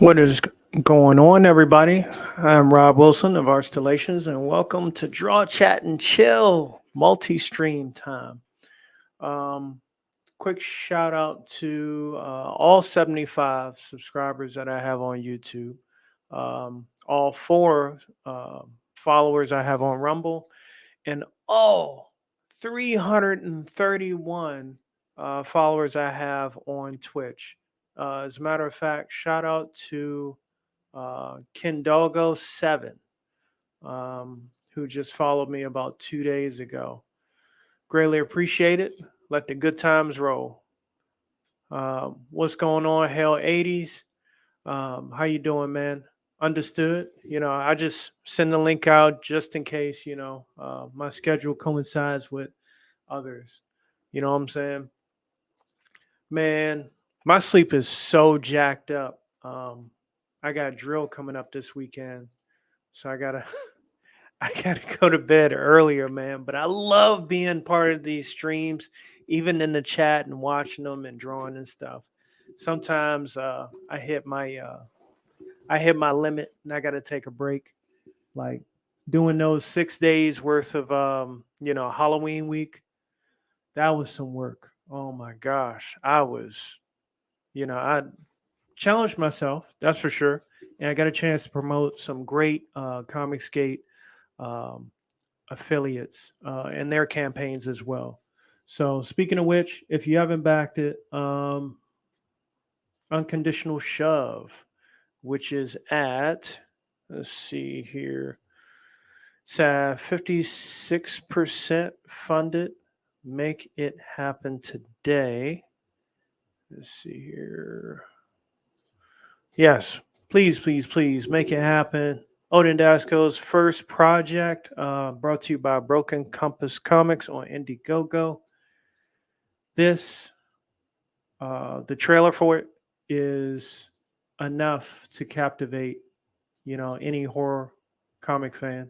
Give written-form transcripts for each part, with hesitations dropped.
What is going on, everybody? I'm Rob Wilson of Artstellations, and welcome to Draw, Chat, and Chill multi-stream time. Um, Quick shout out to all 75 subscribers that I have on YouTube, all four followers I have on Rumble, and all 331 followers I have on Twitch. As a matter of fact, shout out to Kindalgo7, who just followed me about 2 days ago. Greatly appreciate it. Let the good times roll. What's going on, Hell 80s? How you doing, man? Understood. I just send the link out just in case, my schedule coincides with others. You know what I'm saying? Man, my sleep is so jacked up. I got drill coming up this weekend, so I gotta I gotta go to bed earlier, man. But I love being part of these streams, even in the chat and watching them and drawing and stuff. Sometimes I hit my limit and I gotta take a break. Like doing those 6 days worth of Halloween week. That was some work. Oh my gosh, I challenged myself, that's for sure. And I got a chance to promote some great Comicsgate um, affiliates and their campaigns as well. So, speaking of which, if you haven't backed it, Unconditional Shove, which is at, let's see here, it's at 56% funded. Make it happen today. Let's see here. Yes, please, please, please make it happen. Odin Dasco's first project, brought to you by Broken Compass Comics on Indiegogo. The trailer for it is enough to captivate, any horror comic fan.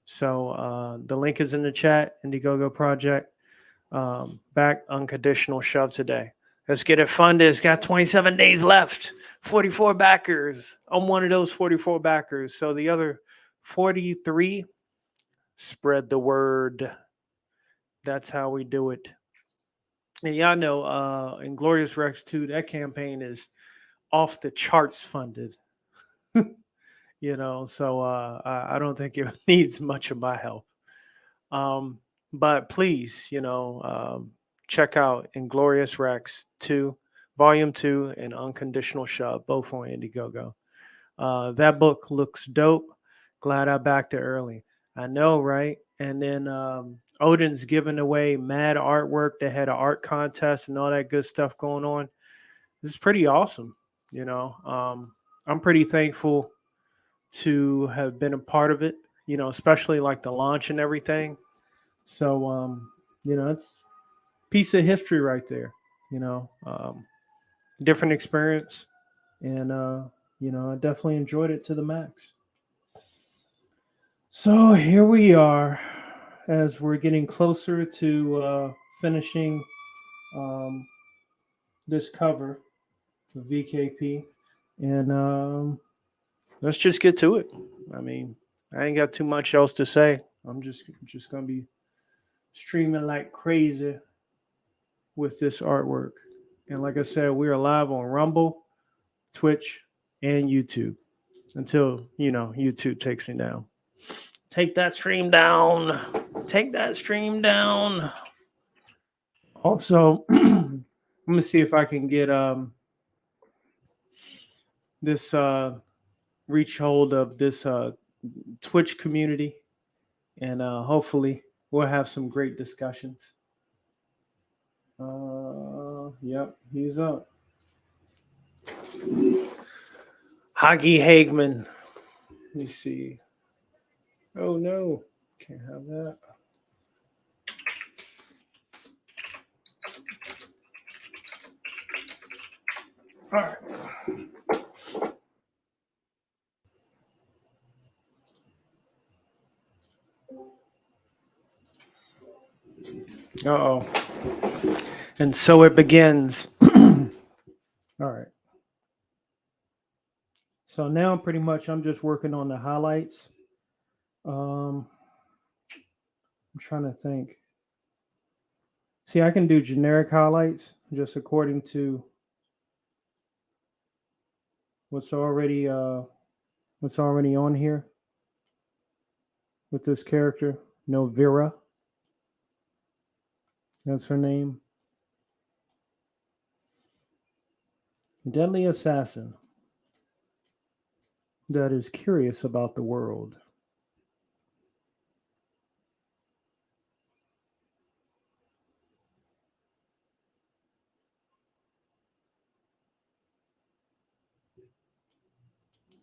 So the link is in the chat. Indiegogo project, back Unconditional Shove today. Let's get it funded. It's got 27 days left. 44 backers. I'm one of those 44 backers. So the other 43, spread the word. That's how we do it. And y'all know Inglorious Rex 2, that campaign is off the charts funded. So I don't think it needs much of my help. But please, check out Inglorious Rex 2, Volume 2, and Unconditional Shove, both on Indiegogo. That book looks dope. Glad I backed it early. I know, right? And then Odin's giving away mad artwork. They had an art contest and all that good stuff going on. This is pretty awesome. I'm pretty thankful to have been a part of it, especially like the launch and everything. So, it's a piece of history right there, different experience. And, I definitely enjoyed it to the max. So here we are as we're getting closer to finishing this cover of VKP. And let's just get to it. I mean, I ain't got too much else to say. I'm just going to be streaming like crazy with this artwork. And like I said, we are live on Rumble, Twitch, and YouTube until, YouTube takes me down. Take that stream down. Take that stream down. Also, let me see if I can get this reach hold of this Twitch community, and hopefully we'll have some great discussions. Yep, he's up. Hagi Hagman. Let me see. Oh no, can't have that. All right. Uh-oh. And so it begins. All right. So now pretty much I'm just working on the highlights. I'm trying to think. See, I can do generic highlights just according to what's already uh, what's already on here with this character. Novira, that's her name. Deadly assassin that is curious about the world.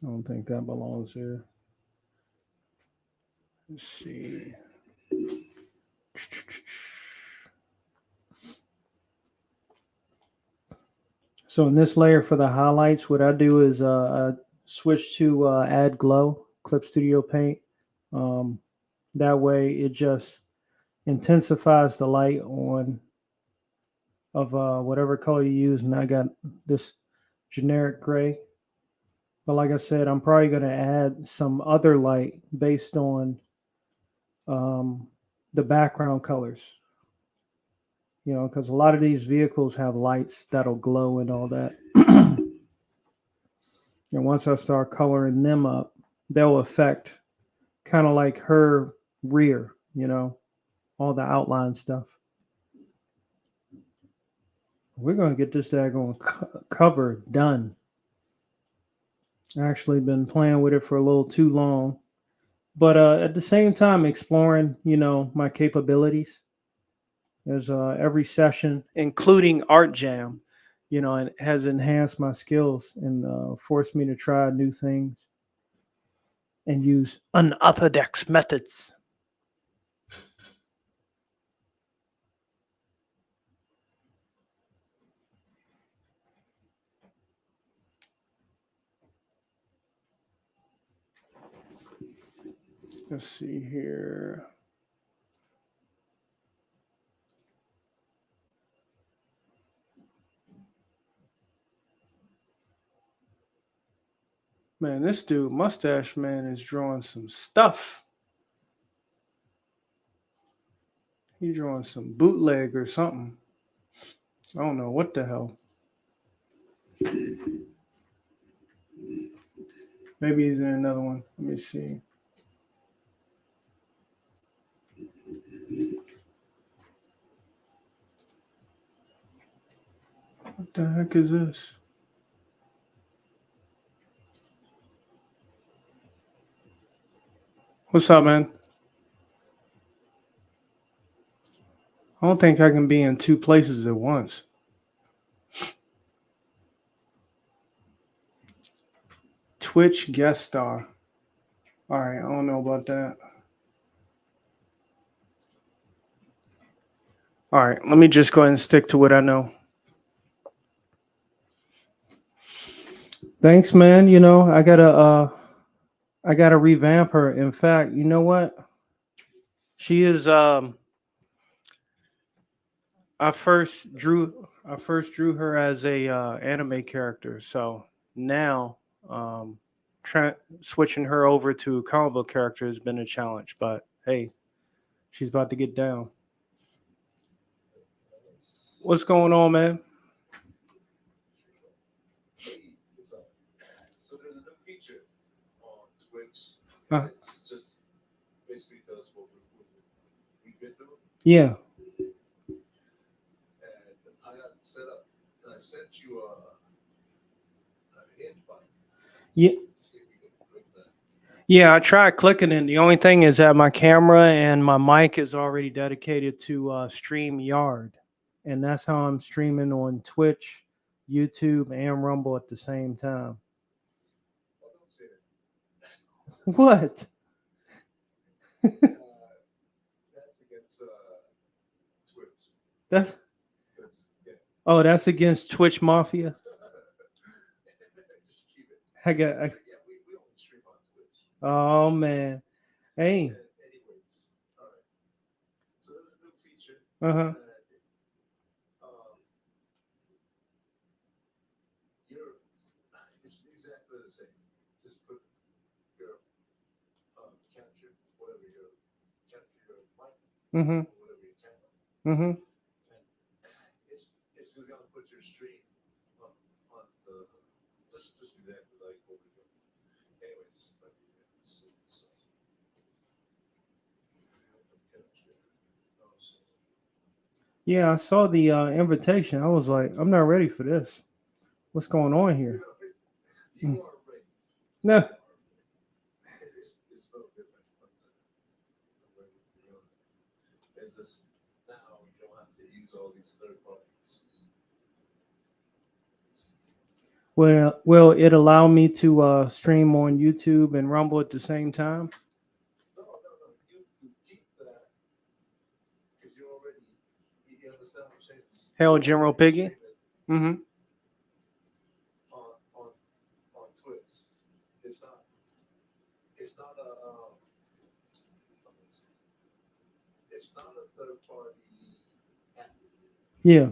I don't think that belongs here. Let's see. So in this layer for the highlights, what I do is I switch to Add Glow, Clip Studio Paint. Um, that way it just intensifies the light on of whatever color you use. And I got this generic gray. But like I said, I'm probably going to add some other light based on um, the background colors. You know, because a lot of these vehicles have lights that'll glow and all that. And once I start coloring them up, they'll affect kind of like her rear, you know, all the outline stuff. We're going to get this daggone cover done. Actually been playing with it for a little too long, but at the same time exploring, you know, my capabilities. There's every session, including Art Jam, you know, and has enhanced my skills and forced me to try new things and use unorthodox methods. Let's see here. Man, this dude, Mustache Man, is drawing some stuff. He's drawing some bootleg or something. I don't know what the hell. Maybe he's in another one. Let me see. What the heck is this? What's up, man? I don't think I can be in two places at once. Twitch guest star. All right, I don't know about that. All right, let me just go ahead and stick to what I know. Thanks, man. You know, I gotta revamp her. In fact, you know what? She is I first drew her as a anime character. So now switching her over to a comic book character has been a challenge, but hey, she's about to get down. What's going on, man? So there's a new feature on Twitch. Uh, It's just basically does what we've been doing. yeah. And I got it set up. And I sent you a hint button. Yeah. See if you can click that. Yeah, I tried clicking it. The only thing is that my camera and my mic is already dedicated to StreamYard. And that's how I'm streaming on Twitch, YouTube, and Rumble at the same time. Oh, don't say that. What? That's against Twitch. That's Yeah. Oh, that's against Twitch Mafia. Just keep it. I got. Yeah, we only stream on Twitch. Oh man. Hey. Anyways, all right. So there's a new feature. Uh-huh. Um, you're it's exactly the same. just put your capture whatever your capture your mic Mm-hmm. or whatever your camera, Mm-hmm. and it's just gonna put your stream on the just exactly like what we're doing. Anyways, but so Yeah, I saw the invitation. I was like, I'm not ready for this. What's going on here? you are ready. No. It's no different from the way we're doing it. It's just now you don't have to use all these third parties. Well, will it allow me to stream on YouTube and Rumble at the same time? No. You keep that because you already you understand what I'm saying. Hell, General Piggy. Mm-hmm. On on Twitch. It's not it's not a it's not a third party app. Yeah.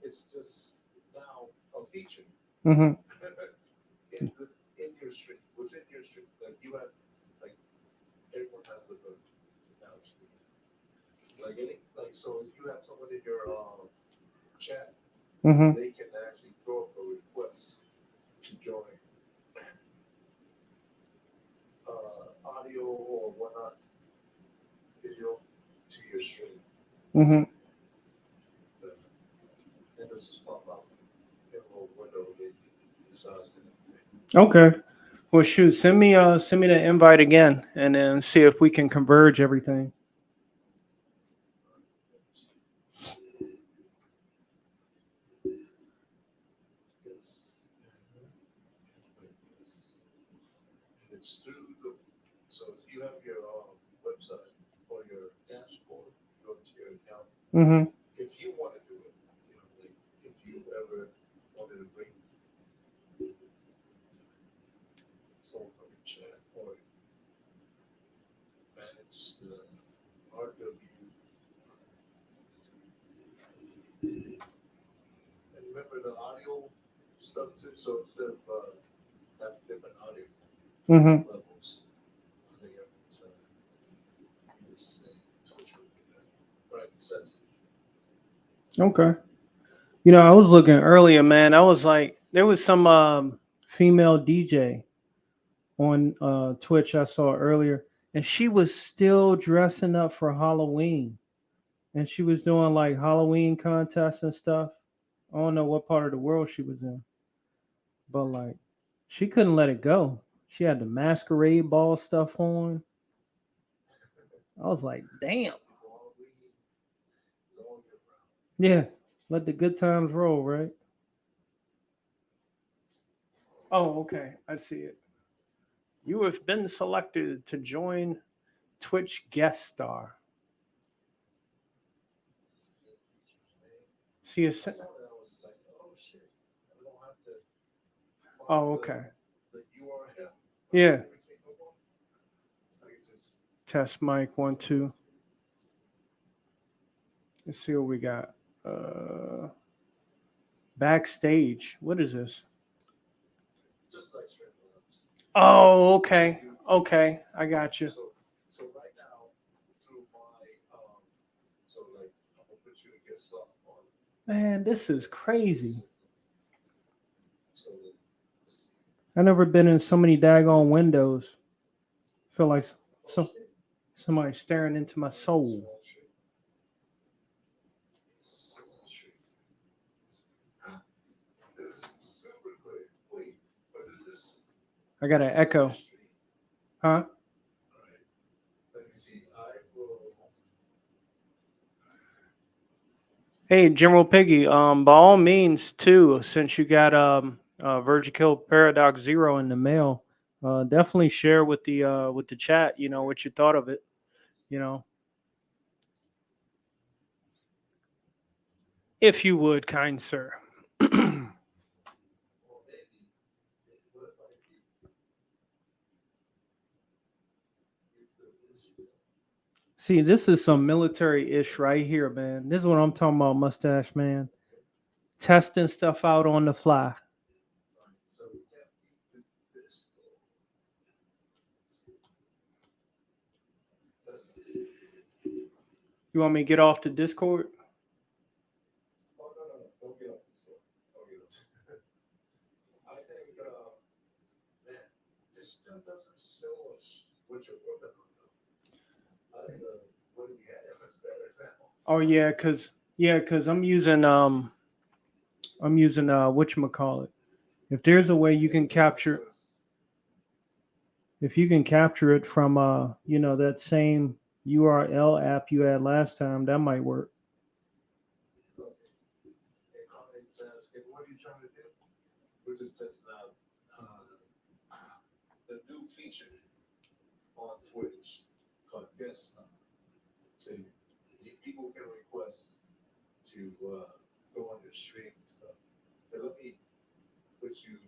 It's just now a feature Mm-hmm. in your stream. What's in your stream? Like you have like everyone has the ability to now stream. Like so if you have someone in your chat, Mm-hmm. they can actually throw up a request to join audio or whatnot video to your stream. Mm-hmm. And it'll just pop up in a little window that decides and everything. Okay. Well, shoot, send me the invite again, and then see if we can converge everything. Yes. And it's through the so if you have your website or your dashboard, go to your account. Mm-hmm. If you want to do it, you know, like if you ever wanted to bring someone from your chat or manage the RW. And remember the audio stuff too. So instead of having different audio Mm-hmm. levels, I think everyone's this Twitch would be that right set. Okay. You know, I was looking earlier, man. I was like, there was some female DJ on Twitch I saw earlier, and she was still dressing up for Halloween, and she was doing like Halloween contests and stuff. I don't know what part of the world she was in, but like, she couldn't let it go. She had the masquerade ball stuff on. I was like, damn. Yeah, let the good times roll, right? Oh, okay. I see it. You have been selected to join Twitch guest star. See a se- Oh, okay. Yeah. Test mic 1 2. Let's see what we got. Backstage. What is this? Oh, okay. Okay, I got you. So right now, through my so like I'm gonna put you against on. Man, this is crazy. So I've never been in so many daggone windows. Feel like somebody staring into my soul. this is super quick. Wait, what is this? I got an echo. Huh? All right. Let me see. I will. Hey, General Piggy, by all means, too, since you got Virgin Kill Paradox Zero in the mail, definitely share with the chat, you know, what you thought of it, you know. If you would, kind sir. See, this is some military-ish right here, man. This is what I'm talking about, mustache man. Testing stuff out on the fly. So we can't do this. You want me to get off the Discord? Oh, no. Don't get off the store. Don't get off. I think, man, this still doesn't show us what you're working on, though. I think what we had was better now. Oh cause I'm using whatchamacallit. If there's a way you can capture, if you can capture it from that same URL app you had last time, that might work. It comments asking, what are you trying to do? We're just testing out the new feature on Twitch called Guest Star. So people can request to go on your stream and stuff. But let me put you.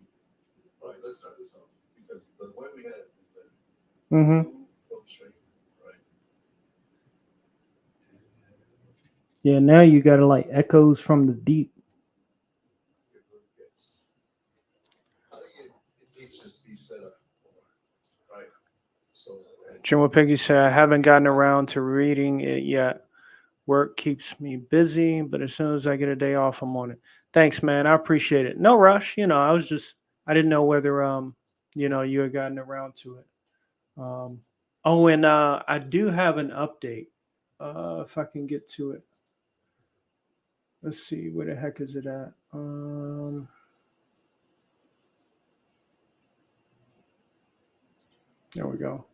All right, let's start this off because the way we had it was better. Mm-hmm. From stream, right? Yeah, now you got to like echoes from the deep. Yes. I think it needs to be set up more, right? So. Jim Piggy said, I haven't gotten around to reading it yet. Work keeps me busy, but as soon as I get a day off, I'm on it. Thanks, man. I appreciate it. No rush. I didn't know whether you had gotten around to it. And I do have an update. If I can get to it. Let's see, where the heck is it at? There we go.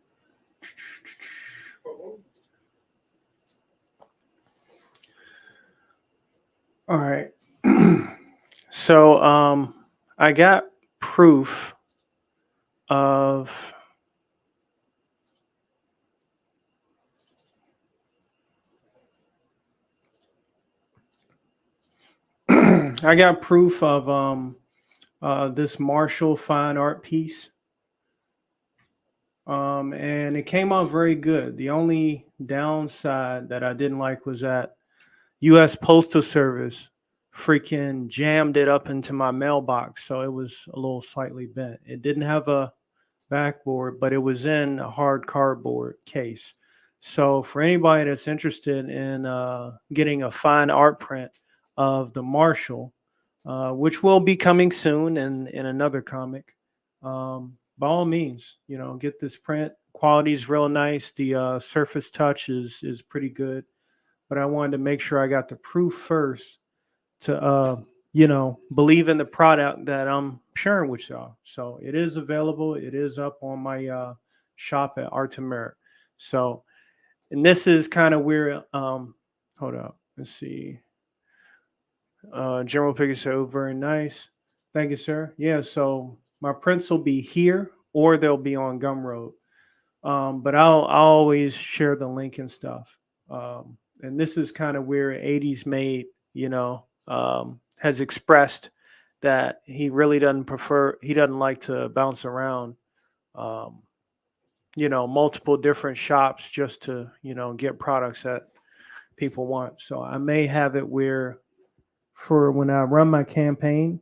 All right. So I got proof of I got proof of this Marshall fine art piece. And it came out very good. The only downside that I didn't like was that U.S. Postal Service freaking jammed it up into my mailbox, so it was a little slightly bent. It didn't have a backboard, but it was in a hard cardboard case. So for anybody that's interested in getting a fine art print of the Marshall, which will be coming soon in another comic, by all means, get this print. Quality is real nice. The surface touch is pretty good, but I wanted to make sure I got the proof first to believe in the product that I'm sharing with y'all. So it is available. It is up on my shop at Art to Merit. So, and this is kind of where hold up, let's see. General Piggy said, oh, very nice. Thank you, sir. Yeah, so my prints will be here or they'll be on Gumroad. But I'll always share the link and stuff. And this is kind of where 80s Made, has expressed that he really he doesn't like to bounce around, multiple different shops just to, get products that people want. So I may have it where for when I run my campaign,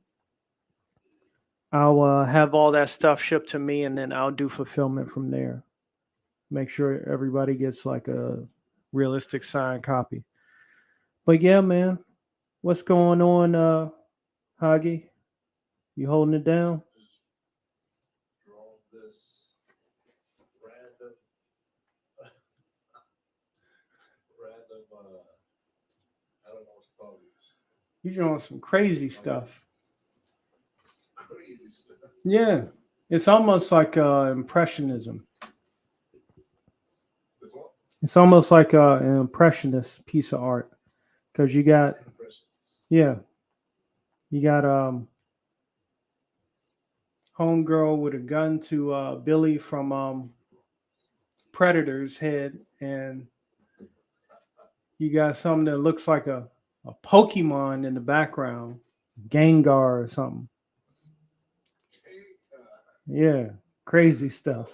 I'll have all that stuff shipped to me and then I'll do fulfillment from there. Make sure everybody gets like a realistic signed copy. But yeah, man, what's going on, Hagi? You holding it down? Draw this random, I don't know what to call these. You drawing some crazy stuff. Crazy stuff. Yeah, it's almost like impressionism. This one? It's almost like an impressionist piece of art because you got homegirl with a gun to Billy from Predator's head, and you got something that looks like a Pokemon in the background, Gengar or something. Yeah, crazy stuff.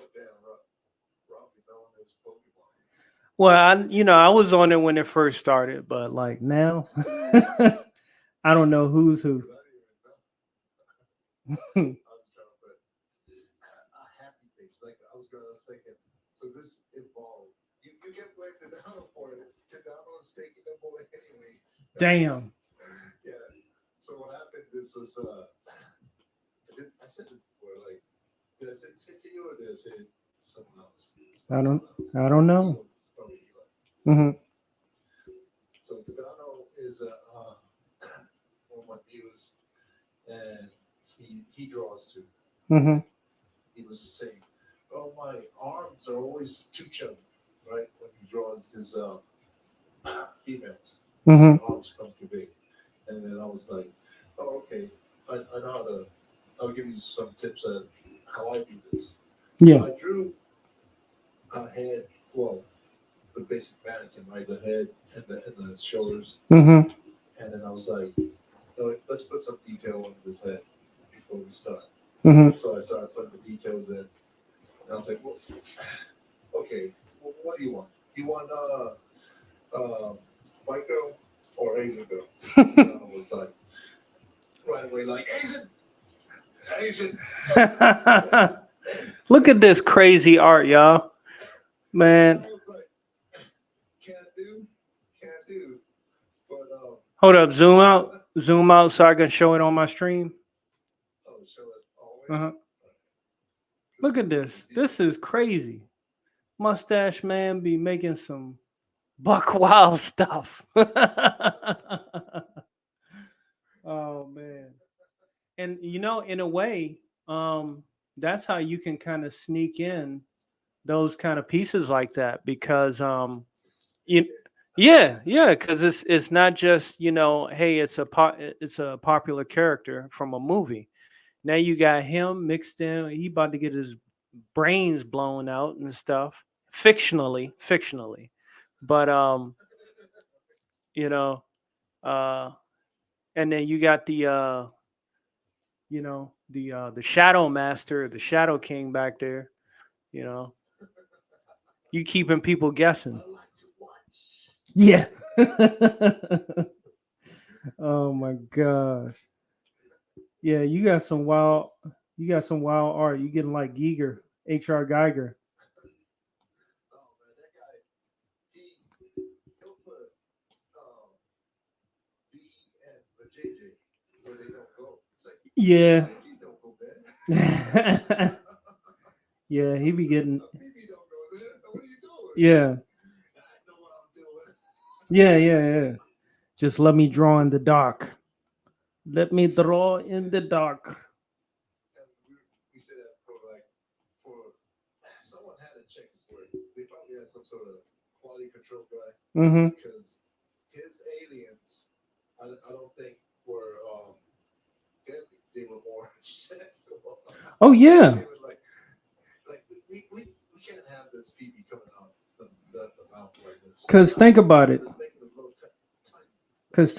Well, I was on it when it first started, but like now, I don't know who's who. Like I was thinking, so this evolved. you get blamed Tadano for it. Tadano is taking the bullet anyways. Damn. Yeah. So what happened? This was I said this before. Like, did I say it to you or did I say it to someone else? I don't Someone else. know. Probably Eli. Mm-hmm. So Tadano is one of my views, and he draws too. Mm-hmm. He was saying, "Oh, my arms are always too chubby," right? When he draws his females, Mm-hmm. the arms come too big. And then I was like, "Oh, okay. I know how to. I'll give you some tips on how I do this." Yeah. I drew a head, well, the basic mannequin, right? The head and the shoulders, Mm-hmm. and then I was like, let's put some detail on this head before we start. Mm-hmm. So I started putting the details in, and I was like, well, okay, well, what do you want? You want white girl or Asian girl? And I was like, right away, like Asian. Look at this crazy art, y'all. Man, I was like, can't do. But hold up. Zoom out so I can show it on my stream. oh, show it always. Uh-huh. Look at this. This is crazy. Mustache man be making some buck wild stuff. Oh man. And you know, in a way, that's how you can kind of sneak in those kind of pieces like that because you, yeah, because it's not just, you know, hey, it's a popular character from a movie. Now you got him mixed in. He about to get his brains blown out and stuff, fictionally. But you know, uh, and then you got the you know, the Shadow Master, the Shadow King back there. You know, you keeping people guessing. I like to watch. Yeah. Oh my gosh. Yeah, you got some wild art. You getting like Giger, HR Geiger. Oh man, that guy, he'll put B and the JJ where they don't go. It's like Yeah. JJ don't go there. Yeah, he be getting BB don't go there. What are you doing? yeah. I know what I'm doing. Yeah. Just let me draw in the dark. Let me draw in the dark. And we said that for someone had to check his work. They probably had some sort of quality control guy Mm-hmm. because his aliens, I don't think were deadly. They were more sexual. Oh yeah. They was like we can't have this BB coming out the mouth like this. Cause think about it. Let's make it a little tiny. Because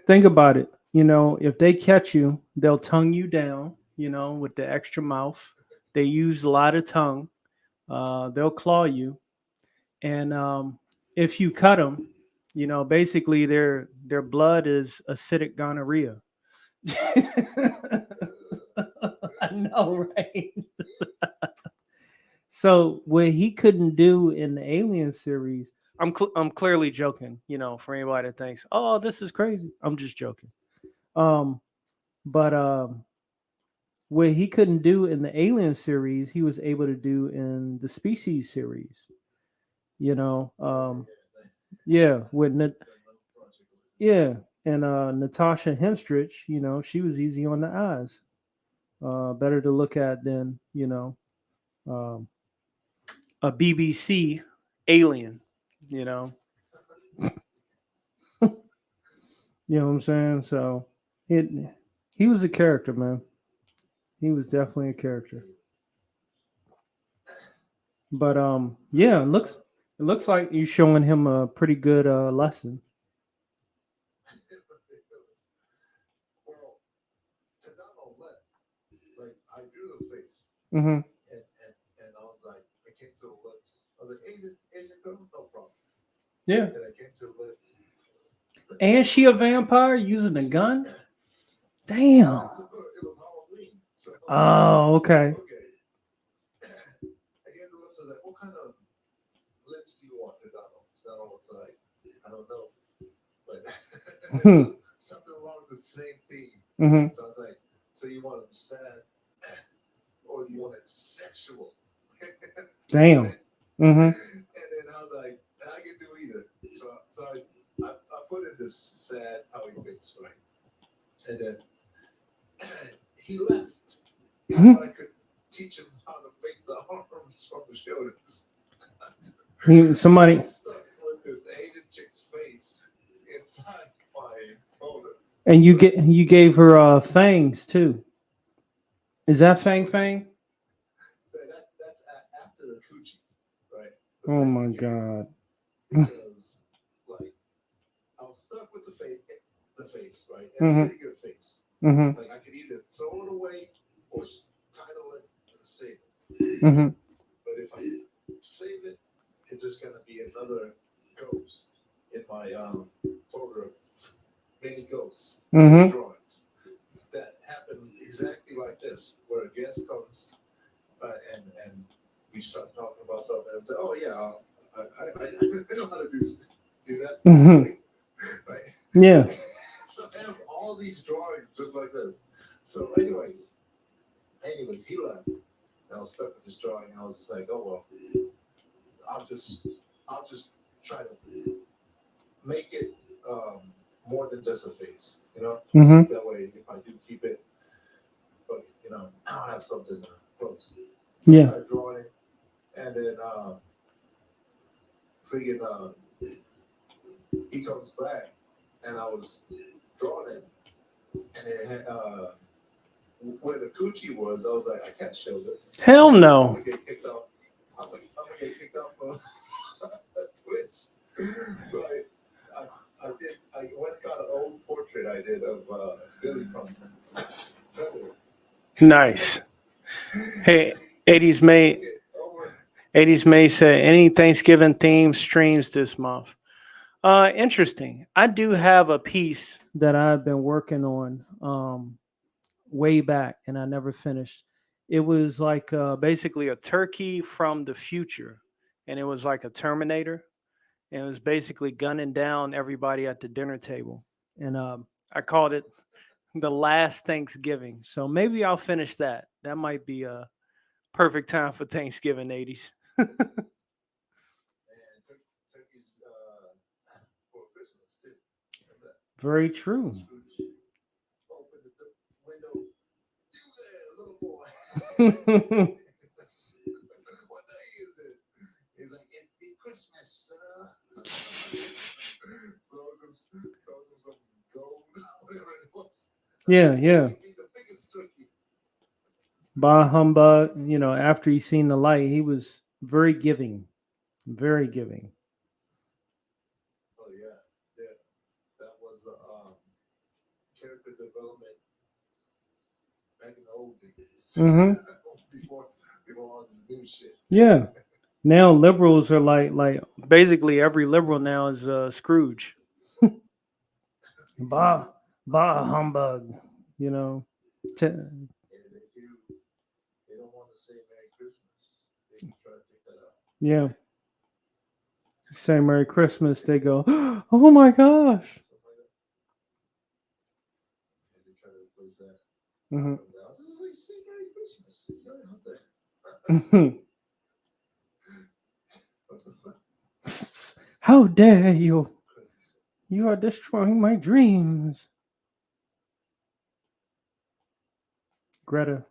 think about it. You know, if they catch you, they'll tongue you down. You know, with the extra mouth, they use a lot of tongue. They'll claw you, and if you cut them, you know, basically their blood is acidic gonorrhea. I know, right? So what he couldn't do in the Alien series, I'm clearly joking. You know, for anybody that thinks, oh, this is crazy, I'm just joking. But what he couldn't do in the Alien series, he was able to do in the Species series. You know, yeah, with yeah, and Natasha Henstridge, you know, she was easy on the eyes, better to look at than um, a BBC alien. You know, you know what I'm saying? So it he was a character, man. He was definitely a character. But yeah, it looks like you're showing him a pretty good lesson. Well, Tadano left. Like I drew the face, Hmm. and I was like, I came to the lips. I was like, Asian girl, no problem. Yeah. And I came to the lips. And she a vampire using a gun? Damn. So it was Halloween. So Oh, okay. okay. I gave the lips. I was like, what kind of lips do Mhm. Something along the same theme. Mhm. So I was like, so you want them sad, or you want it sexual? Damn. Right? Mhm. And then I was like, I can do either. So I put in this sad pouty face, right? And then he left. He thought I could teach him how to make the arms from the shoulders. Somebody, Stuck with this Asian chick's face inside my folder. and you gave her fangs too. Is that Fang? That's after the coochie, right? The Oh fangs my came god. because like I was stuck with the face, right? And it's a Mhm. pretty good face. Mhm. Like I could either throw it away or title it and save it. Mhm. But if I save it, it's just gonna be another ghost in my folder of many ghosts, Mhm. drawings that happen exactly like this, where a guest comes and we start talking about something and say, "Oh yeah, I know how to do that." Mhm. Right? Yeah. So I have all these drawings just like this. So, anyways, he left. And I was stuck with this drawing. I was just like, "Oh well, I'll just try to make it more than just a face, you know. Mhm. That way, if I do keep it, but I'll have something close." So I Yeah. started drawing, and then freaking he comes back, and I was drawing it, and it had, where the coochie was, I was like, I can't show this. Hell I'm no. gonna get kicked off. I'm gonna get kicked off of Twitch. So I went and got an old portrait I did of Billy from Predator. Nice. Hey, 80s May. 80s May said any Thanksgiving themed streams this month. Interesting. I do have a piece that I've been working on way back and I never finished. It was like basically a turkey from the future, and it was like a Terminator, and it was basically gunning down everybody at the dinner table. And I called it the last Thanksgiving. So maybe I'll finish that. That might be a perfect time for Thanksgiving 80s. And turkeys for Christmas too. Remember that? Very true. Scrooge opened the window. You there, little boy. Mhm. What day is it? He's like, it be Christmas, throws him some gold, whatever it was. Yeah, yeah. Give me the biggest turkey. Bah humbug. After he seen the light, he was very giving. Very giving. Oh yeah, yeah. That was character development back in the old days. Hmm. before all this new shit. Yeah. Now liberals are like basically every liberal now is Scrooge. Bah bah humbug. You know. T- And if they don't want to say Merry Christmas, they can try to pick that up. yeah. Say Merry Christmas. They go, oh my gosh. Stuff like that. And they try to replace that. Hmm. I'll just like say Merry Christmas. You don't have to. What the fuck? How dare you? You are destroying my dreams. Greta.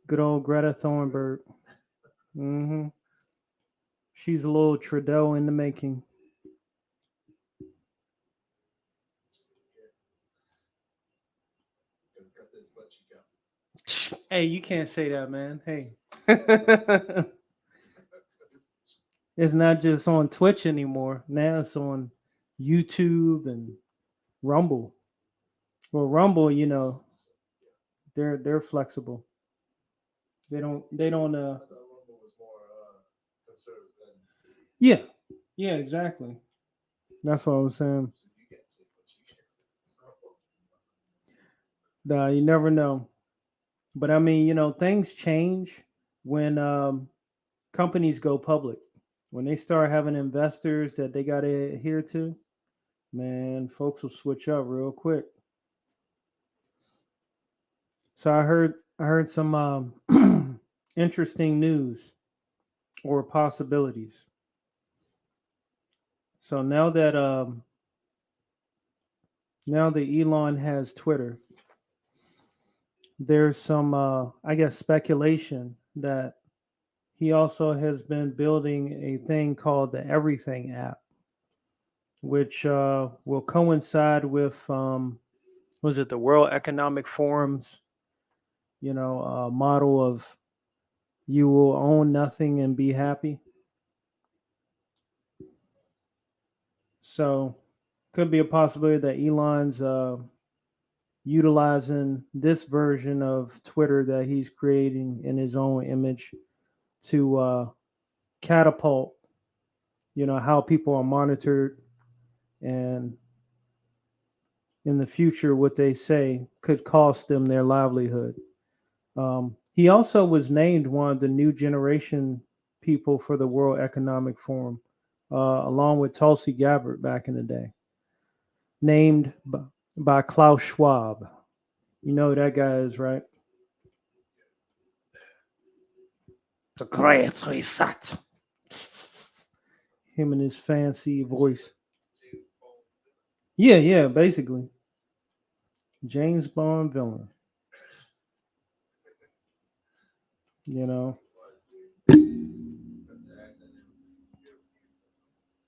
Good old Greta Thunberg. Hmm. She's a little Trudeau in the making. Gonna cut this butt cheek out. Hey, you can't say that, man. Hey. It's not just on Twitch anymore. Now it's on YouTube and Rumble. Well, Rumble, they're flexible. They don't I thought Rumble was more conservative than yeah. Yeah, exactly. That's what I was saying. so you can't say butt cheek. Nah, you never know. But I mean, things change when companies go public. When they start having investors that they got to adhere to, Man, folks will switch up real quick. So I heard some interesting news or possibilities. So now that Elon has Twitter, there's some I guess speculation that he also has been building a thing called the Everything app, which will coincide with was it the World Economic Forum's model of you will own nothing and be happy. So could be a possibility that Elon's utilizing this version of Twitter that he's creating in his own image to catapult, how people are monitored, and in the future, what they say could cost them their livelihood. He also was named one of the new generation people for the World Economic Forum, along with Tulsi Gabbard back in the day, named by Klaus Schwab. You know who that guy is, right? The Great Reset. Him and his fancy voice. Yeah, basically. James Bond villain. You know.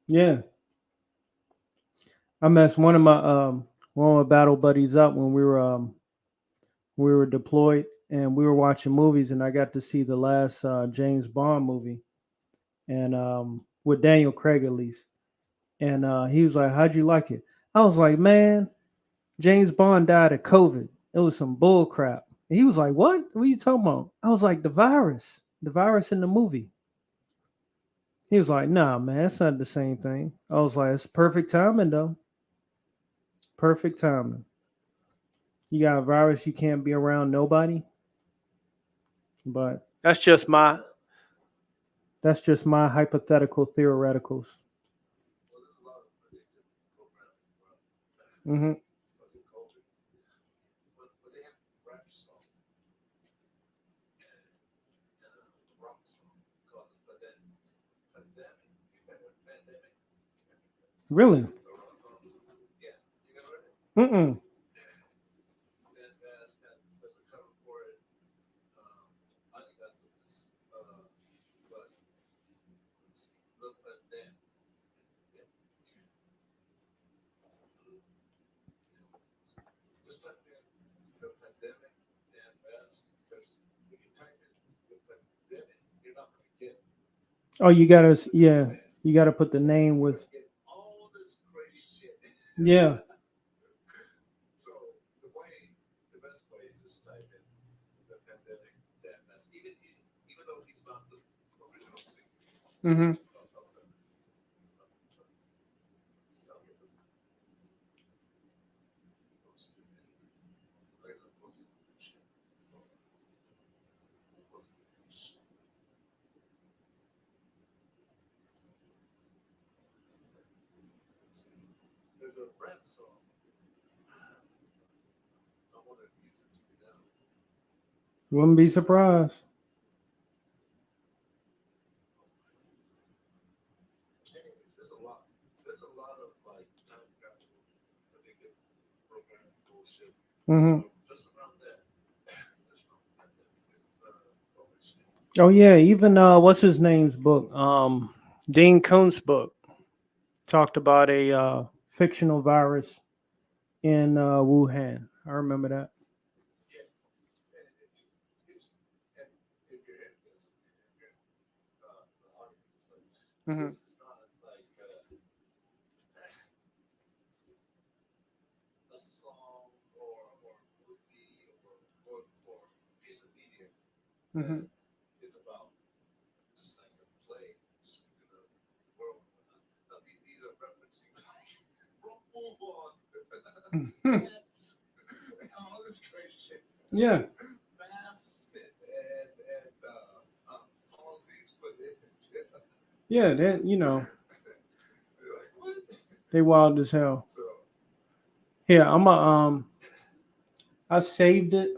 Yeah. I messed one of my battle buddies up when we were deployed and we were watching movies, and I got to see the last James Bond movie, and with Daniel Craig at least. And he was like, "How'd you like it?" I was like, "Man, James Bond died of COVID. It was some bull crap." And he was like, "What? What are you talking about?" I was like, the virus in the movie." He was like, "Nah, man, it's not the same thing." I was like, "It's perfect timing, though. Perfect timing. You got a virus, you can't be around nobody." But that's just my hypothetical theoreticals. Well, there's a lot of predictive programming around Hmm. fucking COVID. But they have rap song and a rock song called the pandemic. Really? The rock song. Yeah, you never heard it? Mm-mm. Then there's a cover for it. I think that's the best. But let's see, the pandemic. Just type in the pandemic and best because when you type in the pandemic, you're not going to get Oh, yeah, man. you gotta put the name You're with, gonna get all this crazy shit. yeah. So the best way is just type in the pandemic Dan Bass. Even though he's not the original singer Hmm. of the stuff, there's a rap song. I wonder if YouTube took it down. Wouldn't be surprised. Anyways, there's a lot of like time travel predictive programming bullshit. Hmm. Just around that. Just around that. All that shit. Oh yeah, even what's his name's book? Dean Koontz book talked about a fictional virus in Wuhan. I remember that. Yeah. And and if you're in this, if you're the audience, like, Hmm. this is not like a song or a movie or piece of media Hmm. that is about just like a play sweeping the world. Now, these are referencing from Wuhan, ants, all this crazy shit. Yeah, Masks and policies put in. yeah. That You're like, what? they wild as hell. So Yeah, I saved it.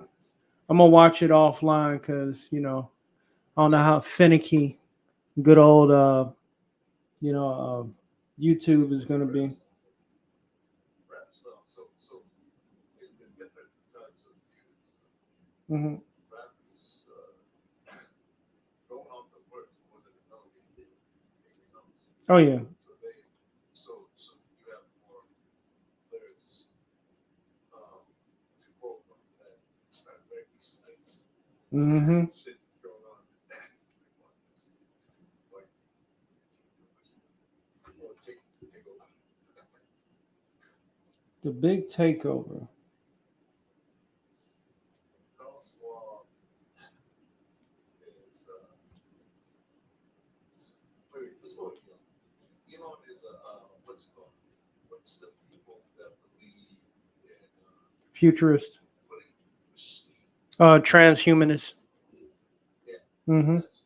I'm gonna watch it offline because I don't know how finicky good old you know YouTube is gonna be. Rap stuff. So it's in different types of music. Hmm. Rap is going off the words more than the melody. Anything else. Oh yeah. So you have more lyrics to quote from that. It's not very precise. Hmm. Shit that's going on. Like, or take over. The big takeover. Crosswalk is wait, let's go to Elon. Elon is a what's it called? What's the people that believe in Futurist. putting machine? Transhumanist. Yeah, Hmm. that's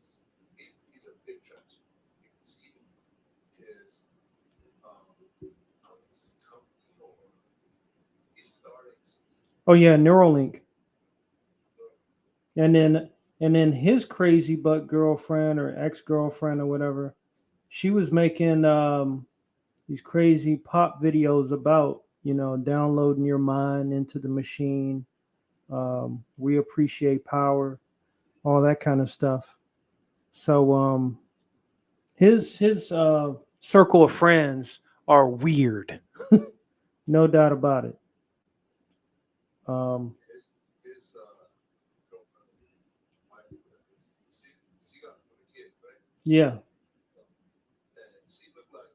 he's a big trash because he is it's a company or he's starting something. Oh yeah, Neuralink. And then his crazy butt girlfriend or ex-girlfriend or whatever, she was making these crazy pop videos about downloading your mind into the machine. We appreciate power, all that kind of stuff. So his circle of friends are weird, no doubt about it. Um, His girlfriend, wife, she got with a kid, right? yeah, And she looked like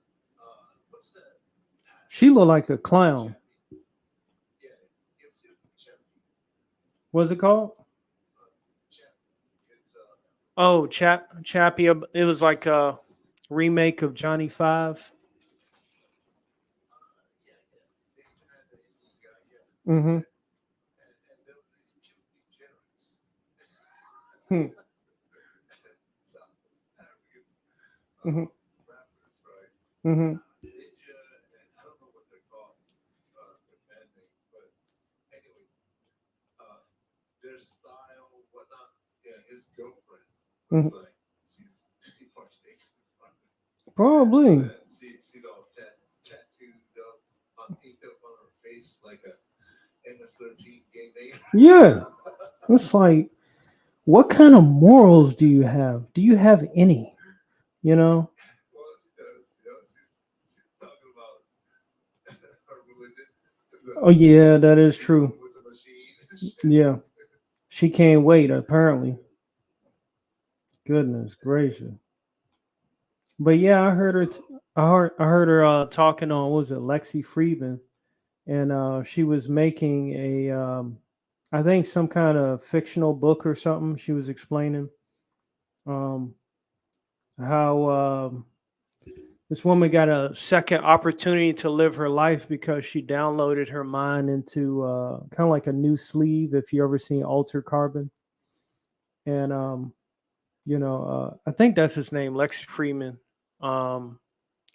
what's that? she looked like a clown. Chappie. Yeah, gives him Chappie. What's it called? Chappie. It's Oh, Chappie. It was like a remake of Johnny Five. yeah, yeah. They even had the Indian guy, yeah. Mm-hmm. And there was these two degenerates. Hmm. South African Mm-hmm. rappers, right? Mm-hmm. Ninja, and I don't know what they're called, their band name, but anyways, uh, their style, whatnot. Yeah, his girlfriend Mm-hmm. looks like she punched Dixon. Probably. She's all tattooed up, inked up on her face like a MS-13 game name. Yeah. It's like, what kind of morals do you have? Do you have any? You know? Well, she does. You know, she's talking about her religion, Oh yeah, that is dealing true. with the machine. Yeah. She can't wait, apparently. Goodness gracious. But yeah, I heard her. So I heard her talking on what was it, Lexi Friedman, and she was making a, I think some kind of fictional book or something. She was explaining um, how this woman got a second opportunity to live her life because she downloaded her mind into kind of like a new sleeve. If you ever seen Alter Carbon, and I think that's his name, Lexi Freeman. Um,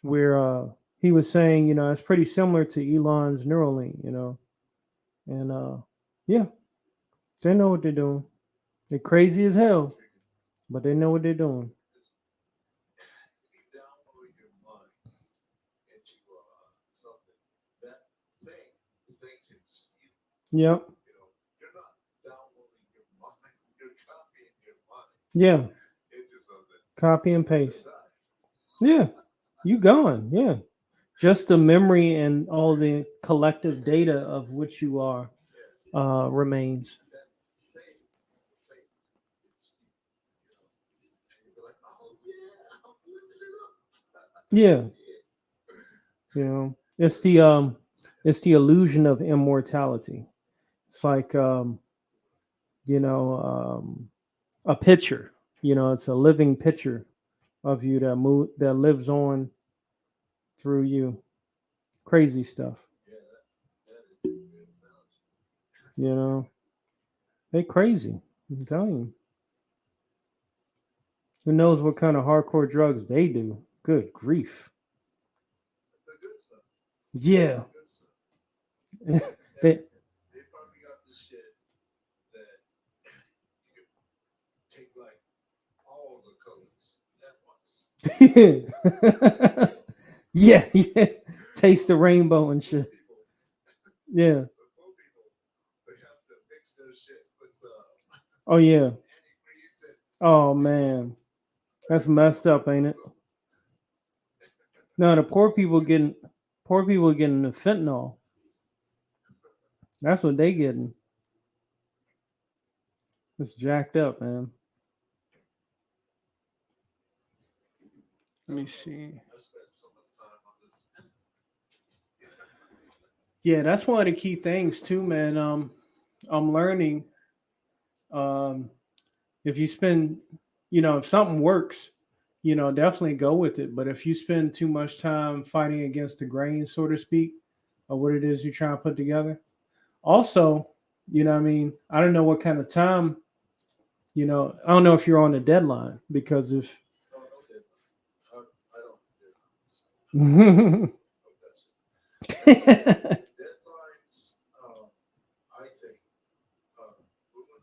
where he was saying, it's pretty similar to Elon's Neuralink, and yeah, they know what they're doing. They're crazy as hell, intriguing. but they know what they're doing. If you download your mind into something, that thing thinks it's you. Yep. You know, you're not downloading your mind, you're copying your mind Yeah. into something. Copy and So paste. die. Yeah. You going? Yeah. Just the memory and all the collective data of which you are Yeah, remains. that thing, it's you. You know, and you'll be like, oh yeah, I'm living it up. Yeah. Yeah. It's the illusion of immortality. It's like you know a picture. It's a living picture of you that lives on through you. Crazy stuff. Yeah, that is a good analogy. You know, they crazy. I'm telling you. Who knows what kind of hardcore drugs they do? Good grief. The good stuff. Yeah, The good stuff. They- They probably got this shit that you could take like all the colors at once. yeah, yeah. Taste the rainbow and shit. People, Yeah. the poor people, they have to mix their shit with Oh yeah. antifreeze and Oh man. That's messed up, ain't it? No, the poor people getting the fentanyl. That's what they getting. It's jacked up, man. Let me see. I spent so much time on this. Yeah, that's one of the key things too, man. I'm learning. Um, if you spend, if something works, definitely go with it. But if you spend too much time fighting against the grain, so to speak, of what it is you're trying to put together, also, what I mean, I don't know what kind of time, I don't know if you're on a deadline because if No, no deadline. I don't do yeah, deadlines. Deadlines, I think, ruin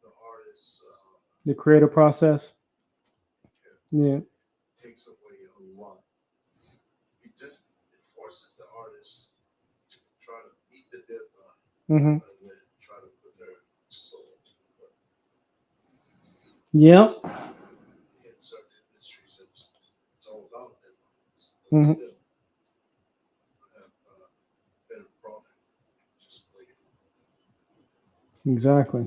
the artist's the creative process. Yeah. takes away a lot. It forces the artist to try to meet the deadline Mm-hmm. rather than try to put their soul to work. Yep. In certain industries, it's all about deadlines. But Mhm. still, you have better product. Just like Exactly.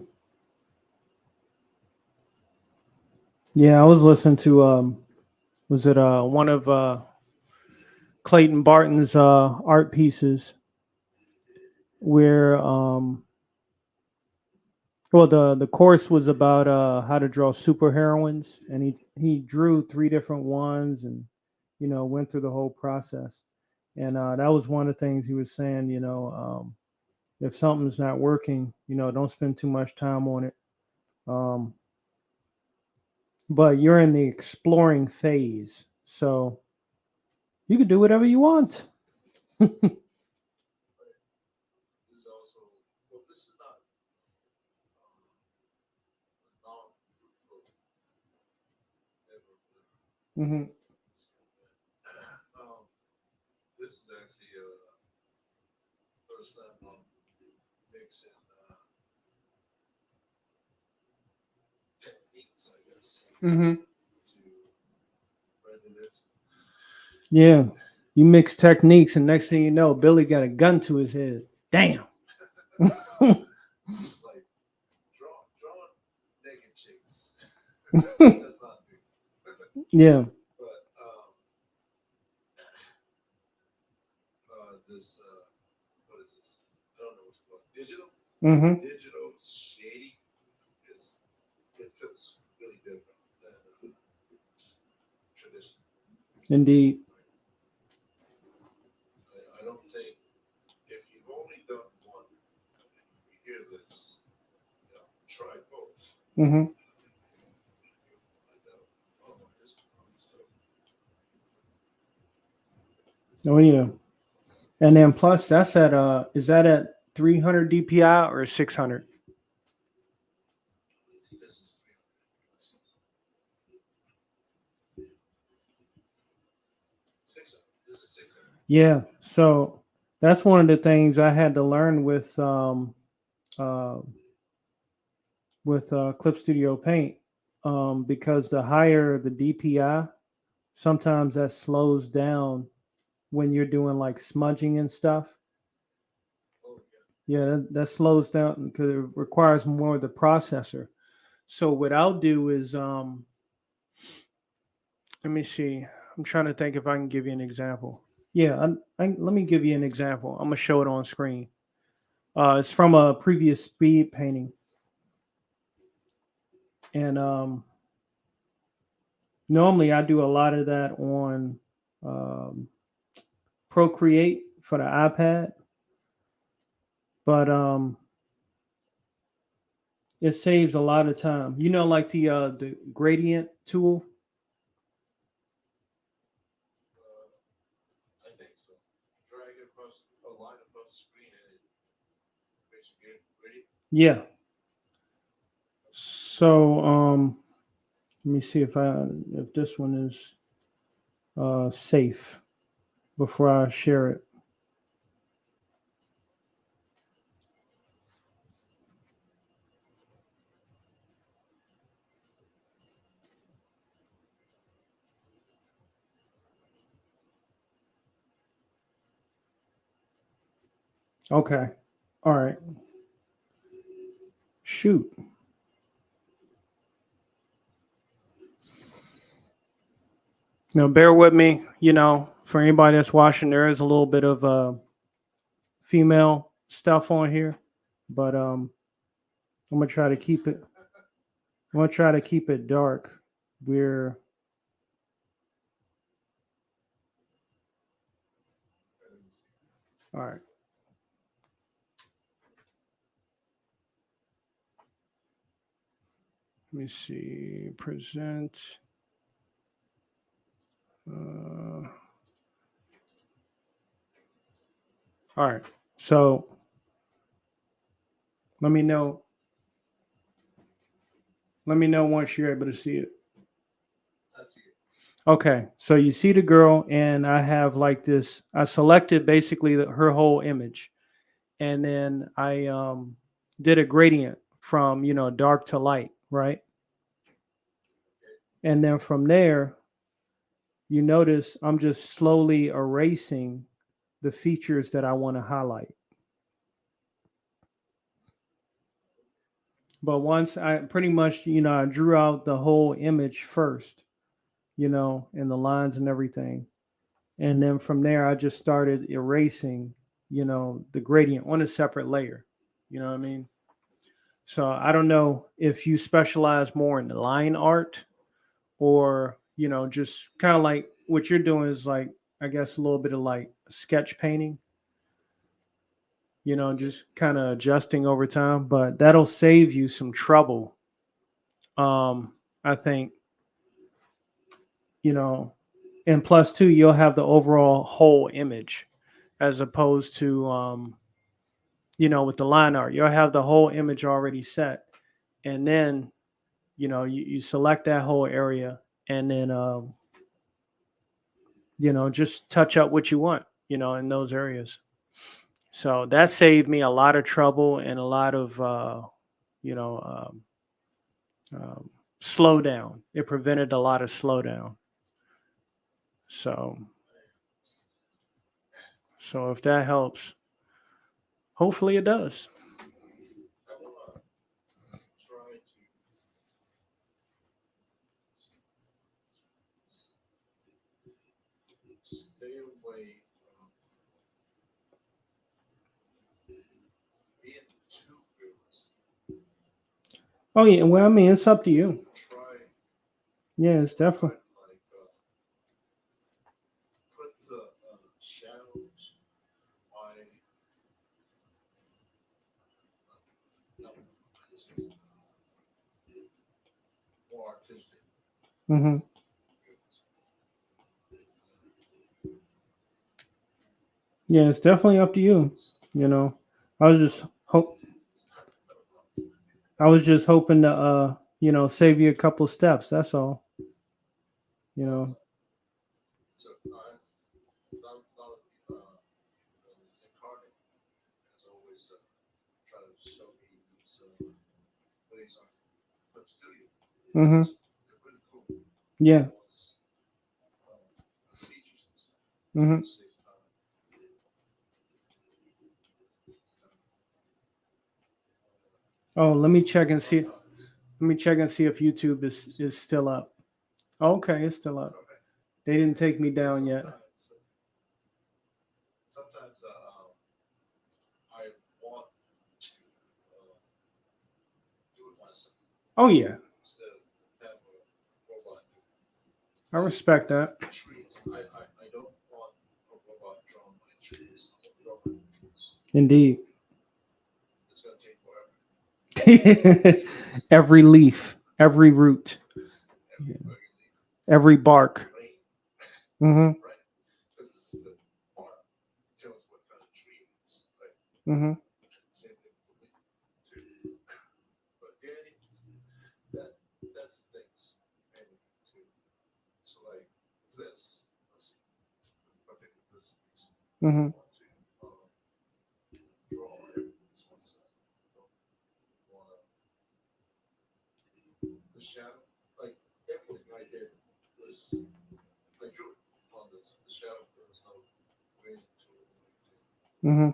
Yeah, I was listening to was it one of Clayton Barton's art pieces where well the course was about how to draw superheroines, and he drew three different ones, and went through the whole process, and that was one of the things he was saying. If something's not working, don't spend too much time on it. um, but you're in the exploring phase, so you can do whatever you want. this is also this is not non-fruitful ever. Hmm. This is actually first time I'm mixing techniques, I guess, Mm-hmm. to render this. Yeah. You mix techniques, and next thing you know, Billy got a gun to his head. Damn. Like drawing naked chicks. That's not me. Yeah. But this what is this? I don't know what's called. Digital. Hmm. Digital shading is it feels really different than traditional. Indeed. I don't think if you've only done one, and you hear this, try both. Hmm. You'll find out, oh, this stuff. Oh yeah. And then plus that's at is that at 300 DPI or 600? This is 600. This is 600. Yeah. So that's one of the things I had to learn uh, with Clip Studio Paint, because the higher the DPI, sometimes that slows down when you're doing like smudging and stuff. Oh Yeah, that slows down because it requires more of the processor. So what I'll do is let me see. I'm trying to think if I can give you an example. Yeah, let me give you an example. I'm gonna show it on screen. It's from a previous speed painting, and normally I do a lot of that on um, Procreate for the iPad, but it saves a lot of time. Like the gradient tool. I think so. Drag across a line across the Yeah. So let me see if this one is safe before I share it. Okay. All right. Shoot. Now bear with me, for anybody that's watching, there is a little bit of female stuff on here, but I'm gonna try to keep it dark. We're all right. Let me see. Present. All right. So let me know. Let me know once you're able to see it. I see it. Okay. So you see the girl, and I have like this. I selected basically her whole image, and then I did a gradient from dark to light, right? And then from there, you notice I'm just slowly erasing the features that I want to highlight. But once I pretty much, I drew out the whole image first, and the lines and everything. And then from there, I just started erasing, the gradient on a separate layer. You know what I mean? So I don't know if you specialize more in the line art or, just kind of like what you're doing is like, I guess, a little bit of like sketch painting, just kind of adjusting over time. But that'll save you some trouble. I think, you know, and plus two, you'll have the overall whole image as opposed to, with the line art, you'll have the whole image already set. And then, you select that whole area and then, just touch up what you want, in those areas. So that saved me a lot of trouble and a lot of, you know, um, slowdown. It prevented a lot of slowdown. So, so if that helps, hopefully it does. I wanna try to stay away from being too realistic. Oh yeah, well, I mean, it's up to you. Try Yeah, it's definitely. like put the shadows on no, more artistic. Hmm. Yeah, it's definitely up to you. You know, I was just hope I was just hoping to save you a couple steps. That's all. You know. So not this incarnate has always tried to show me these ways on Flip Studio. Hmm. They're really cool. Yeah. Features and stuff. Hmm. Save time. Oh, let me check and see. Let me check and see if YouTube is still up. Okay, it's still up. Okay. They didn't take me down yet. Sometimes I want to do it myself Oh yeah, instead of have a robot do I respect that. trees. I don't want a robot drawing my trees. I want to draw my trees. Indeed. It's gonna take forever. Every leaf, every root, Every yeah, fucking every bark. rain, Hmm. right? Because the bark tells what kind of tree it is, right? Hmm. Same thing with the leaf too. Mm-hmm. want to draw this one side. Want the shadow, like everything I did was I drew it on the shadow. There was no grading to it or anything. Mm-hmm.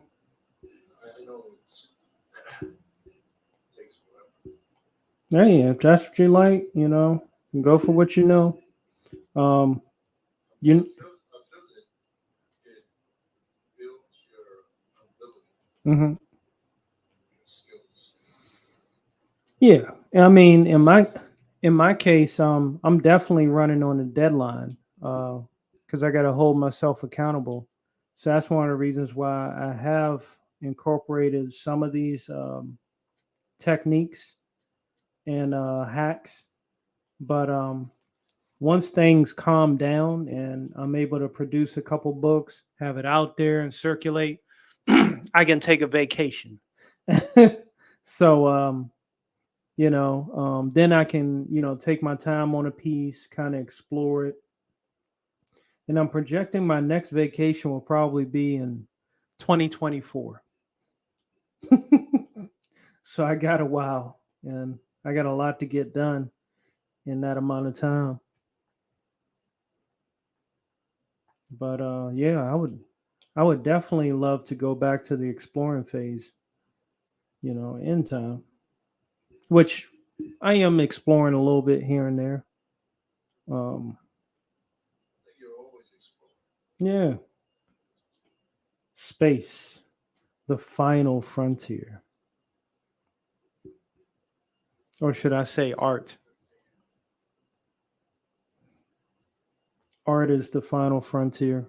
I know it takes forever. Hey, if that's what you like, go for what you know. You. I feel it builds your ability, Mm-hmm. your skills. Yeah, I mean, in my case, I'm definitely running on a deadline because I got to hold myself accountable. So that's one of the reasons why I have incorporated some of these techniques and hacks. But once things calm down and I'm able to produce a couple books, Have it out there and circulate. I can take a vacation. so then I can take my time on a piece, kind of explore it. And I'm projecting my next vacation will probably be in 2024. so I got a while and I got a lot to get done in that amount of time. But yeah, I would definitely love to go back to the exploring phase, in time. Which I am exploring a little bit here and there. Um You're always exploring. yeah. Space, the final frontier. Or should I say art? Art is the final frontier.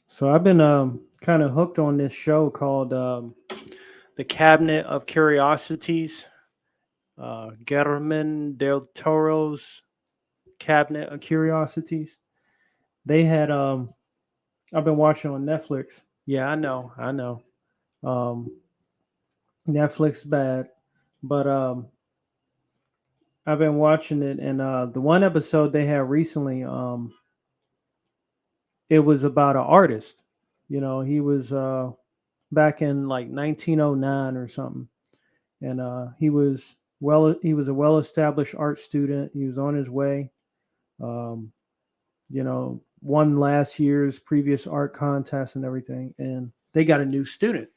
So I've been kind of hooked on this show called The Cabinet of Curiosities. Guillermo del Toro's Cabinet of Curiosities. They had I've been watching on Netflix. Yeah, I know. I know. Um, Netflix bad, but I've been watching it, and the one episode they had recently, it was about an artist. He was back in like 1909 or something, and he was a well-established art student. He was on his way. Um, won last year's previous art contest and everything, and They got a new student.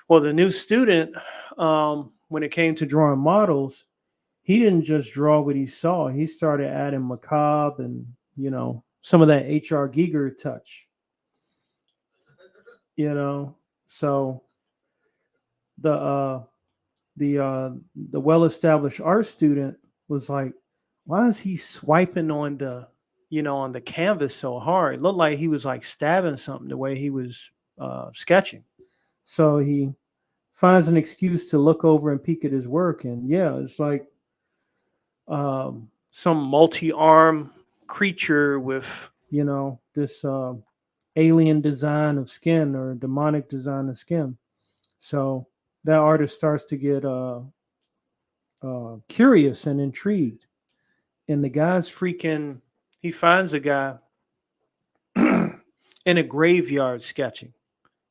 Well, the new student, when it came to to drawing models, he didn't just draw what he saw. He started adding macabre and some of that H.R. Giger touch. So the the well-established art student was like, why is he swiping on on the canvas so hard? It looked like he was like stabbing something the way he was sketching. so he finds an excuse to look over and peek at his work, and yeah, it's like um, Some multi-arm creature with this alien design of skin or demonic design of skin. So that artist starts to get curious and intrigued, and the guy's freaking. He finds a guy in a graveyard sketching.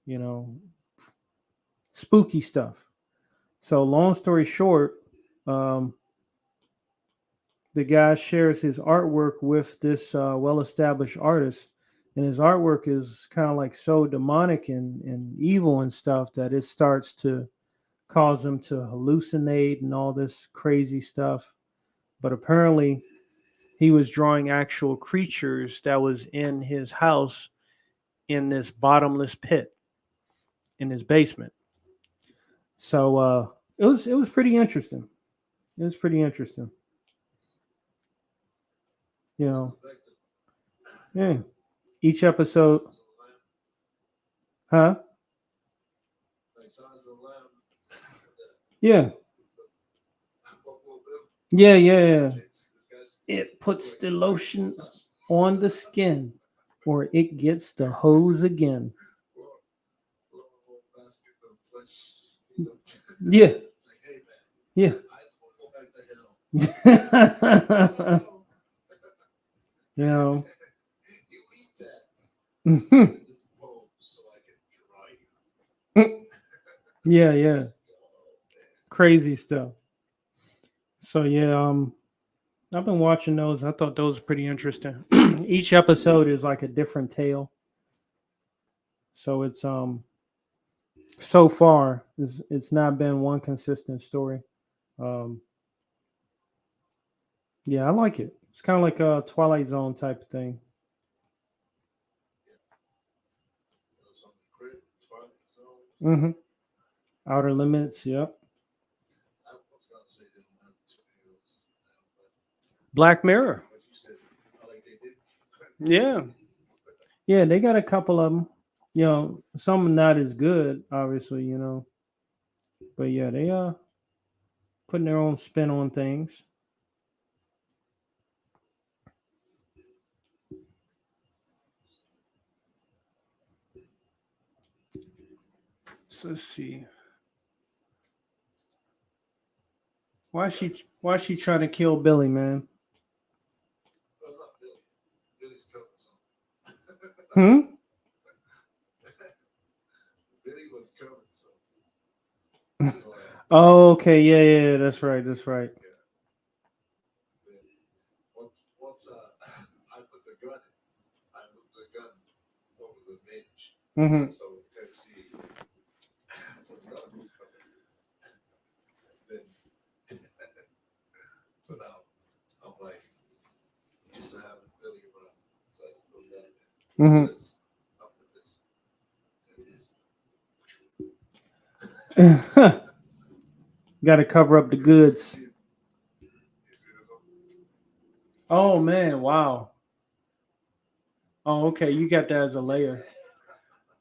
you know spooky stuff. So long story short, um, the guy shares his artwork with this well-established artist, and his artwork is kind of like so demonic and evil and stuff that it starts to cause him to hallucinate and all this crazy stuff. But apparently He was drawing actual creatures that was in his house in this bottomless pit in his basement. so it was pretty interesting. It was pretty interesting. you know yeah, each episode. Huh? Yeah. Yeah. It puts the lotion on the skin or it gets the hose again. Yeah. Yeah. You know. You eat that. Yeah, Put it in this bowl so I can dry you. yeah. Oh, man. Crazy stuff. So yeah, I've been watching those. I thought those were pretty interesting. Each episode is like a different tale. So it's so far it's not been one consistent story. Um yeah, I like it. It's kind of like a Twilight Zone type of thing. It was on the crib, Twilight Zone. Mm-hmm. Outer Limits. Yep. I was gonna say they don't have tomatoes now, but Black Mirror. what you said, I like they did. Yeah. Yeah, they got a couple of them. You know, some not as good, obviously. You know, but yeah, they putting their own spin on things. So let's see. Why she trying to kill Billy, man? That's not Billy. Billy's covering something. Hmm. Billy was covering something. So, Oh, okay. Yeah, yeah. That's right. That's right. yeah. Then once I put the gun in, I moved the gun over the bench. Mm-hmm. So you can see. So the gun was covered. Then, so now I'm like, used to having Billy around. So I just put that in. Mm-hmm. This, I'll put this. And this. Got to cover up the goods. You see this one? Oh man, wow. Oh, okay. You got that as a layer.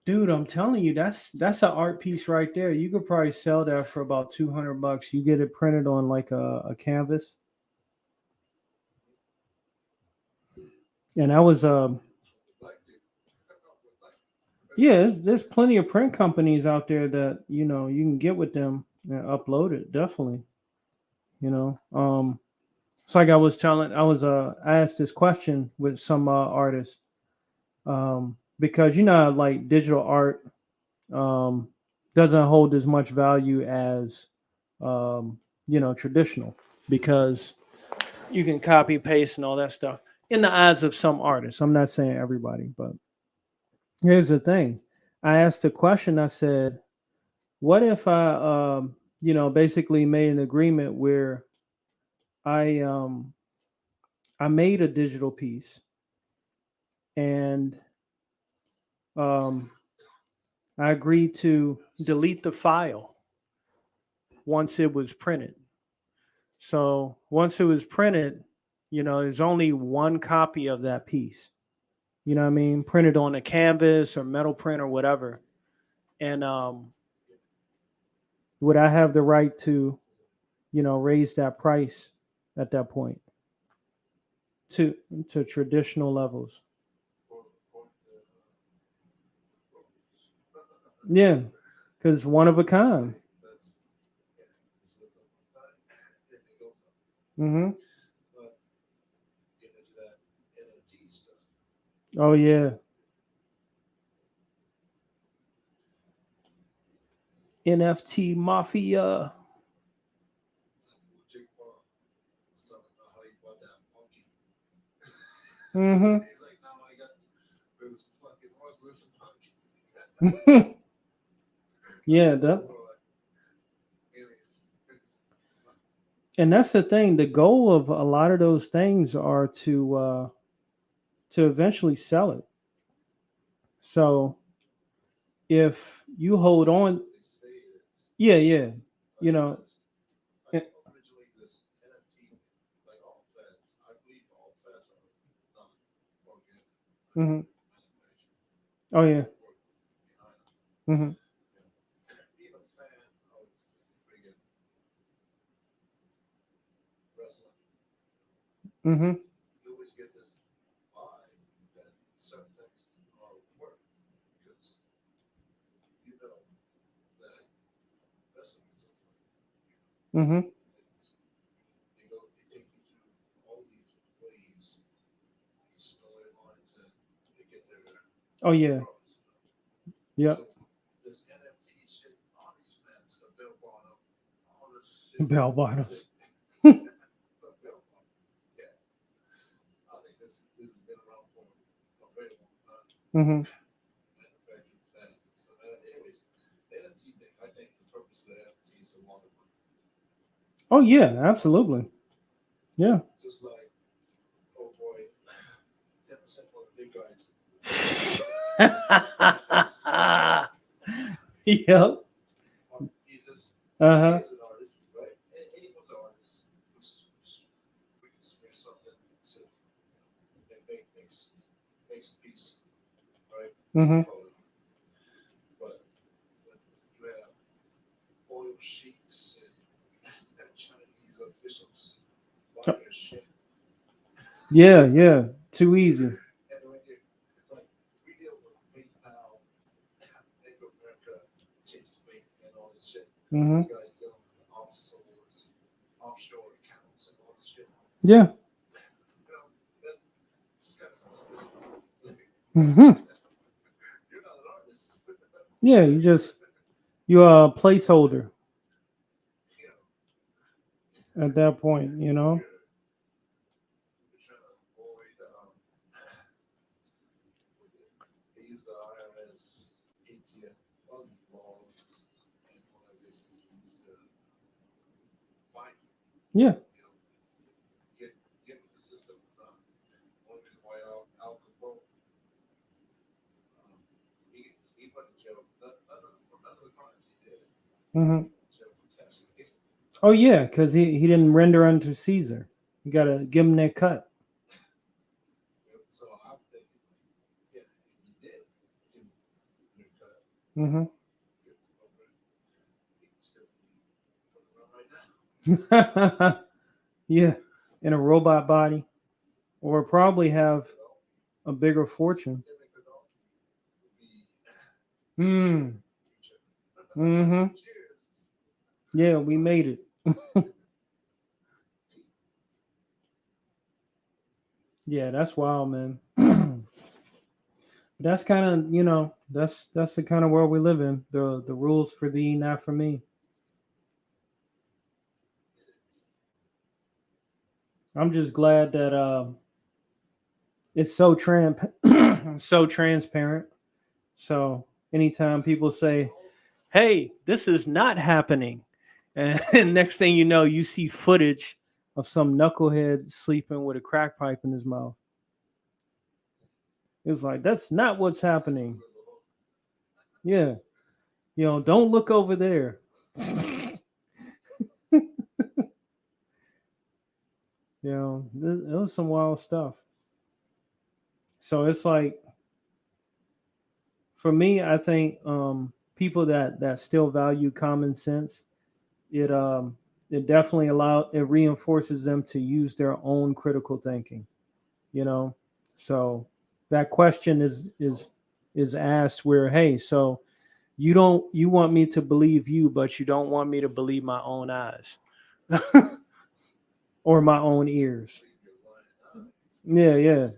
Dude, I'm telling you, that's an art piece right there. You could probably sell that for about $200. You get it printed on like a canvas. And that was Like, dude. yeah, there's plenty of print companies out there that, you know, you can get with them and upload it, definitely. You know. It's like I was telling. I asked this question with some artists. Because you know, like digital art um, doesn't hold as much value as you know, traditional, Because you can copy paste and all that stuff in the eyes of some artists. so I'm not saying everybody, but here's the thing. I asked a question. I said, what if I you know, basically made an agreement where i um I made a digital piece and um I agreed to Delete the file once it was printed. So once it was printed, you know, there's only one copy of that piece. You know what I mean? Printed on a canvas or metal print or whatever. And would I have the right to, you know, raise that price at that point to to traditional levels? Yeah, because one of a kind. Mm-hmm. Oh yeah, NFT mafia. Mm-hmm. He's like, now I got this fucking horse monkey. Yeah, that, and that's the thing. The goal of a lot of those things are to eventually sell it. So if you hold on, They say it is. yeah, yeah, you know, Like originally this NFT, like all fans, I believe all fans are not organic. hmm Manufactured. oh yeah, Work behind them. hmm Being a fan of friggin' wrestling, hmm you always get this vibe that certain things are work because you know that wrestling is a hmm they take you through all these ways, these Oh yeah. Yep. So this NFT shit, all these fans, the Bill Bottom, all this shit. Bell bottoms. The Bill Bottom. Yeah. I think this has been around for a very long time. Mm-hmm. Manufacturing fans. So, anyways, the NFT thing, I think the purpose of the NFT is a lot of money. Oh yeah, absolutely. Yeah. Just like, oh boy, 10% of the big guys. Yep. Jesus. Uh-huh. He is an artist, right? Anyone's an artist. We can spare something to makes peace, right? Mm-hmm. But when you have oil sheiks and Chinese officials buying their shit, Yeah, yeah. Too easy. and when you like we deal with PayPal, Bank of America, Chase Bank, and all this shit. Mm-hmm. These guys dealing with offshore accounts and all this shit. Yeah. You know, that this is kind of suspicious. Mm-hmm. You're not an artist. Yeah, you're a placeholder You know, at that point, you know. you're trying to avoid, they use the IRS, ATF, all these laws and organizations use to find Yeah. you know, get with the system. One reason why Al Capone, he went to jail. None of the crimes he did. Mm-hmm. Jail for tax evasion. Oh yeah, because he didn't render unto Caesar. You gotta give him that cut. So I'm thinking, yeah, he did do your cut. Mm-hmm. He can still be running around right now. Yeah, in a robot body, or probably have a bigger fortune. Mm. Mm-hmm. Cheers. Yeah, we made it. Yeah, that's wild, man. That's kind of, that's the kind of world we live in. The rules for thee, not for me. I'm just glad that it's so so transparent. So anytime people say, Hey, this is not happening. And next thing you know, you see footage of some knucklehead sleeping with a crack pipe in his mouth, it's like that's not what's happening. Yeah, don't look over there. It was some wild stuff. So it's like, for me, I think people that still value common sense, it definitely it reinforces them to use their own critical thinking. You know, so that question is asked where, hey, so you want me to believe you, but you don't want me to believe my own eyes or my own ears. Yeah, yeah.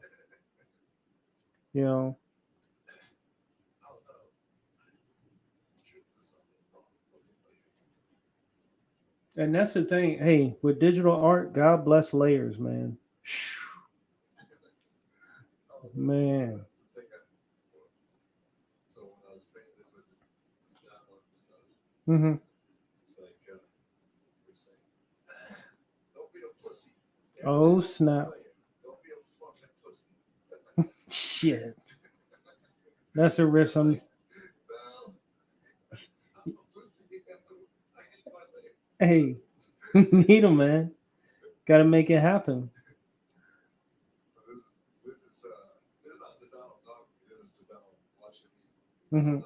You know, and that's the thing. Hey, with digital art, God bless layers, man. Man. So when I was painting this with Donald and stuff, Mm-hmm. it's like we're saying, don't be a pussy. Oh snap! Don't be a fucking pussy. Shit, that's a risk. I'm a pussy. I need my leg. Hey, need 'em, man. Got to make it happen. This is not to Donald talking. This is to Donald watching me. Mm-hmm.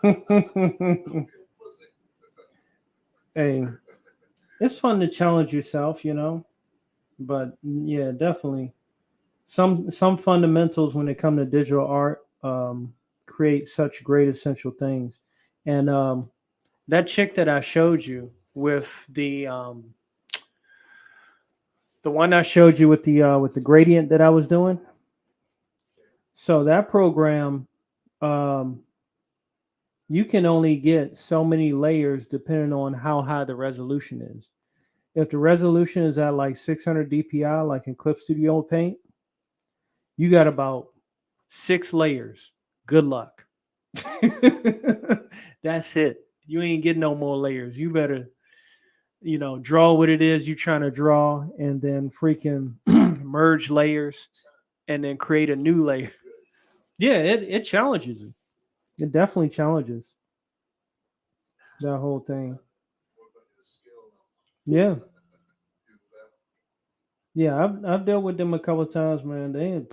Don't be a pussy. Hey, it's fun to challenge yourself, but yeah, definitely some fundamentals when it comes to digital art create such great essential things. And that chick that I showed you with the one I showed showed you with the gradient that I was doing. So that program, um, you can only get so many layers depending on how high the resolution is. If the resolution is at like 600 DPI, like in Clip Studio Paint, you got about 6 layers. Good luck. That's it. You ain't getting no more layers. You better, draw what it is you're trying to draw and then freaking merge layers and then create a new layer. Yeah, it challenges it. It definitely challenges that whole thing. Yeah. Yeah, I've dealt with them a couple of times, man. They ain't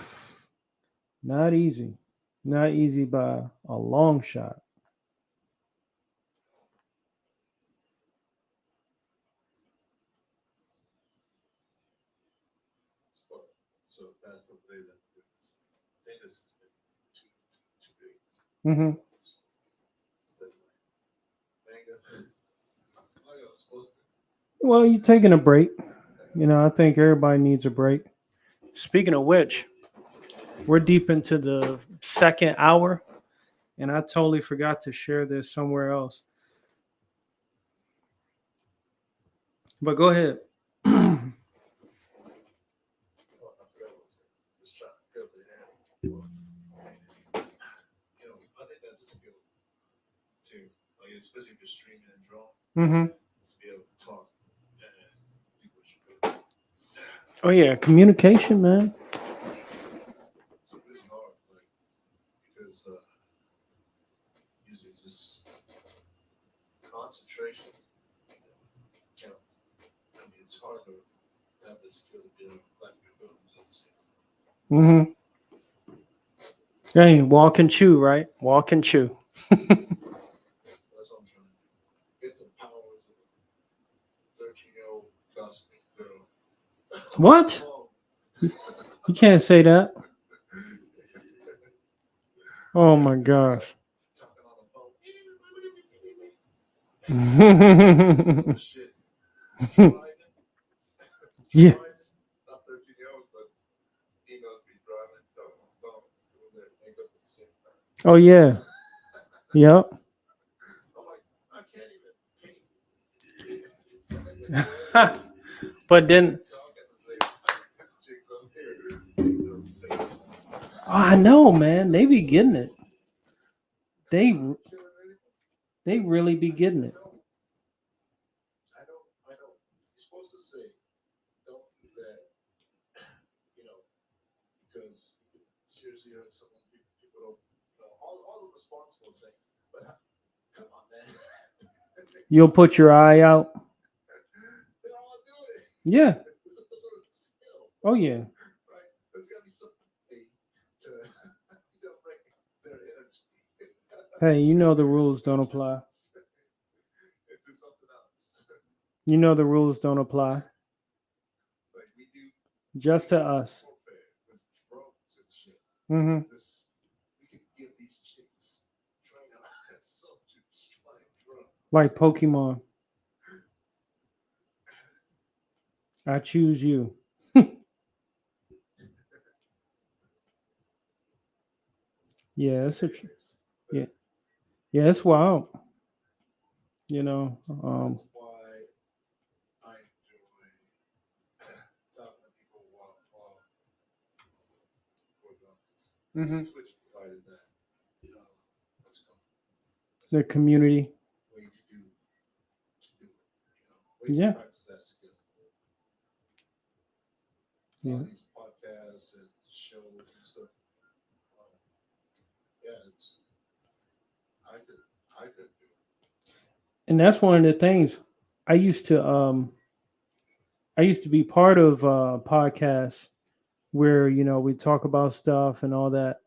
not easy. Not easy by a long shot. So bad for days. I think it's been two days. Hmm. Well, you're taking a break. I think everybody needs a break. Speaking of which, we're deep into the second hour, And I totally forgot to share this somewhere else. But go ahead. I think that's a skill too. Like especially if you're streaming and drawing, Hmm. to be able to talk and do what you do. Oh yeah, communication, man. It's really hard, like because usually it's just concentration. You know, I mean, it's hard to have the skill to be able to like your films at the same time. Hmm. hey, walk and chew, right? Walk and chew. That's what I'm trying to do. Get the powers of a 13-year-old cosmic girl. What? You can't say that. Oh my gosh. Talking on the phone. Shit. Yeah. Not 13-year-old, but he knows me driving, talking on the phone, doing their makeup at the same time. Oh yeah. Yep. I'm like, I can't even paint. But then, Talk at the same time. This chick's up here. Paint her face. Oh, I know, man. They be getting it. They Killing anything. they really be getting it. I know. You're supposed to say, don't do that, because seriously hurt someone. People don't, all the responsible things. But come on, man. You'll put your eye out. They don't all do it. Yeah. It's a sort of skill, Oh yeah. right? There's got to be something to break their energy. Hey, you know the rules don't apply. Do something else. You know the rules don't apply. Like we do Just to us. warfare with drones and shit. Hmm. We can give these chicks train on soldiers flying drones. Like Pokemon. I choose you. Yeah, it's a yeah. Yeah, it's wild. That's why I enjoy talking to people while working on this. Mhm. Switch provided that. What's it called? The community. Way to do it. Way Yeah. to practice that skill. Yeah. All these podcasts and shows and stuff. Yeah, I could do it. And that's one of the things I used to be part of podcasts where we talk about stuff and all that.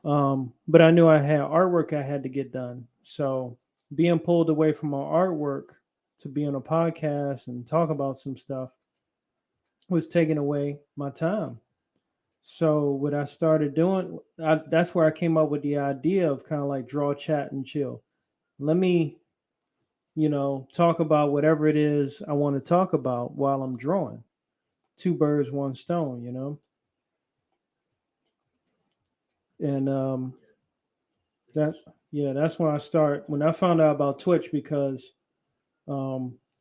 But I knew I had artwork I had to get done. So being pulled away from my artwork to be on a podcast and talk about some stuff was taking away my time. So what I started doing, that's where I came up with the idea of kind of like draw, chat, and chill. Let me, talk about whatever it is I want to talk about while I'm drawing. Two birds, one stone, And that yeah, that's when I start when I found out about Twitch because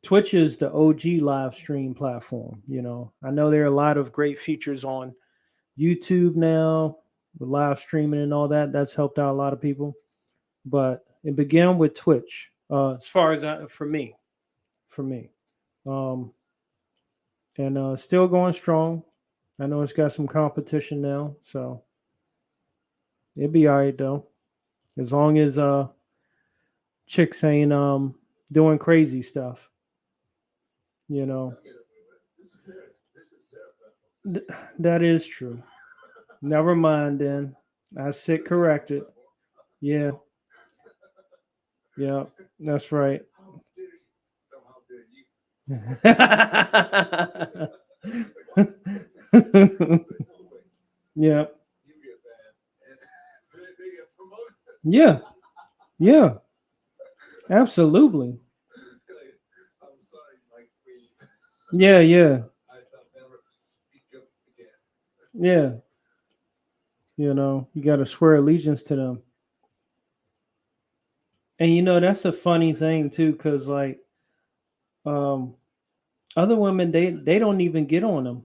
Twitch is the OG live stream platform. You know, I know there are a lot of Great features on. YouTube now with live streaming and all that. That's helped out a lot of people. But it began with Twitch As far as for me, for me. Um, and still going strong. I know it's got some competition now, so it'd be all right though. As long as chicks ain't doing crazy stuff, you know. I get it, but this is their platform. That is true. Never mind then. I sit corrected. Yeah, yeah, that's right. How dare you? No, how dare you? No way. Yeah, You get banned. And they get promoted. yeah, yeah, absolutely. I'm sorry, my queen. Yeah, yeah, I thought never speak up again. yeah. You know, you got to swear allegiance to them. And you know, that's a funny thing too, because like um other women, they don't even get on them.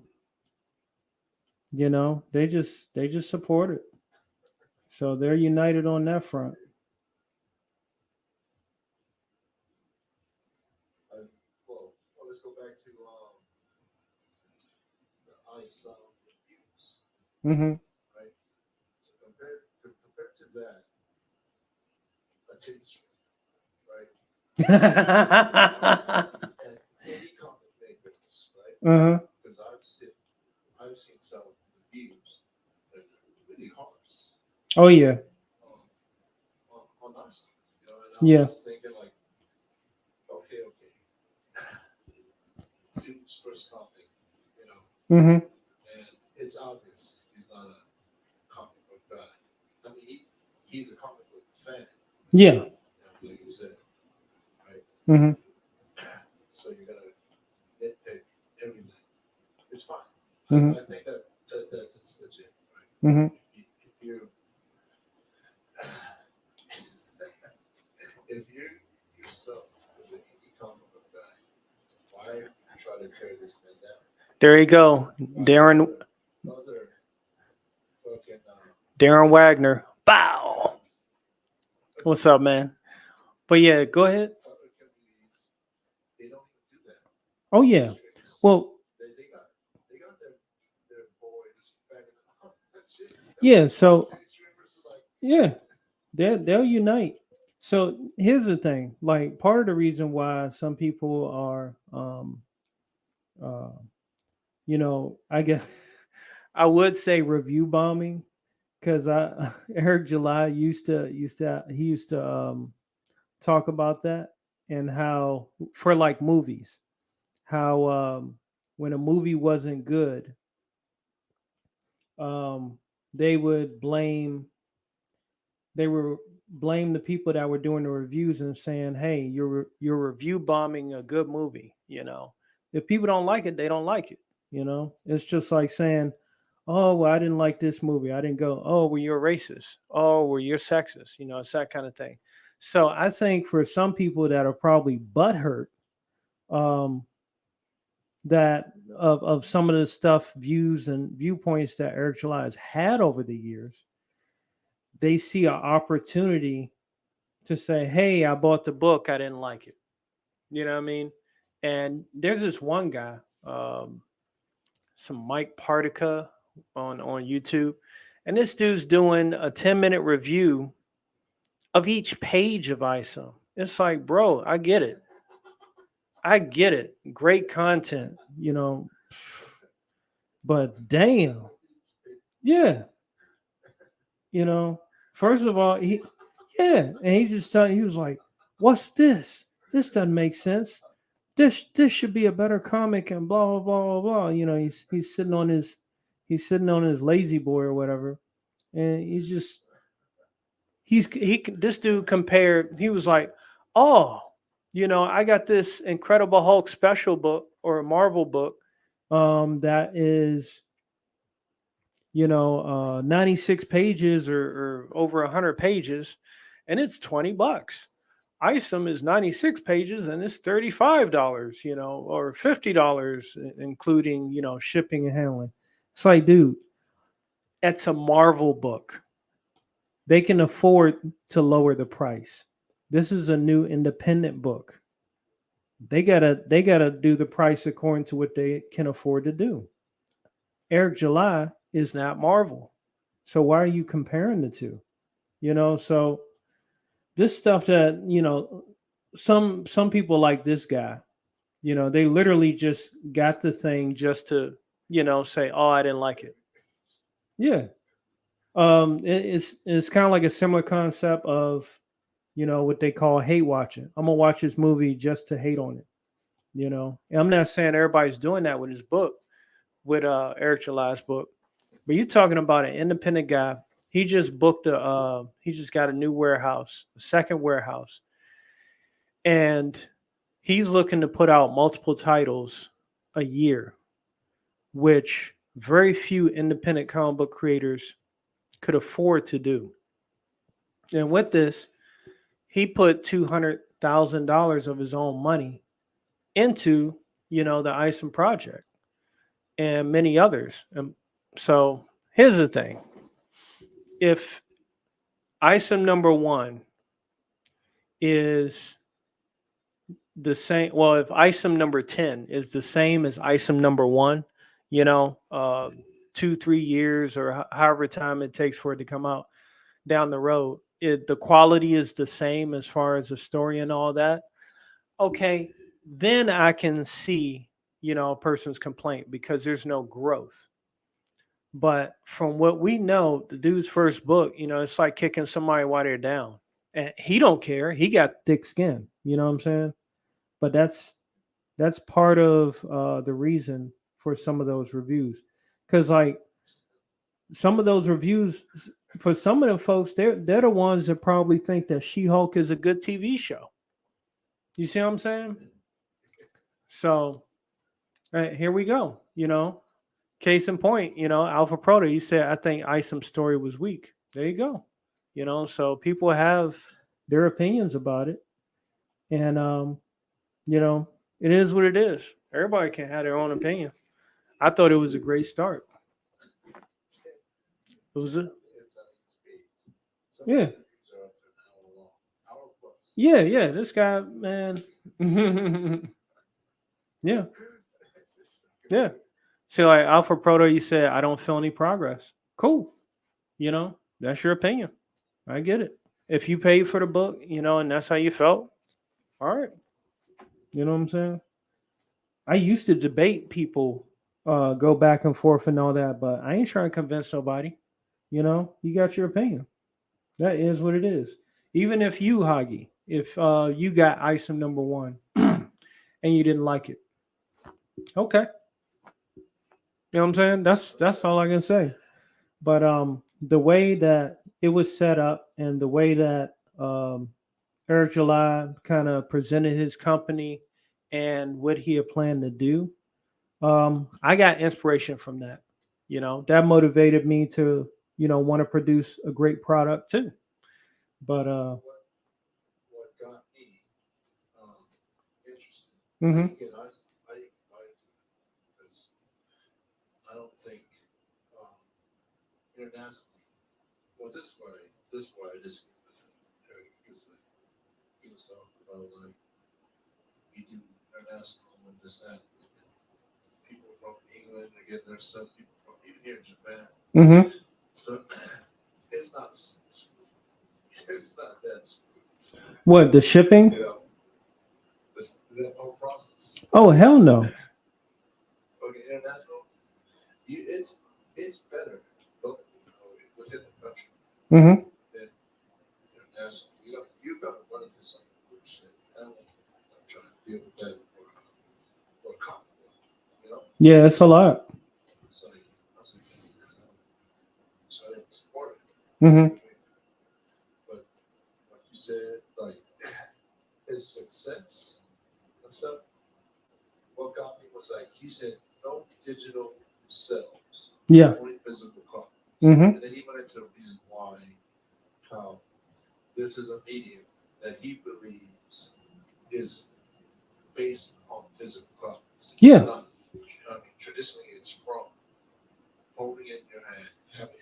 You know, they just support it. So they're united on that front. Well, let's go back to the iSound reviews, Mm-hmm. right? So compared to that, a titty string, right? And any comic makers, right? Uh-huh. Because I've seen some reviews that are really harsh Oh yeah. on us. You know, and I was Yeah. just thinking like, okay, dude's first comic, you know, Mm-hmm. and it's obvious he's not a comic book guy. I mean, he's a comic book fan, Yeah. you know, like you said, right? Mm-hmm. So you're gonna nitpick everything. It's fine. Mm-hmm. I think that's legit, right? Mm-hmm. If you if you yourself as an indie comic book guy, why try to tear this man down? there you go, Darren Other fucking Darren Wagner. Bow. What's up, man? But yeah, go ahead. other communities, they don't even do that. Oh yeah. Well, They got their boys backing them up. Shit. yeah, so Titty streamers like yeah, they'll unite. So here's the thing, like part of the reason why some people are uh you know, I guess I would say review bombing because I Eric July used to talk about that and how for like movies, how when a movie wasn't good, um they would blame the people that were doing the reviews and saying, "Hey, you're review bombing a good movie." You know, if people don't like it, they don't like it. You know, it's just like saying, "Oh, well, I didn't like this movie." I didn't go, "Oh, well, you're racist." "Oh, well, you're sexist." You know, it's that kind of thing. So I think for some people that are probably butthurt, um, that of some of the stuff, views and viewpoints that Eric July has had over the years, they see an opportunity to say, "Hey, I bought the book. I didn't like it." You know what I mean? And there's this one guy, some Mike Partica on YouTube, and this dude's doing a 10-minute review of each page of ISO. It's like, bro, I get it. I get it. Great content, you know, but damn, yeah, you know. First of all, yeah, and he just he was like, "What's this? This doesn't make sense. This should be a better comic," and blah blah blah blah blah. You know, he's sitting on his lazy boy or whatever, and this dude compared. He was like, "Oh, you know, I got this Incredible Hulk special book or a Marvel book, that is, 96 pages or over 100 pages, and it's $20. Isom is 96 pages and it's $35, or $50, including, shipping and handling. It's like, dude, It's a Marvel book. they can afford to lower the price. This is a new independent book. They gotta do the price according to what they can afford to do. Eric July Is not Marvel. So why are you comparing the two? So this stuff that, some people like this guy, they literally just got the thing. Just to, say, oh, I didn't like it. Yeah. It's kind of like a similar concept of, what they call hate watching. I'm gonna watch this movie just to hate on it. And I'm not saying everybody's doing that with his book, with Eric July's book, but you're talking about an independent guy. He just he just got a new warehouse, a second warehouse, and he's looking to put out multiple titles a year, which very few independent comic book creators could afford to do. And with this, he put $200,000 of his own money into, the Isom project and many others. And so here's the thing. If Isom number 1 is the same, well, if Isom number 10 is the same as Isom number 1, 2-3 years or however time it takes for it to come out down the road, the quality is the same as far as the story and all that, okay, then I can see, a person's complaint because there's no growth. But from what we know, the dude's first book, it's like kicking somebody while they're down. And he don't care. He got thick skin. You know what I'm saying? But that's part of the reason for some of those reviews. Because like some of those reviews, for some of the folks, they're the ones that probably think that She-Hulk is a good TV show. You see what I'm saying? So here we go. Case in point, Alpha Proto, he said, I think Isom's story was weak. There you go. So people have their opinions about it. And, it is what it is. Everybody can have their own opinion. I thought it was a great start. It was yeah. Yeah. This guy, man. Yeah. Yeah. See, like Alpha Proto, you said, I don't feel any progress. Cool. That's your opinion. I get it. If you paid for the book, and that's how you felt, all right. You know what I'm saying? I used to debate people, go back and forth and all that, but I ain't trying to convince nobody. You got your opinion. That is what it is. Even if you, Hagi, if you got Isom number 1 and you didn't like it, okay. You know what I'm saying? That's all I can say. But the way that it was set up and the way that Eric July kind of presented his company and what he had planned to do, I got inspiration from that. That motivated me to, want to produce a great product too. But what got me interested? Mhm. Again, I didn't buy it because I don't think internationally. Well, this is why I disagree with him, because he was talking about like we do international and this that. People from England are getting their stuff. People from even here in Japan. Mhm. So it's not that smooth. What, the shipping? That whole process. Oh, hell no. Okay, international, it's better, but within the country. Mhm. Than international. You got to run into some bullshit. I'm trying to deal with that or cop. Yeah, it's a lot. So I didn't support it. Mhm. But like you said, like his success and stuff. What got me was like he said, no digital sales. Yeah. Only physical copies. Mm-hmm. And then he went into the reason why, how this is a medium that he believes is based on physical copies. Yeah. Not, I mean, traditionally, it's from holding it in your hand, having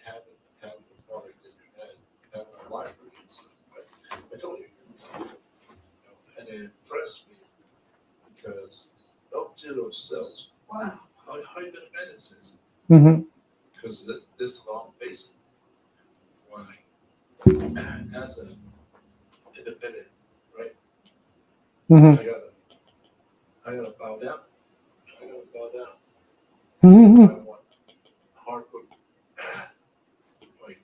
the product in your hand, having a library and stuff. But I told you, and it impressed me because up to themselves, wow, how you gonna manage this? Mm-hmm. Because this is what I'm facing. Why? As an independent, right? Mm-hmm. I gotta bow down. I gotta bow down. Mm-hmm. I want hard copy, like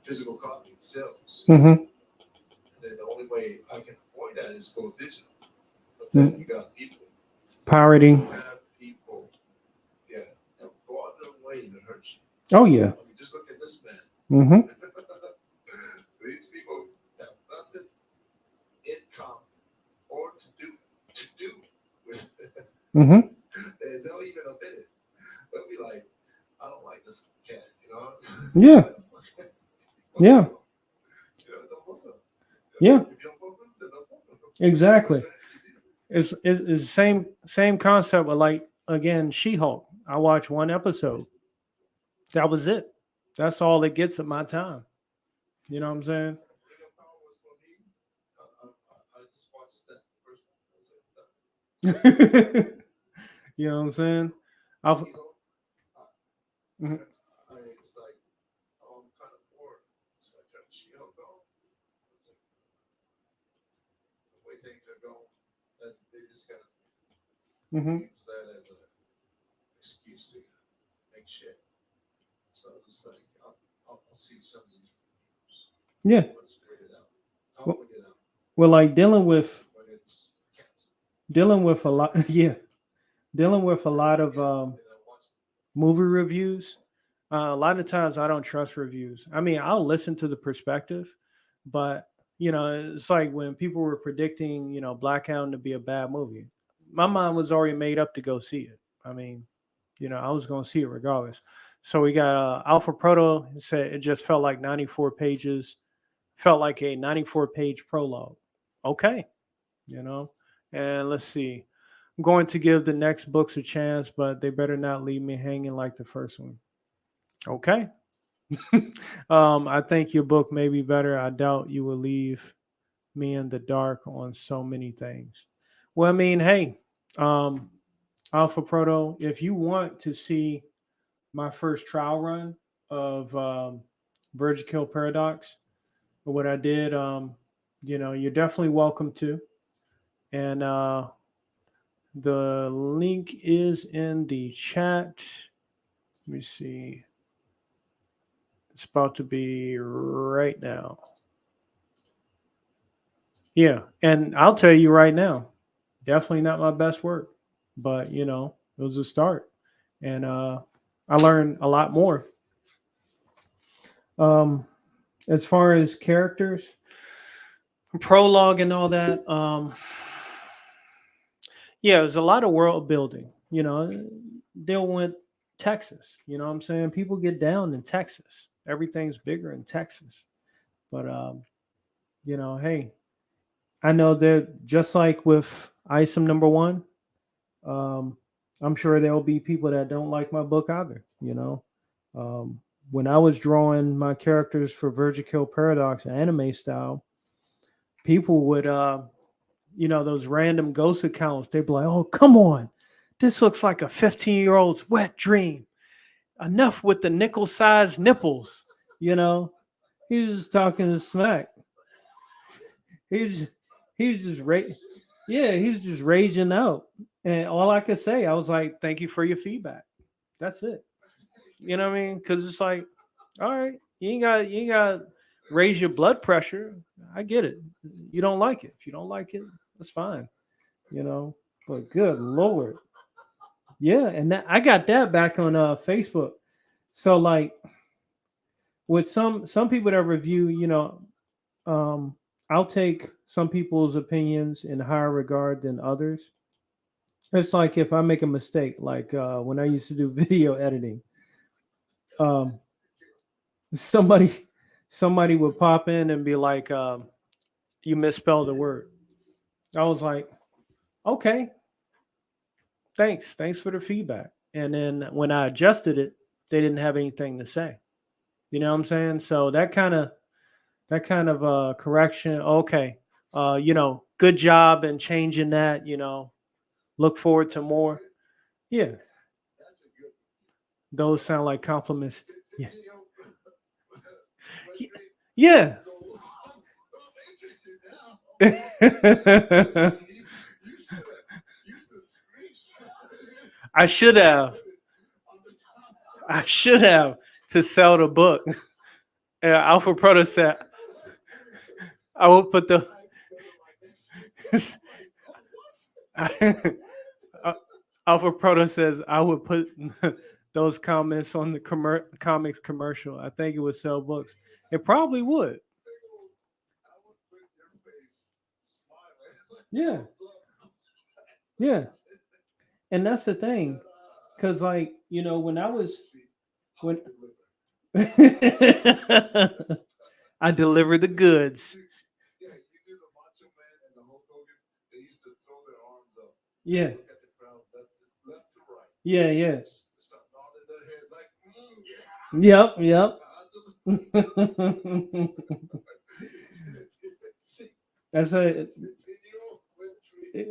physical copy sales. Mm-hmm. And then the only way I can avoid that is go digital. But then you got people. Pirating. You have people, yeah, that go out their way to hurt you. Oh yeah. I mean, just look at this man. Mm-hmm. These people have nothing in common or to do with. Mm-hmm. They don't even admit it. They'll be like, I don't like this cat, you know? Yeah. Yeah. You know, don't fuck with them. Yeah. If you don't fuck with them, then don't fuck with them. Exactly. It's the same concept with, like, again, She-Hulk. I watched one episode. That was it. That's all it gets at my time. You know what I'm saying? Ring of Power was for me. I just watched that first one. I was like, You know what I'm saying? I'll, She-Hulk, Mhm. I was like, oh, I'm kind of bored. So I turned She-Hulk on. The way things are going, they just gotta Mhm. use that as an excuse to make shit. So I was just like, I'll see some of these reviews. Yeah. Let's wait it out. I'll Well- wait it out. Well, like dealing with But it's canceled. a lot. Yeah. Dealing with a lot of And I watch it. movie reviews. A lot of times I don't trust reviews. I mean, I'll listen to the perspective, but it's like when people were predicting, Black Hound to be a bad movie. My mind was already made up to go see it. I mean, I was going to see it regardless. So we got Alpha Proto. It said it just felt like 94 pages, felt like a 94-page prologue. Okay, and let's see. I'm going to give the next books a chance, but they better not leave me hanging like the first one. Okay. I think your book may be better. I doubt you will leave me in the dark on so many things. Well, I mean, hey, um, Alpha Proto, if you want to see my first trial run of Virgin Kill Paradox, what I did, you're definitely welcome to. And the link is in the chat. Let me see. It's about to be right now. Yeah. And I'll tell you right now, definitely not my best work, but it was a start. And I learned a lot more. As far as characters, prologue and all that, yeah, there's a lot of world building. Deal with Texas. You know what I'm saying? People get down in Texas. Everything's bigger in Texas. But hey, I know that just like with ISOM #1, I'm sure there'll be people that don't like my book either. When I was drawing my characters for Virgin Kill Paradox anime style, people would those random ghost accounts, they'd be like, oh, come on. This looks like a 15-year-old's wet dream. Enough with the nickel-sized nipples. He was just talking smack. He was just he's just raging out. And all I could say, I was like, thank you for your feedback. That's it. You know what I mean? Because it's like, all right, you ain't got to raise your blood pressure. I get it. You don't like it. If you don't like it, that's fine. But good Lord. Yeah, and I got that back on Facebook. So like with some people that review, I'll take some people's opinions in higher regard than others. It's like if I make a mistake, like when I used to do video editing, um, somebody would pop in and be like, you misspelled a word. I was like, okay, thanks for the feedback. And then when I adjusted it, they didn't have anything to say. You know what I'm saying? So that kind of correction, okay. Good job in changing that, look forward to more. Yeah, That's a good. those sound like compliments. Yeah. You know, Y- when they Yeah. go, I'm interested now. I You should have screenshot should have. on the top. I should have to sell the book. Alpha Proto said I will put the Alpha Proto says I would put those comments on the comics commercial. I think it would sell books. It probably would. I would put your face smiling. Yeah, yeah, and that's the thing, because like when I was when I deliver the goods. Yeah, you do the Macho Man and the Hulk Hogan. They used to throw their arms up. Yeah, Look at the crowd, left to right. yeah, yeah. Start nodding their head like, yeah. Yep, yep. That's a.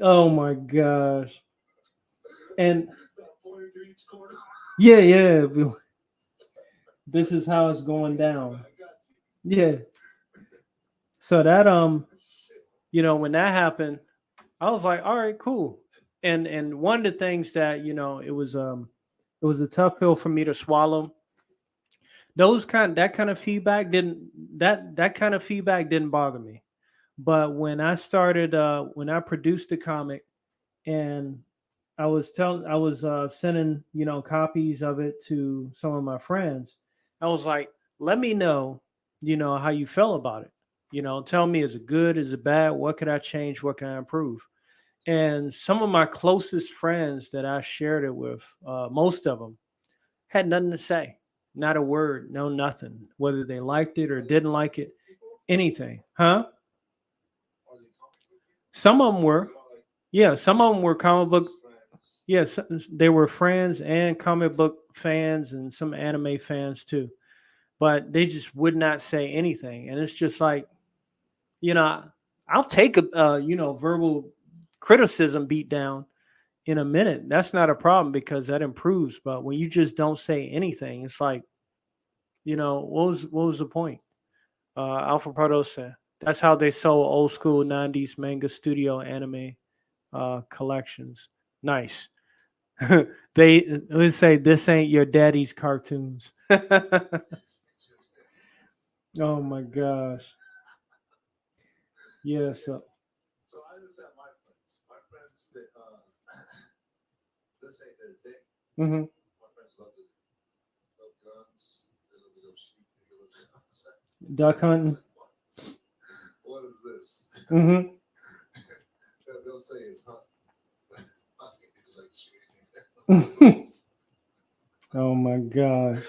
Oh my gosh. And Pointing to each corner. yeah, yeah. This is how it's going down. I got you. Yeah. So that When that happened, I was like, all right, cool. And one of the things that, it was a tough pill for me to swallow. That kind of feedback didn't bother me. But when I produced the comic and I was sending, copies of it to some of my friends. I was like, let me know, how you felt about it. Tell me, is it good? Is it bad? What could I change? What can I improve? And some of my closest friends that I shared it with, most of them had nothing to say, not a word, no nothing, whether they liked it or didn't like it, anything, huh? Some of them were, yeah, some of them were comic book. Yes, they were friends and comic book fans and some anime fans too. But they just would not say anything. And it's just like, you know, I'll take a verbal criticism beat down in a minute. That's not a problem because that improves. But when you just don't say anything, it's like, what was the point? Alpha Proto said that's how they sold old school '90s manga studio anime collections. Nice. They would say this ain't your daddy's cartoons. oh my gosh. Yeah, so So I understand my friends. My friends, this ain't their thing. mhm. My friends love guns. They love to go shoot. They love guns. Duck hunting. What is this? Mhm. They'll say it's hunt. I think it's like shooting. Oh my gosh.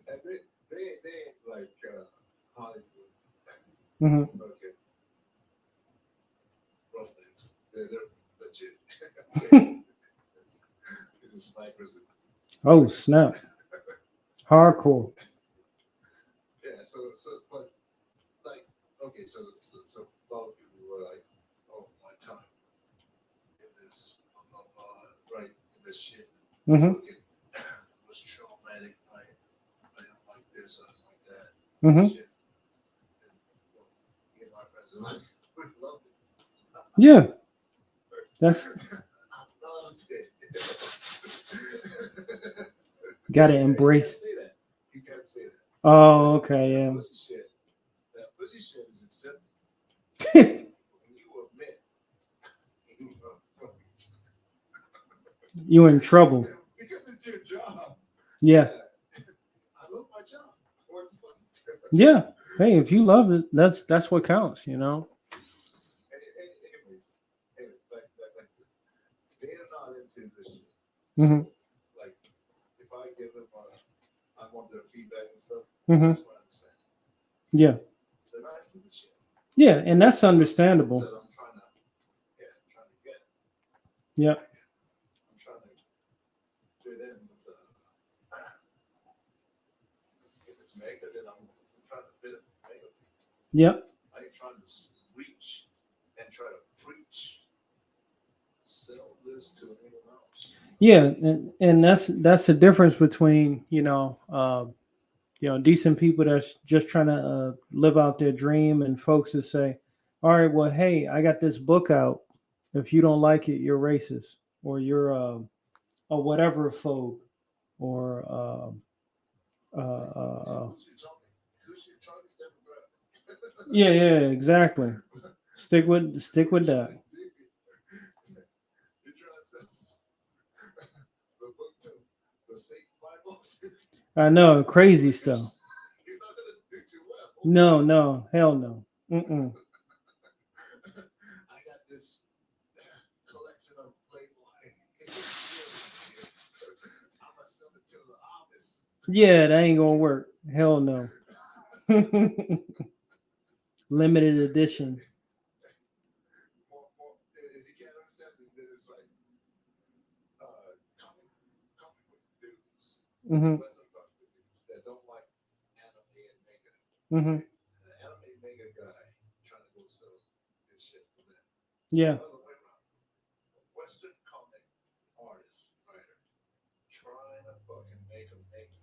And they ain't like Hollywood. Mhm. Okay. Roughnecks. They're legit. These are snipers. Oh snap. Hardcore. Yeah, but like, okay, so a lot of people were like, oh, my time in this, right, in this shit. Mhm. Okay, was traumatic. I don't like this, I don't like that. Mhm. Shit. And, well, me and my friends are like, we loved it. Yeah. That's I loved it. gotta You can't embrace. say that. You can't say that. Oh, okay, That yeah. pussy shit. That pussy shit is accepted. When you admit, you are fucking You in trouble. because it's your job. Yeah. I love my job. What the fuck? Yeah. Hey, if you love it, that's what counts, Anyways, back. They're not into this shit. Mhm. So, like, if I give want their feedback and stuff. Hmm. That's what I understand. Yeah. They're not into the shit. Yeah, and that's understandable. So I'm trying to, trying to get. Yeah. I'm trying to fit in with if it's mega, then I'm trying to fit in with mega. Yep. I ain't trying to reach and try to preach, sell this to anyone else. Yeah, and that's the difference between decent people that's just trying to live out their dream and folks that say, all right, well, hey, I got this book out. If you don't like it, you're racist or you're a whatever phobe or Who's your target demographic? yeah, exactly. Stick with that. You're trying to sell the book to the Satan Bible? I know, crazy stuff. You're not gonna do too well. No, hell no. Mm-mm. I got this collection of Playboy. I'm gonna sell it to the office. Yeah, that ain't gonna work. Hell no. Limited edition. If you can't understand it, then it's like comic book dudes, Mm-hmm. Western comic book dudes that don't like anime and manga. Mm-hmm. And the anime manga guy trying to go sell his shit to them. Yeah. Other way around. Western comic artist, writer, trying to fucking make a manga.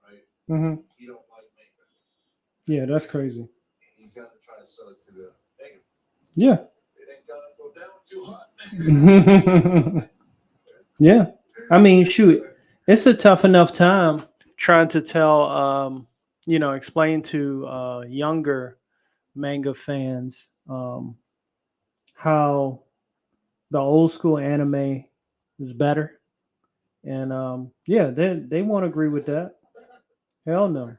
Right? Mm-hmm. He don't like manga. Yeah, that's crazy. He's got to try to sell it to the mega. Yeah. It ain't gonna go down too hot. Yeah. I mean, shoot, it's a tough enough time. Trying to tell, explain to younger Manga fans how the old school anime is better. And yeah, they won't agree with that. Hell no.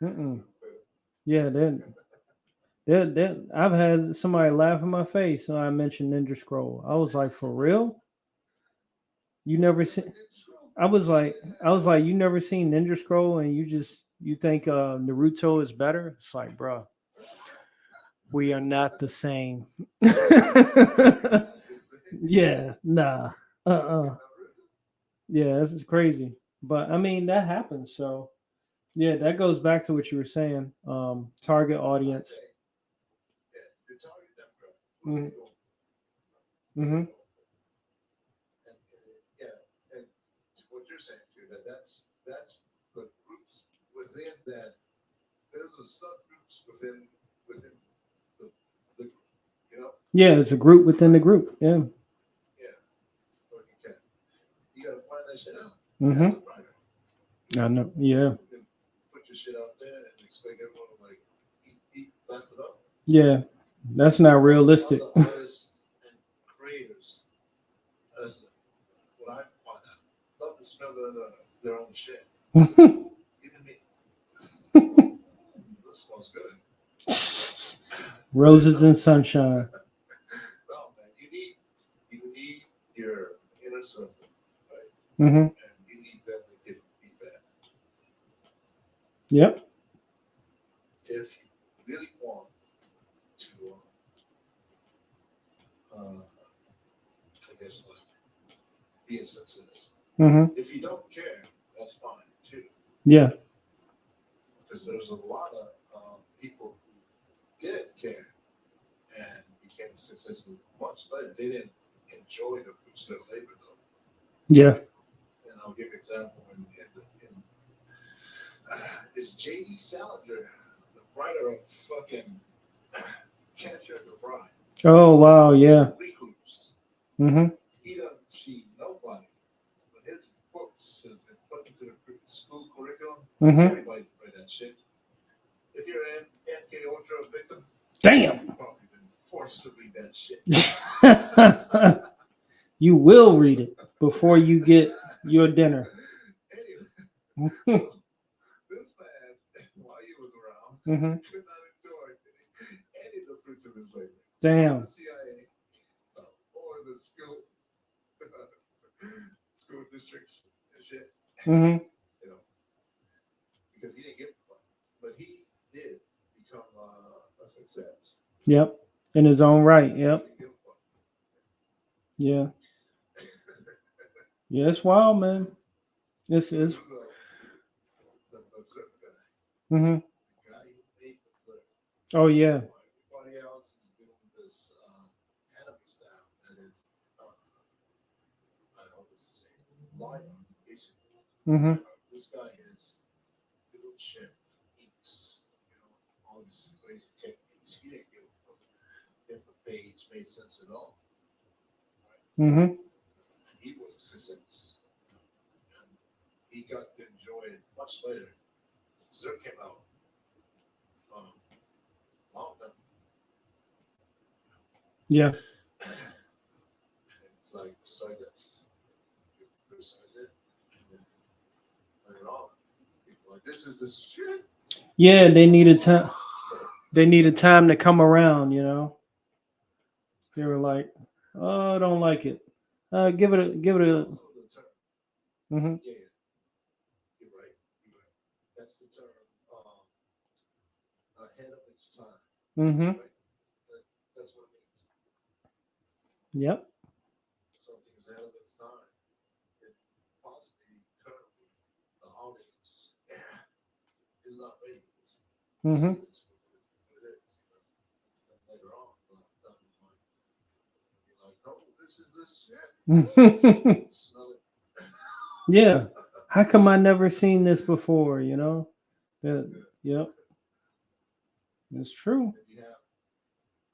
Mm-mm. Yeah, I've had somebody laugh in my face when I mentioned Ninja Scroll. I was like, for real? You never seen? I was like, you never seen Ninja Scroll, and you think Naruto is better? it's like, bro, we are not the same. Yeah, nah, yeah, this is crazy. But I mean, that happens. So yeah, that goes back to what you were saying. Target audience. The target demographic. Mm-hmm. And what you're saying too, that's the groups within that. There's a subgroups within the group, you know. Yeah, it's a group within the group. Yeah. You gotta find that shit out. Mm-hmm. As a writer. I know. Yeah. You can put your shit out there and expect everyone to like eat laugh it up. Yeah, that's not realistic. Other artists and creators, as what I find out, love to smell their own shit. Even me. This smells good. Roses and sunshine. No, man, you need your inner circle, right? Mm-hmm. And you need them to give feedback. Yep. If you really want to, I guess, like, be a success. Mm-hmm. If you don't care, that's fine too. Yeah. Because there's a lot of people who did care and became successful much later. They didn't enjoy the fruits of their labor though. Yeah. And I'll give an example is J.D. Salinger, the writer of fucking Catcher the Rye. Oh wow. Yeah. Recluse. Mm-hmm. He doesn't see nobody, but his books have been put into the school curriculum. Mm-hmm. Everybody's read that shit. If you're an MK Ultra victim, Damn. you've probably been forced to read that shit. You will read it before you get your dinner. Anyway, this man, while he was around, Mm-hmm. could not enjoy any of the fruits of his labor. Damn. The CIA or the school districts and shit. Mm-hmm. You know, because he didn't get the fight, but he did become a success. Yep. In his own right. He Yep. didn't give a fuck. Yeah. Yeah. It's wild, man. It's. It was the Berserk guy, Mm-hmm. the guy who made Berserk. Oh yeah. Everybody else is doing this anime style that is, I don't know what this is, Lion, basically. Mm-hmm. This guy is doing shit, inks, you know, all these crazy techniques. He didn't give a fuck if the page made sense at all. Mm-hmm. He was a success. And he got to enjoy it much later. Berserk came out long time. Yeah. It's like, just like this. You criticize it, and then later on, people are like, this is the shit. Yeah. They needed time. They needed time to come around. You know. They were like, "Oh, I don't like it. Give it a. Give it a." Also the term, Mm-hmm. yeah, you're right, you're right. That's the term, ahead of its time, Mm-hmm. right? That's what it means. Yep. Something is ahead of its time. It possibly currently the audience is not ready to see Mm-hmm. this for what it is. You know? And later on, down the line, you're like, oh, this is the shit. Smell it. Yeah. How come I never seen this before? You know. Yep. It's true. And you have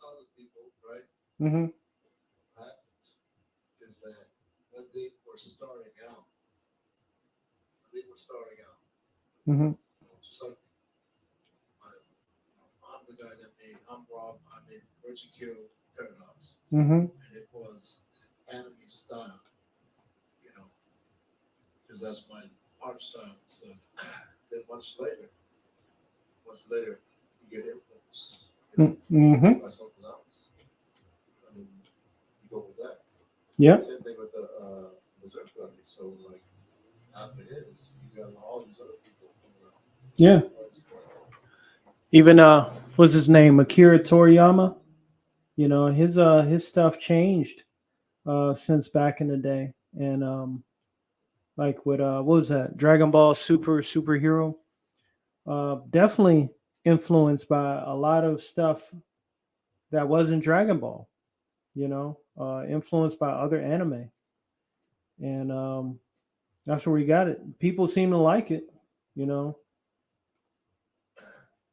other people, right? Mm-hmm. What happens is that when they were starting out, Mm-hmm. you know, just like I'm the guy that made, I'm Rob, I made Virtue Kill Paradox, Mm-hmm. and it was anime style, you know, because that's my art style and stuff. Then much later, you get influenced, you know, Mm-hmm. by something else. I mean, you go with that. Yep. Same thing with the Berserk Army. So like after his, you got all these other people coming out. Yeah. Even What's his name? Akira Toriyama. You know, his stuff changed since back in the day. And like with what was that? Dragon Ball Superhero? Definitely influenced by a lot of stuff that wasn't Dragon Ball, you know, influenced by other anime. And that's where we got it. People seem to like it, you know.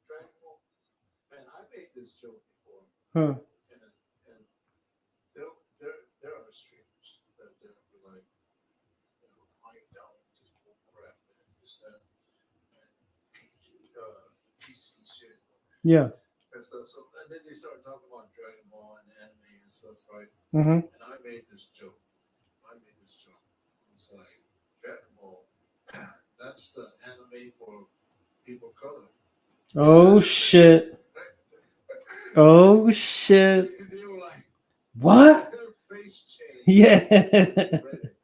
Dragon Ball. Man, I made this joke before, Huh. and there are streamers that be like, you know, I don't just bull crap, man, this that, and PC shit Yeah. and stuff. So and then they started talking about Dragon Ball and anime and stuff, right? Mm-hmm. And I made this joke. It's like Dragon Ball. That's the anime for people of color. Oh shit. Oh shit. They were like, What? their face changed. Yeah. Read it,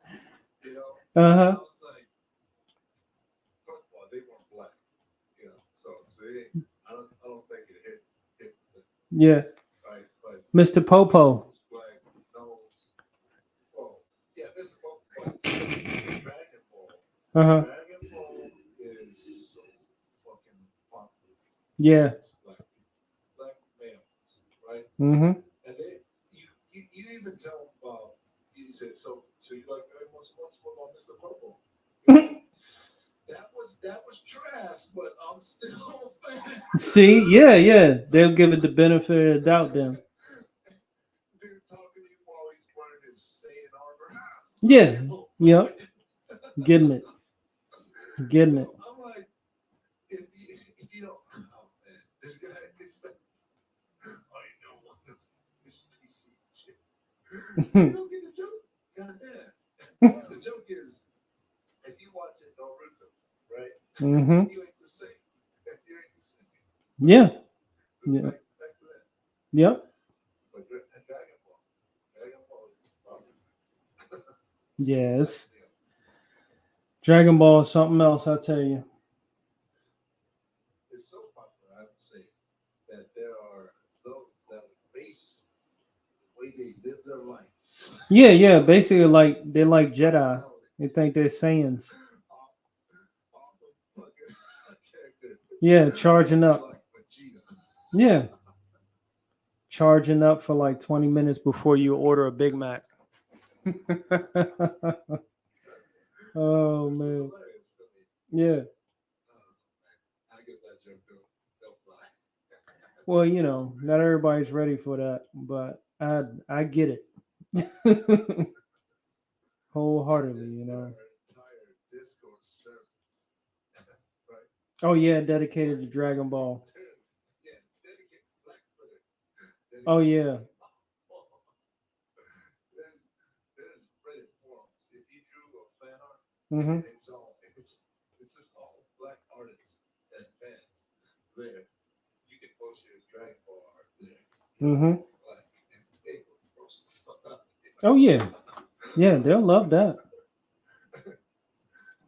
you know? Uh-huh. I was like, first of all, they weren't black, you know. So I don't think it hit the, Yeah. right, but Mr. Popo. black knows. Well, yeah, Mr. Popo, Dragon Ball. Uh-huh. Dragon Ball is so fucking popular. Yeah. Black males, right? Mm-hmm. And then you even tell them about, you said, so you like very much about Mr. Popo. That was trash, but I'm still a fan. See, yeah. They'll give it the benefit of the doubt then. Dude talking to you while he's wearing his Saiyan armor. Yeah. Yep. Getting it. Getting it. I'm like, if you don't, oh man, this guy is like, I know one of this PC shit. You don't get the joke? Goddamn. The joke is, if you watch it Naruto, right? Mm-hmm. You ain't the same. You ain't the same. Yeah. So Yeah. back to that. Yep. But Dragon Ball is popular. Yes. Dragon Ball is something else, I tell you. It's so popular, I would say, that there are those that base the way they live their life. Yeah, yeah. Basically, like they're like Jedi. They think they're Saiyans. Off of fucking character. Yeah, charging up. Like Vegeta. Yeah, charging up for like 20 minutes Before you order a Big Mac. Oh It's man. hilarious to me. Yeah. I guess that joke don't fly. Well, you know, not everybody's ready for that, but I get it. Wholeheartedly, you know. Entire Discord servers. Right? Oh yeah, dedicated to Dragon Ball. Yeah, dedicated Black Twitter. Oh yeah. There's Reddit forums. If you drew a fan art, Mhm. it's just all black artists and fans there. You can post your Dragon Ball art there. Mhm. Like, and they will post the fuck out of it. Oh yeah. Yeah, they'll love that.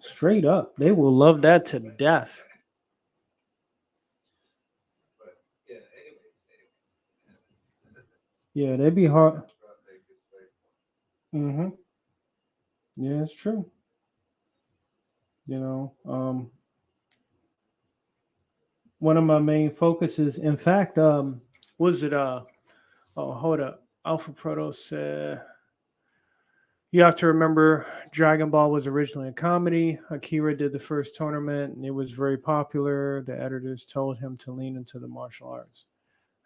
Straight up. They will love. Love that to death. But yeah, anyways. Yeah, they'd be hard. Traffic is very Mhm. Yeah, it's true. You know, one of my main focuses, in fact, Was it oh hold up. Alpha Proto said you have to remember Dragon Ball was originally a comedy. Akira did the first tournament and it was very popular. The editors told him to lean into the martial arts.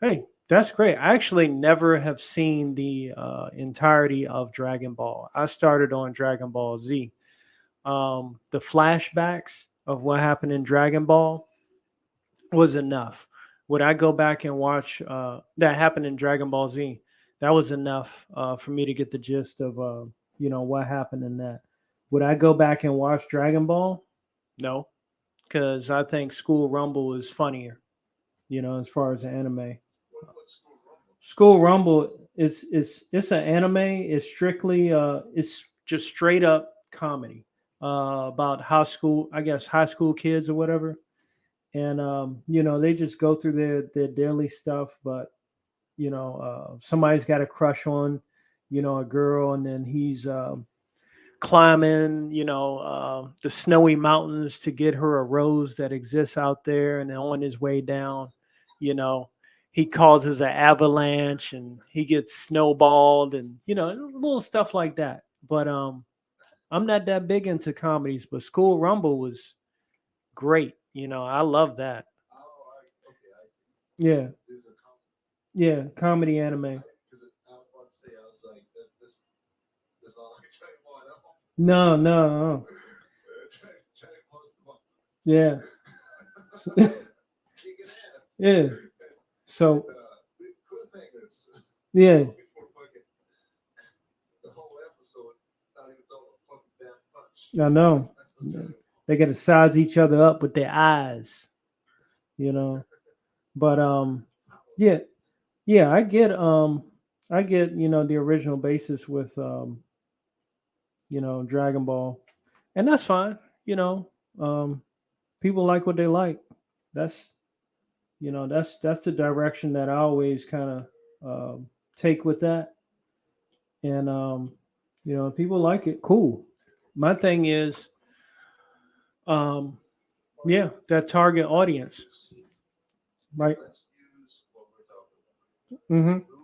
Hey, that's great. I actually never have seen the entirety of Dragon Ball. I started on Dragon Ball Z. The flashbacks of what happened in Dragon Ball was enough. Would I go back and watch that happened in Dragon Ball Z? That was enough for me to get the gist of you know what happened in that. Would I go back and watch Dragon Ball? No, because I think School Rumble is funnier. You know, as far as the anime. What's School Rumble? School Rumble it's an anime. It's strictly it's just straight up comedy about high school kids or whatever. And you know, they just go through their daily stuff, but you know, somebody's got a crush on, you know, a girl, and then he's climbing, you know, the snowy mountains to get her a rose that exists out there, and then on his way down, you know, he causes an avalanche and he gets snowballed and you know little stuff like that. But I'm not that big into comedies, but School Rumble was great. You know, I love that. Oh, okay, I see. Yeah, This is a comedy. yeah, comedy anime. Because I was about to say, I was like, this is not like Dragon Ball at all. No, no, no. Dragon Ball is the one. Yeah, Kicking ass. yeah. So Big cliffhangers. yeah, Before fucking the whole episode, not even throwing a fucking damn punch. I know. That's what Dragon Ball. They got to size each other up with their eyes, you know. But yeah, yeah, I get, you know, the original basis with you know, Dragon Ball, and that's fine. You know, people like what they like. That's, you know, that's the direction that I always kind of take with that, and you know, people like it. Cool. My thing is, yeah, that target audience, right? Let's use what we're talking about. Mm-hmm. Who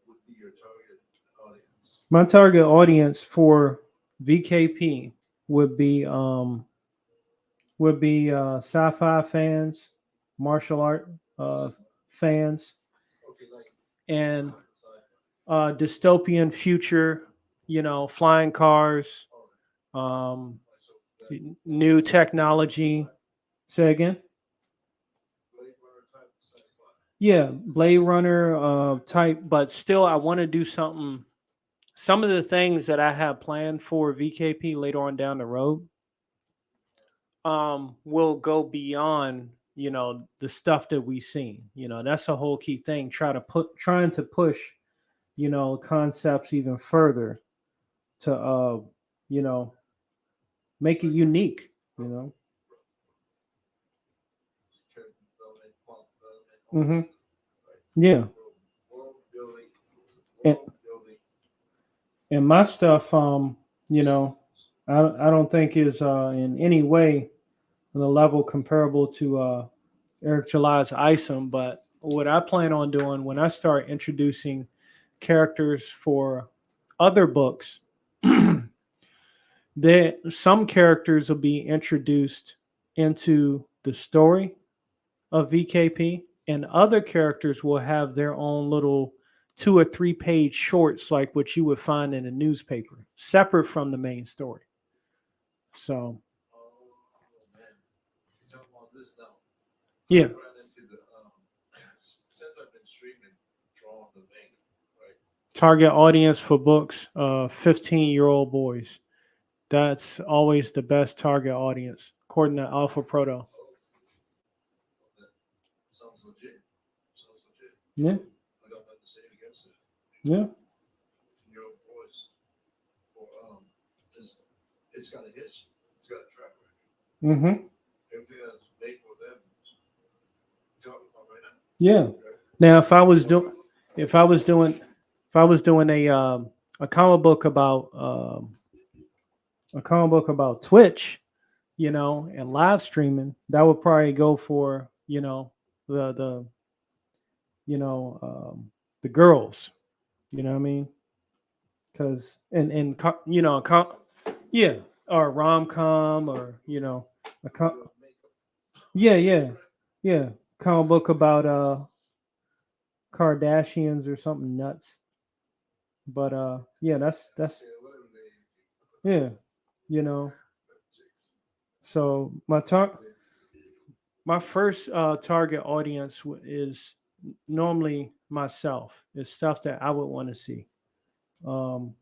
would be your target audience? My target audience for VKP would be sci-fi fans, martial art fans, Okay, like and sci-fi. dystopian future. You know, flying cars, So that new technology. Say again? Blade Runner type of sci-fi. Yeah, Blade Runner type. But still, I want to do something. Some of the things that I have planned for VKP later on down the road will go beyond, you know, the stuff that we've seen. You know, that's a whole key thing. Trying to push, you know, concepts even further to you know, make it unique, you know. character development, plot development, all Mhm. this stuff, right? Yeah. World building, And, world building. and my stuff, you know, I don't think is in any way on the level comparable to Eric July's Isom, but what I plan on doing when I start introducing characters for other books, that some characters will be introduced into the story of VKP, and other characters will have their own little 2 or 3 page shorts like what you would find in a newspaper, separate from the main story. So Oh man, you're talking about this now. yeah, I ran into the since I've been streaming, drawing the manga, right? target audience for books, 15-year-old boys. That's always the best target audience, according to Alpha Proto. Oh, that sounds legit. Sounds legit. Yeah, I got nothing to say against it. yeah. Your voice, or it's got a history. It's got a track record. Mm-hmm. Everything that's made for them, talking about right now. Yeah. Now, if I was doing a comic book about Twitch, you know, and live streaming, that would probably go for, you know, the you know, the girls, you know what I mean? Because you know, yeah, or rom com, or you know, Your makeup. yeah, yeah, comic book about Kardashians or something nuts. But yeah, that's Yeah, whatever they. yeah, you know. Chicks. So my first target audience is normally myself. It's stuff that I would want to see. Um,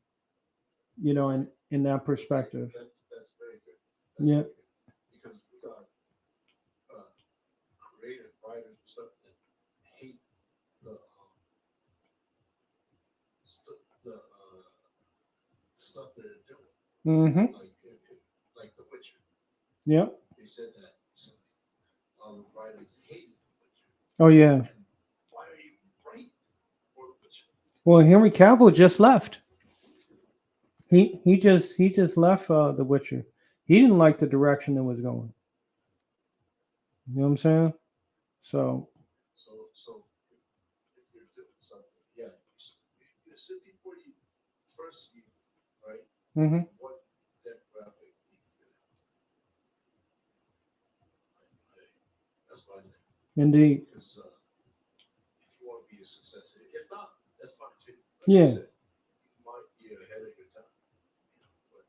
you know, in that perspective. That's very good. Yeah. Very good. Because we got creative writers and stuff that hate the stuff that they're doing. Mm-hmm. Like The Witcher. Yep. They said that the writers hated The Witcher. Oh yeah. And why are you writing for The Witcher? Well, Henry Cavill just left. He just left The Witcher. He didn't like the direction it was going. You know what I'm saying? So So if you're doing something, yeah, you should before you first you right mm-hmm. what demographic needs to that's what I think. Indeed. Because if you want to be a success, if not, that's fine too. Like Yeah. you said, you might be ahead of your time, you know. But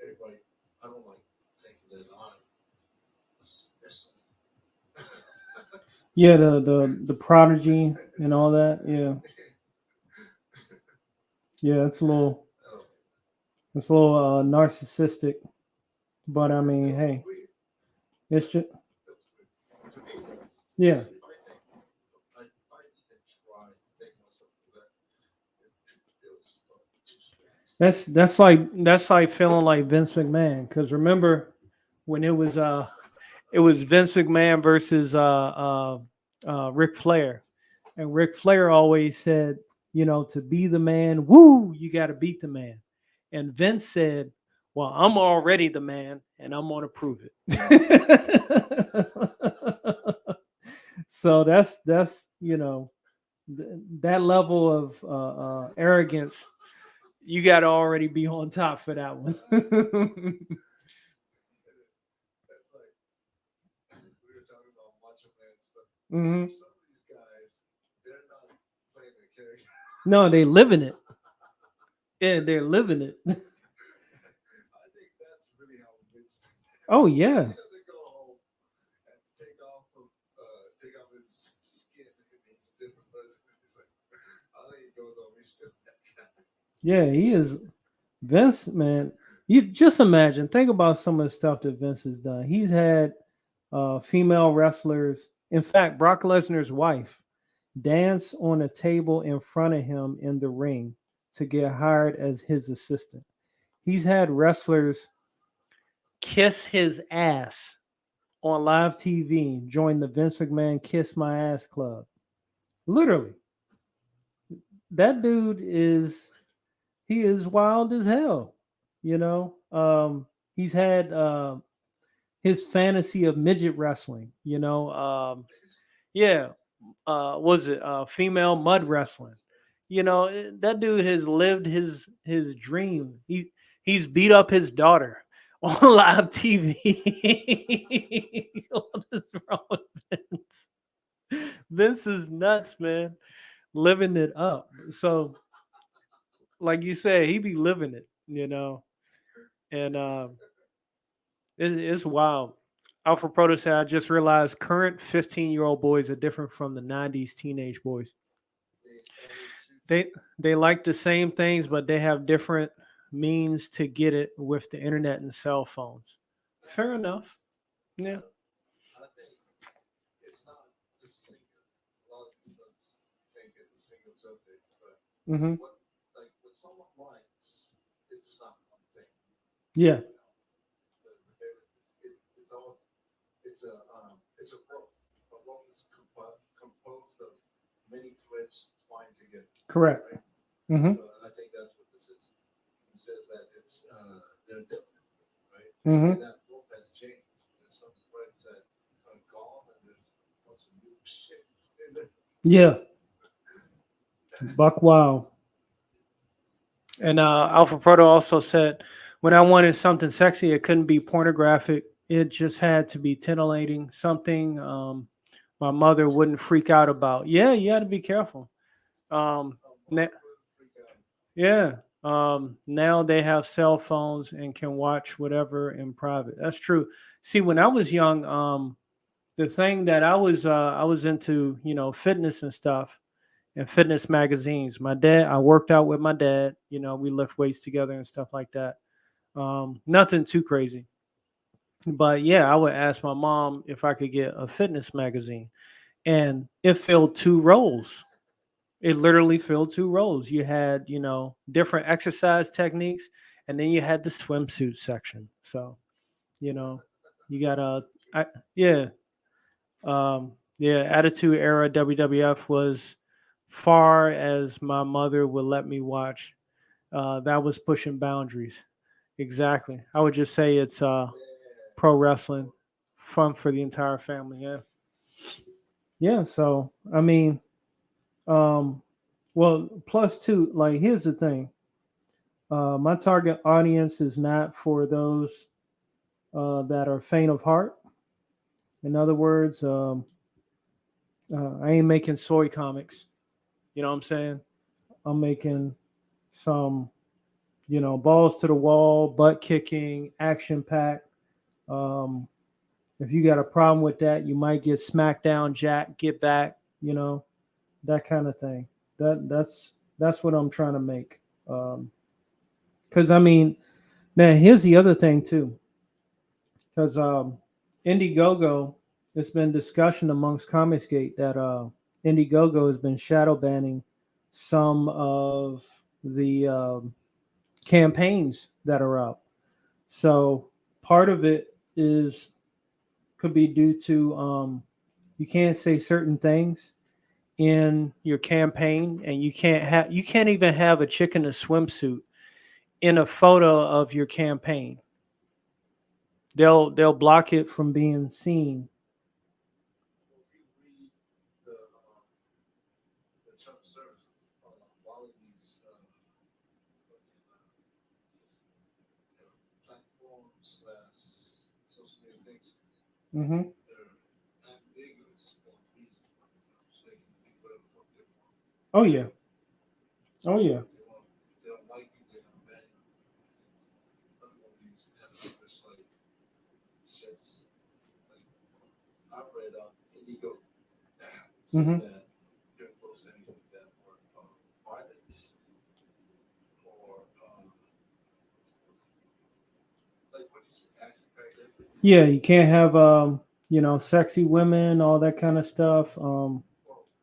everybody, I don't like thinking that I'm special. Yeah, the prodigy and all that. Yeah. Yeah, it's a little narcissistic. But I mean, hey, it's just yeah. That's like feeling like Vince McMahon. Because remember when it was Vince McMahon versus Ric Flair, and Ric Flair always said, you know, to be the man, woo, you got to beat the man. And Vince said, well, I'm already the man, and I'm going to prove it. So that's you know, that level of arrogance, you got to already be on top for that one. That's like we were talking about Macho Man stuff. Mm-hmm. Some of these guys, they're not playing a character. No, they living it. Yeah, they're living it. I think that's really how Vince. Oh yeah. He doesn't go home and take off his skin and he's a different person. He's like, I think he goes home, he's still that guy. Yeah, he is. Vince, man, you just imagine, think about some of the stuff that Vince has done. He's had female wrestlers. In fact, Brock Lesnar's wife dance on a table in front of him in the ring to get hired as his assistant. He's had wrestlers kiss his ass. On live TV, join the Vince McMahon Kiss My Ass Club. Literally, that dude he is wild as hell. You know, he's had his fantasy of midget wrestling. You know, Yeah, was it female mud wrestling? You know, that dude has lived his dream. He's beat up his daughter on live TV. What is wrong with Vince? Vince is nuts, man. Living it up. So, like you said, he be living it, you know, and it's wild. Alpha Proto said, I just realized current 15-year-old boys are different from the 90s teenage boys. They like the same things, but they have different means to get it with the internet and cell phones. Fair enough. Yeah. I think it's not just single. A lot of these stuff think it's a single subject, but Mm-hmm. what someone likes, it's not one thing. Yeah. It's all it's a rope. A rope is composed of many threads twined together. Correct. Right? Mm-hmm. So I think that's what this is. It says that it's they're different, right? Mm-hmm. And that rope has changed. There's some threads that are gone, and there's a bunch of new shit in there. Yeah. Buck wow. And Alpha Proto also said, when I wanted something sexy, it couldn't be pornographic. It just had to be titillating, something my mother wouldn't freak out about. Yeah, you got to be careful. Na- yeah. Now they have cell phones and can watch whatever in private. That's true. See, when I was young, the thing that I was into, you know, fitness and stuff and fitness magazines. I worked out with my dad, you know, we lift weights together and stuff like that. Nothing too crazy. But yeah, I would ask my mom if I could get a fitness magazine. And it filled two rows. It literally filled two rows. You had, you know, different exercise techniques, and then you had the swimsuit section. So, you know, you got yeah, yeah, Attitude Era WWF was far as my mother would let me watch. That was pushing boundaries. Exactly. I would just say it's pro wrestling, fun for the entire family. Yeah. Yeah. So I mean, um, well, plus two. Like, here's the thing. My target audience is not for those that are faint of heart. In other words, I ain't making soy comics. You know what I'm saying? I'm making some, balls to the wall, butt kicking, action packed. Um, if you got a problem with that, you might get SmackDown Jack, get back, that kind of thing. That's what I'm trying to make. Because I mean, now here's the other thing too. Because Indiegogo, it's been discussion amongst Comicsgate that Indiegogo has been shadow banning some of the campaigns that are up. So part of it could be due to you can't say certain things In your campaign, and you can't even have a chick in a swimsuit in a photo of your campaign. They'll block it. from being seen. Well, if you read the terms of service on a lot of these platforms slash social media things, Mm-hmm. they're ambiguous for a reason. So they can think whatever the fuck they want. Oh yeah. Oh yeah. They don't like you, they're gonna ban you. Other one of these ambiguous like shits. Like I read on Indigo said Mm-hmm. that you don't post anything that were violence or like what you say, action packed. Yeah, you can't have sexy women, all that kind of stuff. Well,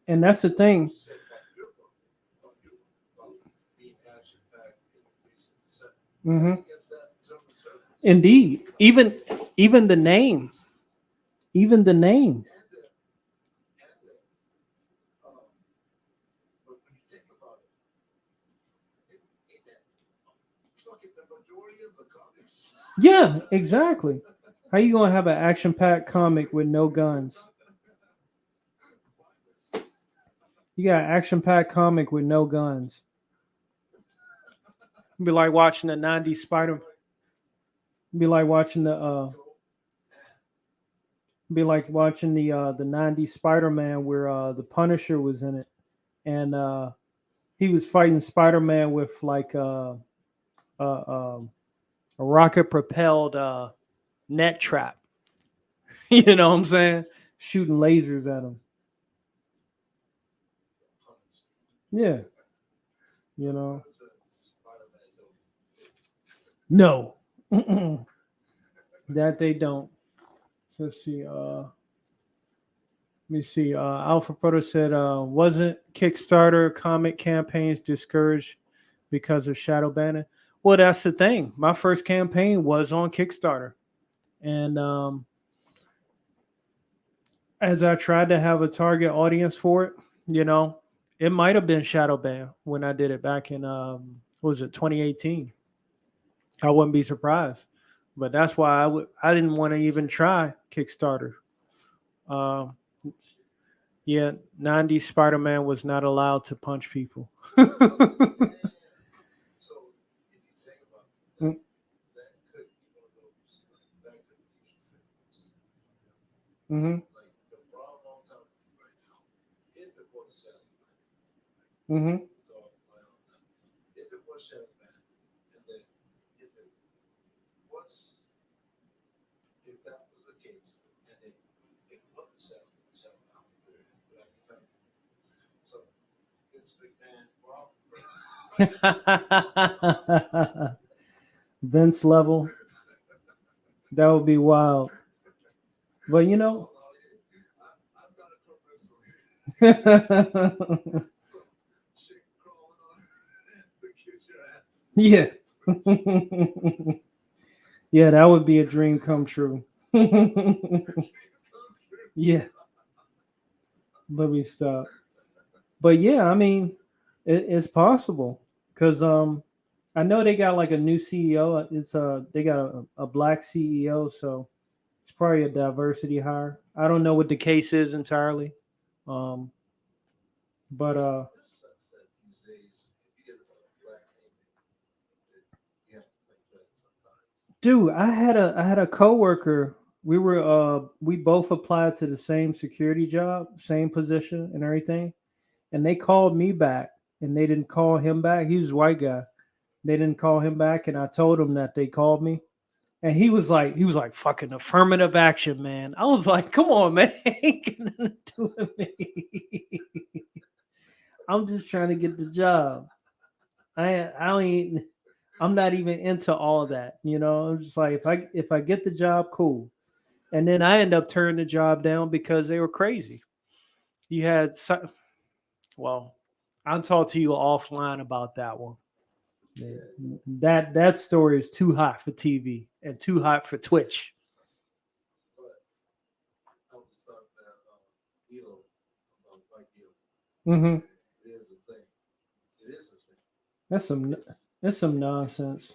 And that's the thing. what you said about your book, about being action packed in the recent set. Mm-hmm. That's against that term of service. Indeed. Even the name. Even the name. And but when you think about it, ain't that fucking the majority of the comics? Yeah, exactly. How you gonna have an action-packed comic with no guns? You got an action-packed comic with no guns. Be like watching the '90s Spider. Be like watching the 90s Spider-Man where the Punisher was in it. And he was fighting Spider-Man with like a A rocket propelled net trap. You know what I'm saying? shooting lasers at him. Yeah, you know. No. That they don't. So let's see. Let me see. Alpha Proto said, wasn't Kickstarter comic campaigns discouraged because of shadow banning? Well, that's the thing. My first campaign was on Kickstarter. And as I tried to have a target audience for it, you know, it might have been shadow ban when I did it back in, what was it, 2018. I wouldn't be surprised. But that's why I didn't want to even try Kickstarter. Um, yeah, 90s Spider-Man was not allowed to punch people. So if you think about it, Mm. that could be one of those back to the future things. Mm-hmm. Like the problem I'm talking about right now, if it was Shadow Mm-hmm. it's all play on that. If it was Shadow Man, and then if it was, if that was the case, and it wasn't Shadow Man, at the time. So Vince McMahon, Vince level. That would be wild. But you know, I've got a commercial here. So shit crawling on to kiss your ass. yeah. Yeah, that would be a dream come true. Yeah, let me stop. But yeah, I mean, it's possible because I know they got like a new CEO. It's they got a black CEO, so it's probably a diversity hire. I don't know what the case is entirely, um, but This sucks that these days, if you get a black name, you have to think that sometimes. dude, I had a coworker. We both applied to the same security job, same position and everything, and they called me back, and they didn't call him back. He was a white guy. They didn't call him back, and I told him that they called me. And he was like, fucking affirmative action, man. I was like, come on, man. Ain't got nothing to do with me. I'm just trying to get the job. I don't even, I'm not even into all that. You know, I'm just like, if I get the job, cool. And then I ended up turning the job down because they were crazy. You had, well, I'll talk to you offline about that one. Yeah. That story is too hot for TV and too hot for Twitch. But I was talking to Elo about white Elo. Mm-hmm. It is a thing. It is a thing. That's some nonsense.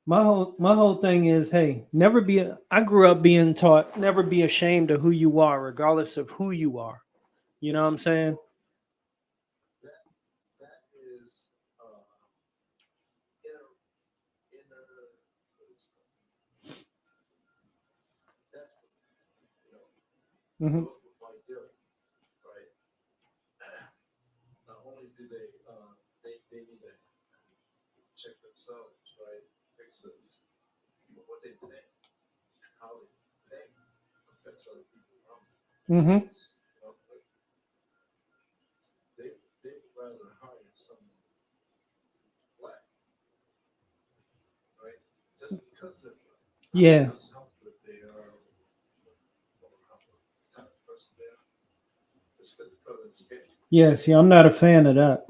My whole thing is, hey, never be. I grew up being taught never be ashamed of who you are, regardless of who you are. You know what I'm saying? That is inner what is it called? That's you know Mm-hmm. those with white Elo, right? Not only do they need to check themselves, right? Fix this, but what they think, how they think affects other people around them. Mm-hmm. You know, like they would rather hire someone black, right? Just because they're black. Yeah. Not how good they are or how kind of person they are. Just because the color of the skin. Yeah. See, I'm not a fan of that.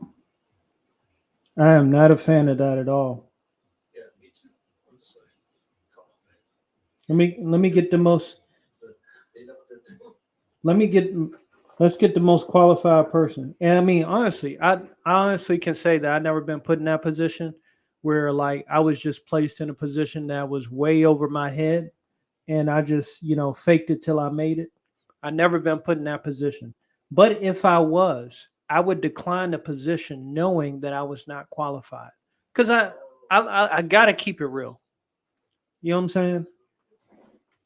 I am not a fan of that at all. Yeah. Let me get the most. So they know what they're doing. Let's get the most qualified person. And I mean, honestly, I honestly can say that I've never been put in that position where like I was just placed in a position that was way over my head and I just, faked it till I made it. I never been put in that position. But if I was, I would decline the position knowing that I was not qualified. Because I gotta keep it real. You know what I'm saying?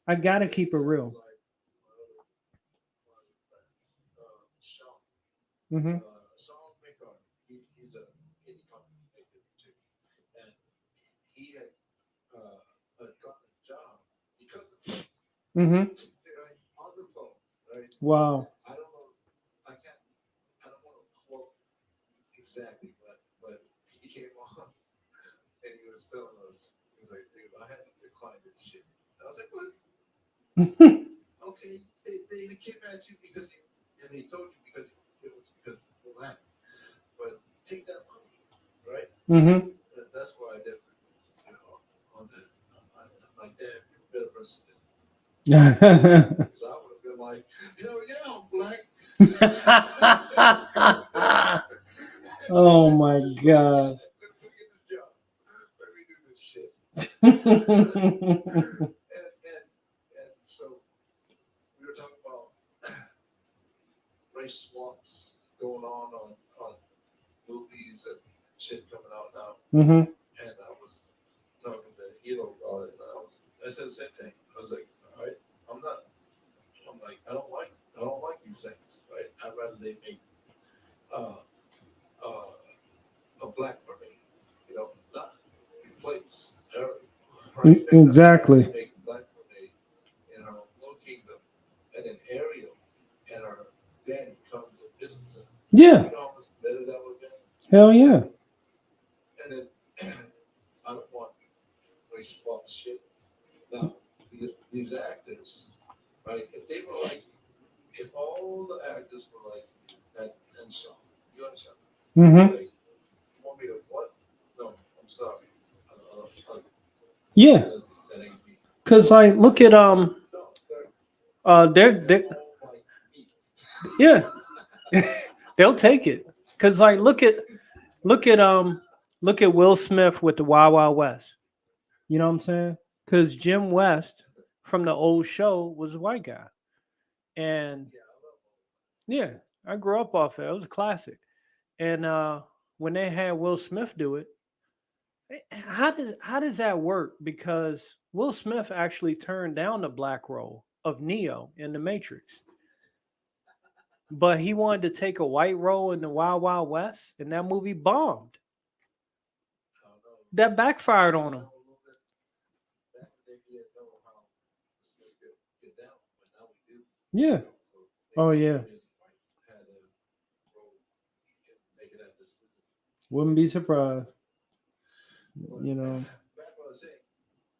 I gotta keep it real. Sean, Mm-hmm. Sean McCart, he's a indie comic maker too, and he had gotten a job because of it, Mm-hmm. right, on the phone, right? Wow. I don't know, I can't, I don't want to quote exactly, but he came on and he was telling us, he was like, dude, I had to decline this shit. I was like, what? Okay, they came at you because you, and they told you because it was because of that. But take that money, right? Mm-hmm. That's why I differ, on that. I'm like, damn, you're a better person than because I would have been like, hell yeah, I'm black. Oh my Just like, God. let me get this job. Let me do this shit. And so we were talking about race swaps going on movies and shit coming out now. Mm-hmm. And I was talking to Hilo about it. And I said the same thing. I was like, all right, I'm like, I don't like these things, right? I'd rather they make a black mermaid, not replace Ariel, right? Exactly. Make a black mermaid in our little kingdom, and then Ariel and our daddy comes and visits her. Yeah. You know how much better that would have been? Hell yeah. And then I don't want race swap shit. Now, these actors, right? If they were like, if all the actors were like and Sean, you and Sean, Mm-hmm. like, you want me to what? No, I'm sorry. Yeah. That ain't me. Cause like, look at No, they're they're all like me. yeah, they'll take it. Cause like look at look at Will Smith with the Wild Wild West. you know what I'm saying? Cause Jim West from the old show was a white guy. And Yeah, I love all yeah, I grew up off it. It was a classic. And when they had Will Smith do it, how does that work? Because Will Smith actually turned down the black role of Neo in the Matrix, but he wanted to take a white role in the Wild Wild West, and that movie bombed. I don't know. That backfired on I him. know a little bit. Back then, we didn't know how this get down, but now we do. Yeah. So Oh maybe yeah. it is white had a role in making that decision. Wouldn't be surprised. But You know. back what I was saying.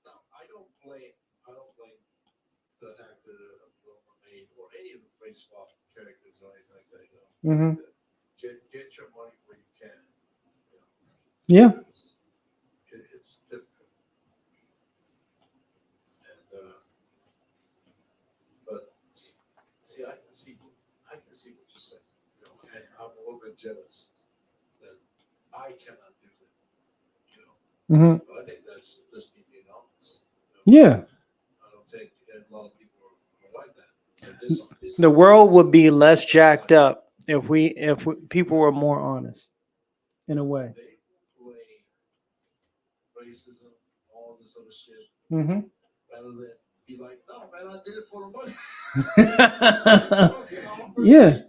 Now I don't blame the actor of Little Mermaid or any of the race swap characters or anything like that. Mm-hmm. Get your money where you can. Yeah. It's difficult. And but see, I can see what you're saying. And I'm a little bit jealous that I cannot do that. Mm-hmm. But I think that's just me being honest. Yeah. I don't think a lot of people are like that. They're dishonest. The world would be less jacked up if people were more. More honest, in a way. They will blame racism, all this other shit, Mm-hmm. rather than be like, no, man, I did it for the money. Yeah.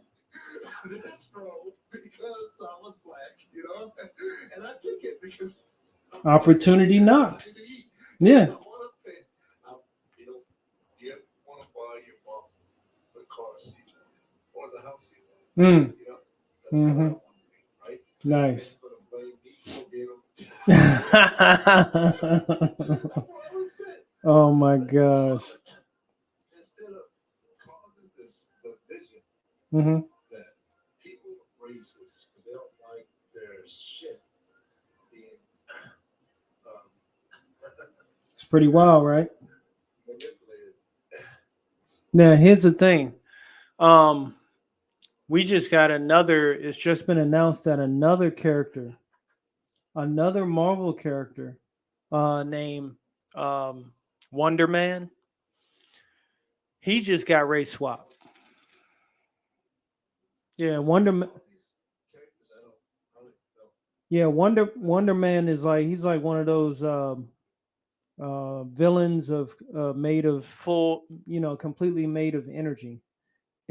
This role because I was black, and I took it because Opportunity knocked. Yeah. I want to pay. You want to buy your mom the car seat or the house seat. Mm. That's what I Mm-hmm. want to be, right? Nice. But blame me for being That's what I would say. Oh my gosh. Instead of causing this division Mm-hmm. that people racist because they don't like their shit being It's pretty wild, right? when you're Now, here's the thing. We just got another. It's just Been announced that another character, another Marvel character, named Wonder Man. He just got race swapped. yeah, All these characters, I don't know. yeah, Wonder Man is like he's like one of those villains of made of Full. completely made of energy,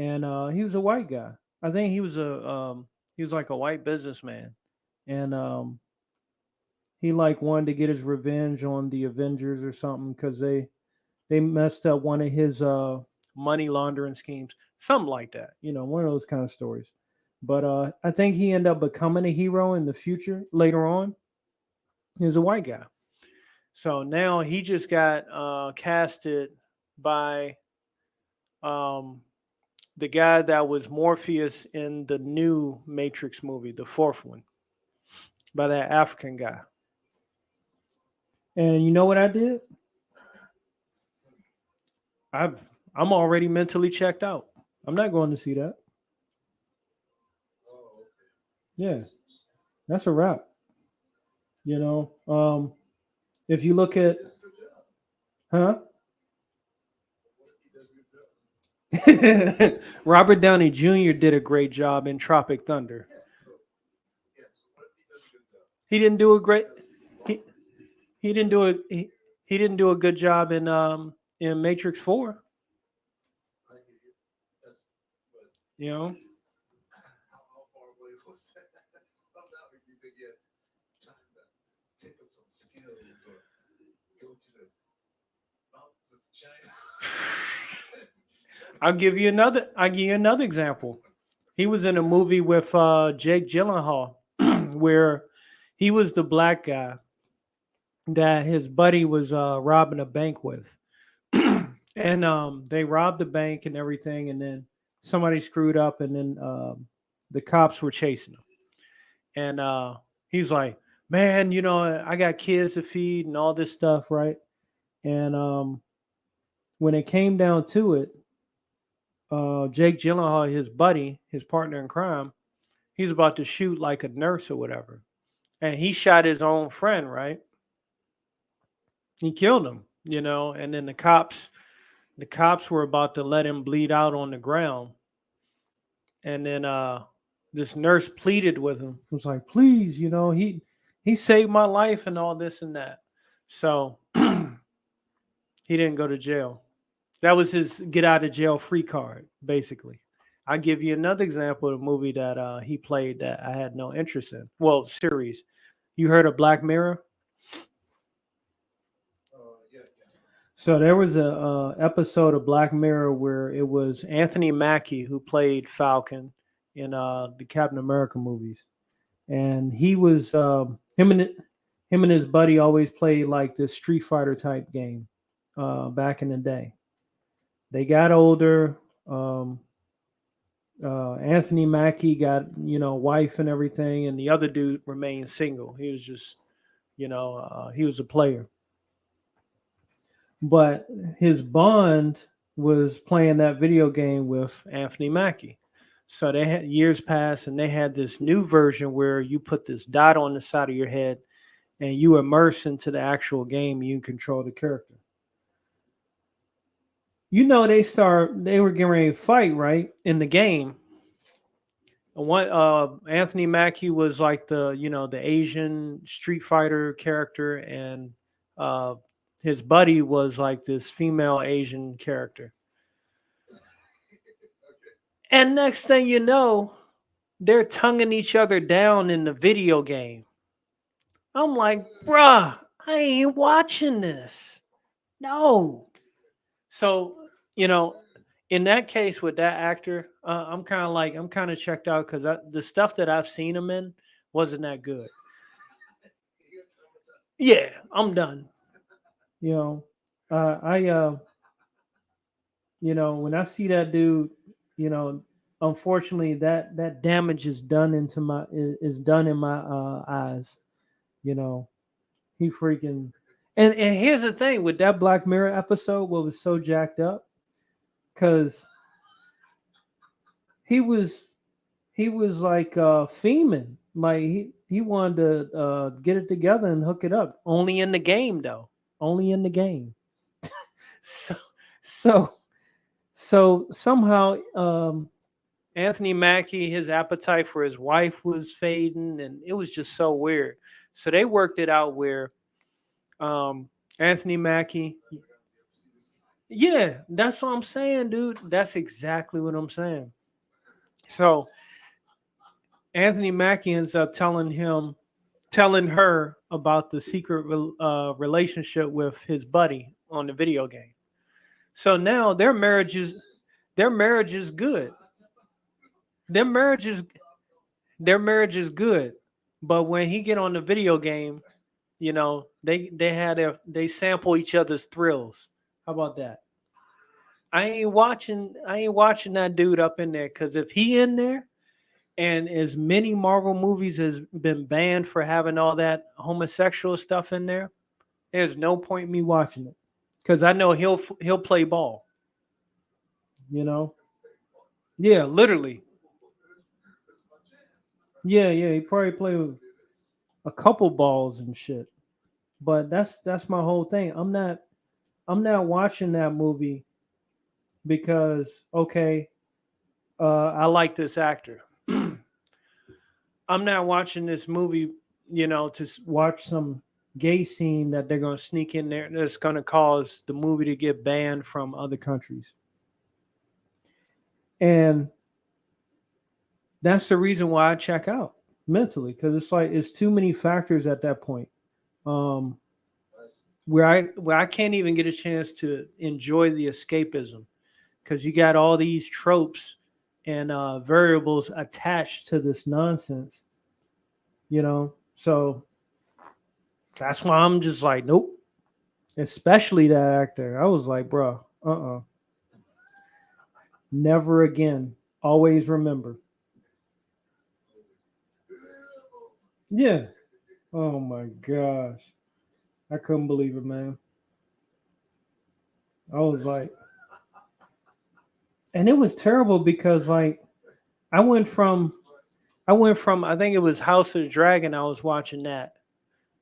and he was a white guy, I think he was like a white businessman. and he like wanted to get his revenge on the Avengers or something because they messed up one of his Money laundering schemes, something like that. one of those kind of stories. But I think he ended up becoming a hero in the future later on. He was a white guy. So now he just got casted by um, the guy that was Morpheus in the new Matrix movie, the fourth one, by that African guy. And you know what I did? I'm already mentally checked out. I'm not going to see that. Oh, okay. Yeah, that's a wrap. If you look He at, does a good job. huh? What if he does a good job? Robert Downey Jr. did a great job in Tropic Thunder. Yeah, so what if he does a good job? He didn't do a great. Does He, he didn't do a he didn't do a good job in Matrix 4. I hear you. That's but You know, how far away was that? How now do you think you had time to pick up some skills or go to the mountains of China? I'll give you another example. He was in a movie with Jake Gyllenhaal where he was the black guy that his buddy was robbing a bank with. And they robbed the bank and everything, and then somebody screwed up, and then the cops were chasing him. And he's like, "Man, I got kids to feed and all this stuff, right?" And when it came down to it, Jake Gyllenhaal, his buddy, his partner in crime, he's about to shoot like a nurse or whatever, and he shot his own friend, right? He killed him, and then the cops were about to let him bleed out on the ground, and then this nurse pleaded with him, was like, please, he saved my life and all this and that. So he didn't go to jail. That was his get out of jail free card, basically. I'll give you another example of a movie that he played that I had no interest in. Well, series. You heard of Black Mirror? Yeah. So there was a episode of Black Mirror where it was Anthony Mackie who played Falcon in the Captain America movies, and he was him and his buddy always played like this Street Fighter type game back in the day. They got older. Anthony Mackie got wife and everything, and the other dude remained single. He was just, he was a player. but his bond was playing that video game with Anthony Mackie. So they had years passed, and they had this new version where you put this dot on the side of your head, and you immerse into the actual game. You control the character. They were getting ready to fight right In the game, one Anthony Mackie was like the Asian Street Fighter character, and his buddy was like this female Asian character. And next thing you know, they're tonguing each other down in the video game. I'm like, bruh, I ain't watching this. No. So, in that case with that actor, I'm kind of checked out because the stuff that I've seen him in wasn't that good. Yeah, I'm done. I when I see that dude, unfortunately that damage is done is done in my eyes. He freaking and here's the thing with that Black Mirror episode, what was so jacked up, because he was like fiending, like he wanted to get it together and hook it up. Only in the game, though. Only in the game. So So somehow Anthony Mackie, his appetite for his wife was fading, and it was just so weird. So they worked it out where Anthony Mackie, yeah, that's what I'm saying, dude. That's exactly what I'm saying. So Anthony Mackie ends up telling her about the secret relationship with his buddy on the video game. So now their marriage is good. Their marriage is their marriage is good. But when he get on the video game, they sample each other's thrills. How about that? I ain't watching that dude up in there, because if he in there, and as many Marvel movies has been banned for having all that homosexual stuff in there, there's no point in me watching it, because I know he'll play ball. you know, Yeah, literally. yeah, he probably played with a couple balls and shit. But that's my whole thing. I'm not watching that movie because okay, I like this actor. I'm not watching this movie, watch some gay scene that they're going to sneak in there that's going to cause the movie to get banned from other countries. and that's the reason why I check out mentally, because it's like it's too many factors at that point. Um, Where I can't even get a chance to enjoy the escapism, because you got all these tropes and variables attached. to this nonsense, so That's why I'm just like, nope. especially that actor, I was like, bro, never again. Always remember. Yeah. Oh my gosh. I couldn't believe it, man. I was like, and it was terrible because like I went from I think it was House of the Dragon. I was watching that,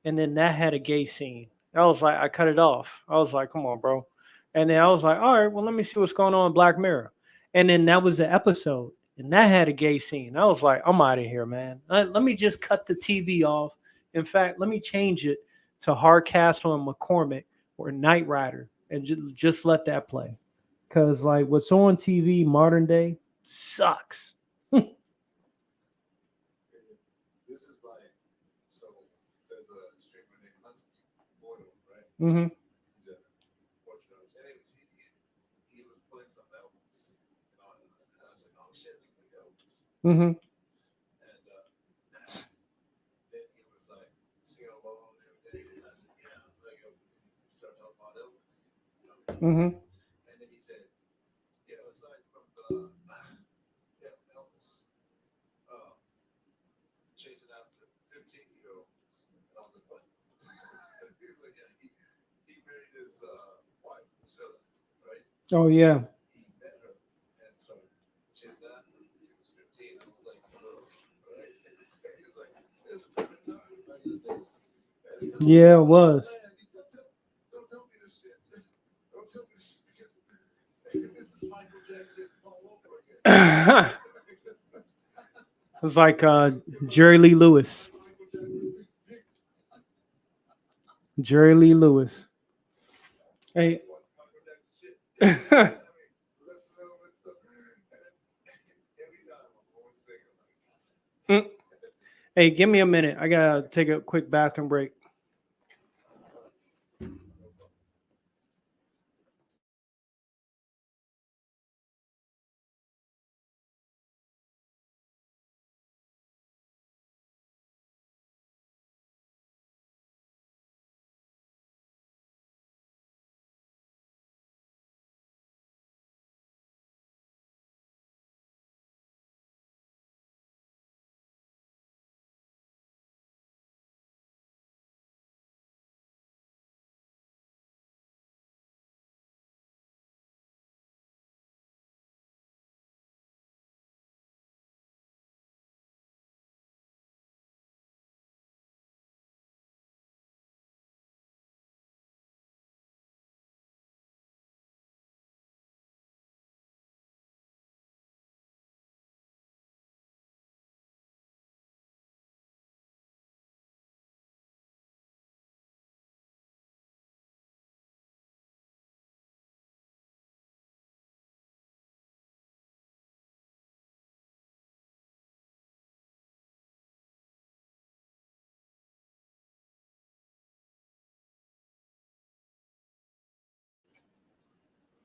and then that had a gay scene. I was like, I cut it off. I was like, come on, bro. And then I was like, all right, well, let me see what's going on in Black Mirror. And then that was the episode, and that had a gay scene. I was like, I'm out of here, man. Let me just cut the TV off. In fact, let me change it to Hardcastle and McCormick or Knight Rider, and just let that play. because like what's on TV modern day. Sucks. This is like, so there's a streamer named Hudson Boyle, right? Mm-hmm. He's a Portugal. And he was playing some Elvis. And I was like, oh shit, it's like Elvis. Mm-hmm. And then he was like, singing along and everything. And I said, yeah, like Elvis. And he started talking about Elvis. You know? Mm-hmm. And then he said, yeah, aside from the Elvis chasing after 15-year-olds. And I was like, what? He was like, yeah, he married his wife, Priscilla, right? Oh yeah. He met her and started chasing after her. She was 15. I was like, oh, right? He was like, it was a different time back in the day. And he said, Yeah, it was. don't tell me this shit. Don't tell me this shit because this is Michael Jackson all over again. It's like Jerry Lee Lewis. Jerry Lee Lewis. Hey. Hey, give me a minute. I gotta take a quick bathroom break.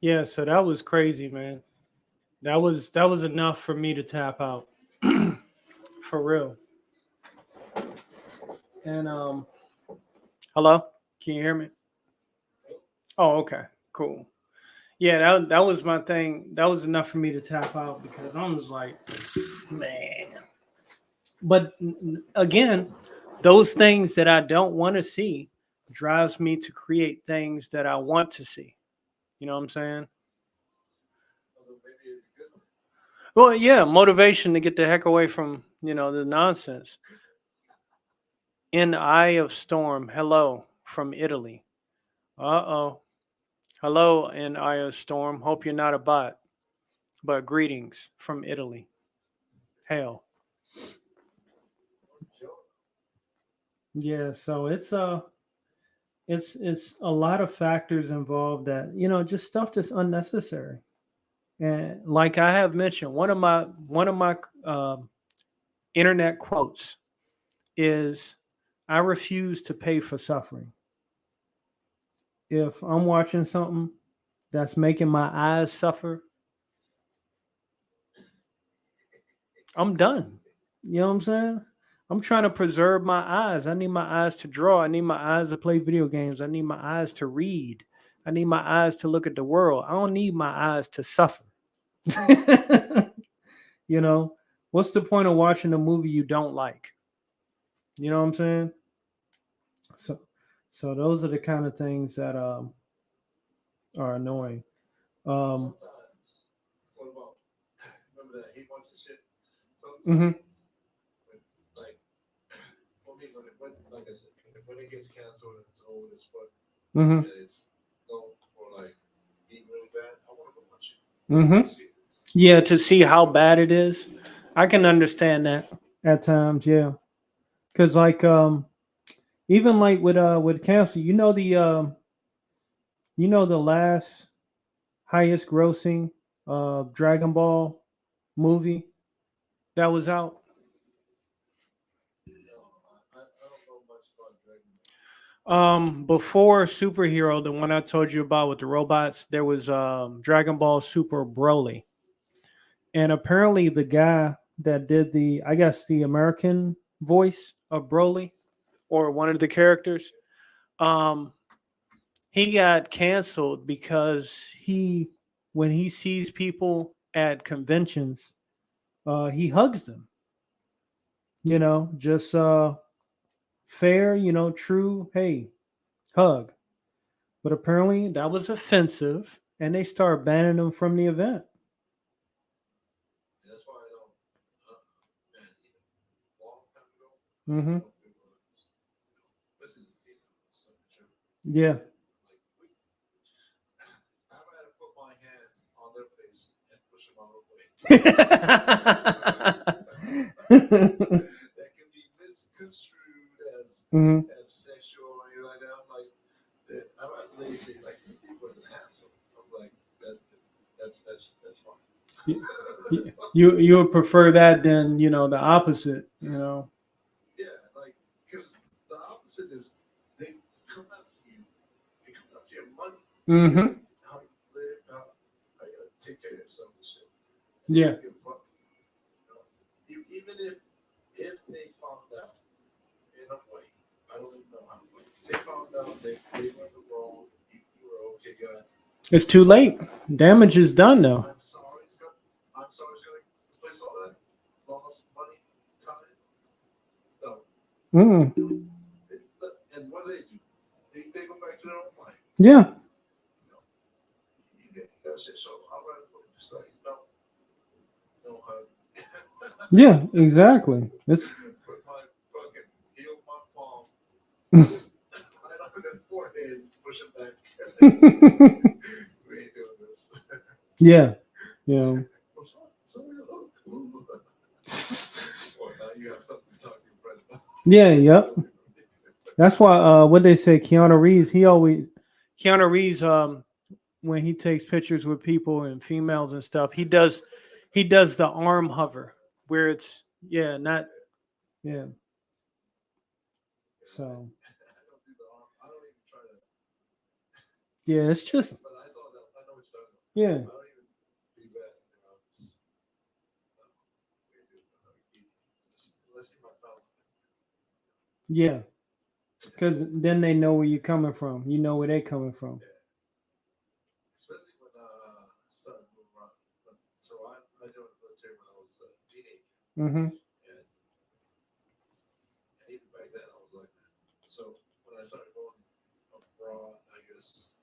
Yeah, so that was crazy, man. That was enough for me to tap out. For real. And hello? Can you hear me? Oh, okay. Cool. Yeah, that was my thing. That was enough for me to tap out because I was like, man. But again, those things that I don't want to see drives me to create things that I want to see. You know what I'm saying? So maybe it's a good one. Well, yeah, motivation to get the heck away from, the nonsense. In Eye of Storm, hello from Italy. Uh-oh. Hello, in Eye of Storm. Hope you're not a bot, but greetings from Italy. Hail. Joe, Yeah, so it's a lot of factors involved that just stuff that's unnecessary. And Like I have mentioned, one of my internet quotes is, "I refuse to pay for suffering. If I'm watching something that's making my eyes suffer, I'm done." You know what I'm saying? I'm trying to preserve my eyes. I need my eyes to draw. I need my eyes to play video games. I need my eyes to read. I need my eyes to look at the world. I don't need my eyes to suffer. you know, what's the point of watching a movie you don't like? You know what I'm saying? So, so those are the kind of things that are annoying. Um, sometimes, what about, remember that he wants to shit? mhm, Sometimes, when, like, for me, when like I said, when it gets canceled and it's old as fuck, mhm, and it's known for, like, being really bad, I want to go watch it. mhm. See it. Yeah, to see how bad it is. I can understand that. At times, yeah, because like even like with cancer, the last highest grossing Dragon Ball movie. That was out. No, I don't know much about Dragon Ball. Before Superhero, the one I told you about with the robots, there was Dragon Ball Super Broly. And apparently the guy that did I guess the American voice of Broly, or one of the characters, um, he got canceled because when he sees people at conventions, he hugs them. Just fair, true. Hey, hug. But apparently that was offensive, and they started banning him from the event. That's why I don't, man, even a long time ago, I Hmm. don't do this. This is, so true. Yeah. And, like, I might have put my hand on their face and push them out of the way. That can be misconstrued Hmm. as sexual or anything like that. I'm like, I'm not lazy. Like, he wasn't handsome. I'm like, that's fine. You would prefer that than the opposite. Yeah, like, because the opposite is they come after you. They come after your money. You know, Hmm. how you live, how you gotta take care of yourself and shit. And they Yeah, don't give a fuck. Even if they found out in a way, I don't even know how, but they found out they were in the wrong, you were okay, guy. it's too late. Damage is done though. I'm sorry, I'm sorry, it's gonna replace all that lost money, time. No. Mm. And what do? They go back to their own life. Yeah. You know, you gotta say, so I'd rather just like, no hug. Yeah. Exactly. It's Put my fucking heel on my palm, right on that forehead, push it back. We ain't doing this. yeah. Yeah. So oh, cool. Well, now you have something to talk to your friend about. Yeah. Yep. That's why what they say, Keanu Reeves, Keanu Reeves, when he takes pictures with people and females and stuff, he does the arm hover where it's not yeah. Yeah, So I don't do the arm. I don't even try to. yeah, it's just But I saw that. I know what you're talking Yeah. I don't even do that. Unless you my phone. Yeah. Because then they know where you're coming from. You know where they're coming from. Especially when I started moving around. So I joined the military when I was a teenager, Mm-hmm. and even back then I was like that. So when I started going abroad, I guess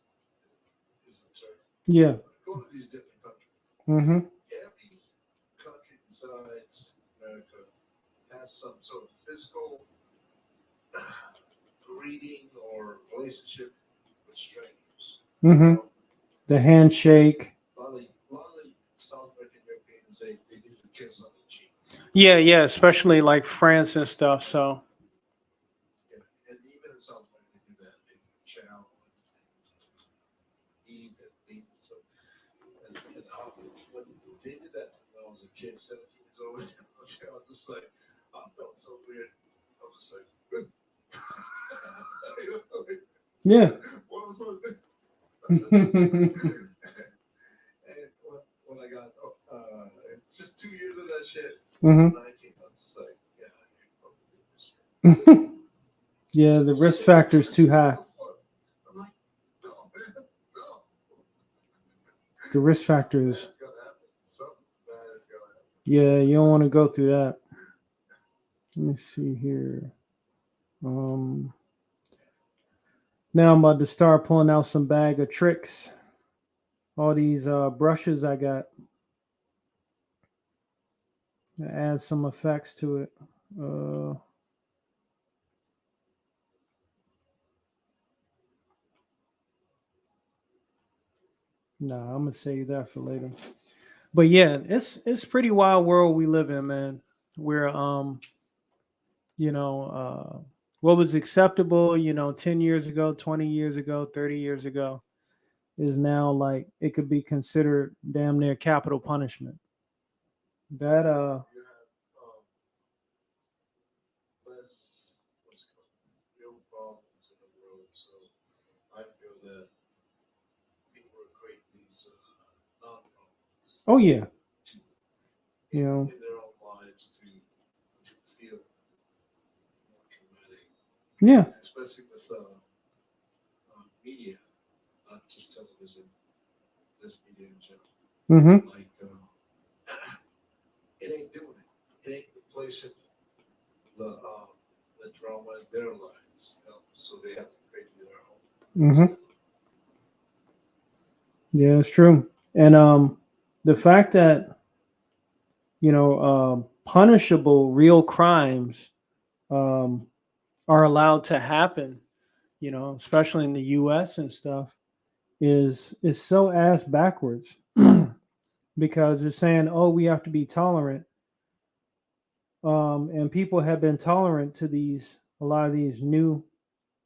is the term. Yeah. Going to these different countries. Mm-hmm. Every country besides America has some sort of physical greeting or relationship with strangers. Mm-hmm. You know, The handshake. a lot of South American Europeans, they do the kiss on the cheek. Yeah, especially like France and stuff. So Yeah. And even in South America, they do that. They chow and eat and eat. So, and when they did that to me when I was a kid, 17 years old, I was just like, I felt so weird. I was just like, Yeah. what was my thing? And when I got just 2 years of that shit, Mm-hmm. 19, I was just like, yeah, I can't fucking do this shit. Yeah, the risk factor is too high. I'm like, no, man, no. The risk factor is, It's gonna happen. Something bad is gonna happen. yeah, you don't want to go through that. Let me see here. Now I'm about to start pulling out some bag of tricks. All these brushes I got. Add some effects to it. Nah, I'm gonna save that for later. but yeah, it's pretty wild world we live in, man. Where you know, what was acceptable, 10 years ago, 20 years ago, 30 years ago is now like it could be considered damn near capital punishment. That You have less what's it called, real problems in the world. So I feel that people are creating these non-problems oh yeah, you know, in their own lives to feel more dramatic, yeah. especially with media, not just television, this media in general. Mm-hmm. Like it ain't doing it. It ain't replacing the drama in their lives. So they have to create their own. Mm-hmm. Yeah, it's true. And the fact that punishable real crimes um are allowed to happen, especially in the US and stuff, is so ass backwards because they're saying, oh, we have to be tolerant. And people have been tolerant to a lot of these new,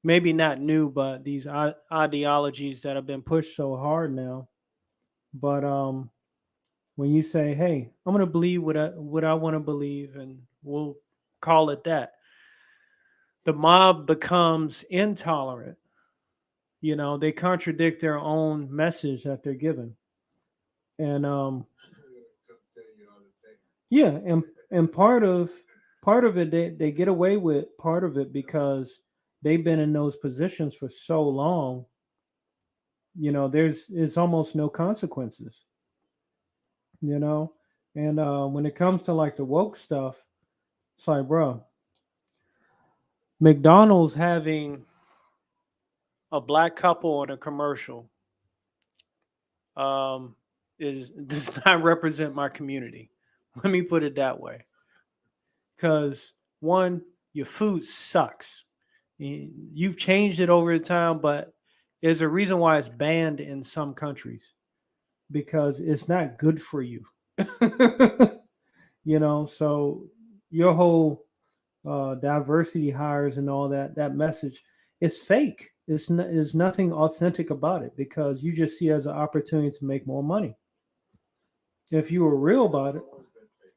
maybe not new, but these ideologies that have been pushed so hard now. But when you say, hey, I'm going to believe what I want to believe, and we'll call it that, the mob becomes intolerant. They contradict their own message that they're given. And Couldn't tell you all the thing. yeah, and part of it, they get away with part of it because they've been in those positions for so long. There's almost no consequences. you know and when it comes to like the woke stuff, it's like, bro, McDonald's having a black couple in a commercial um is does not represent my community. Let me put it that way. Because one, your food sucks. You've changed it over time, but there's a reason why it's banned in some countries, because it's not good for you. So your whole diversity hires and all that message is fake. It's nothing authentic about it, because you just see it as an opportunity to make more money. If you were real about it, Always been fake.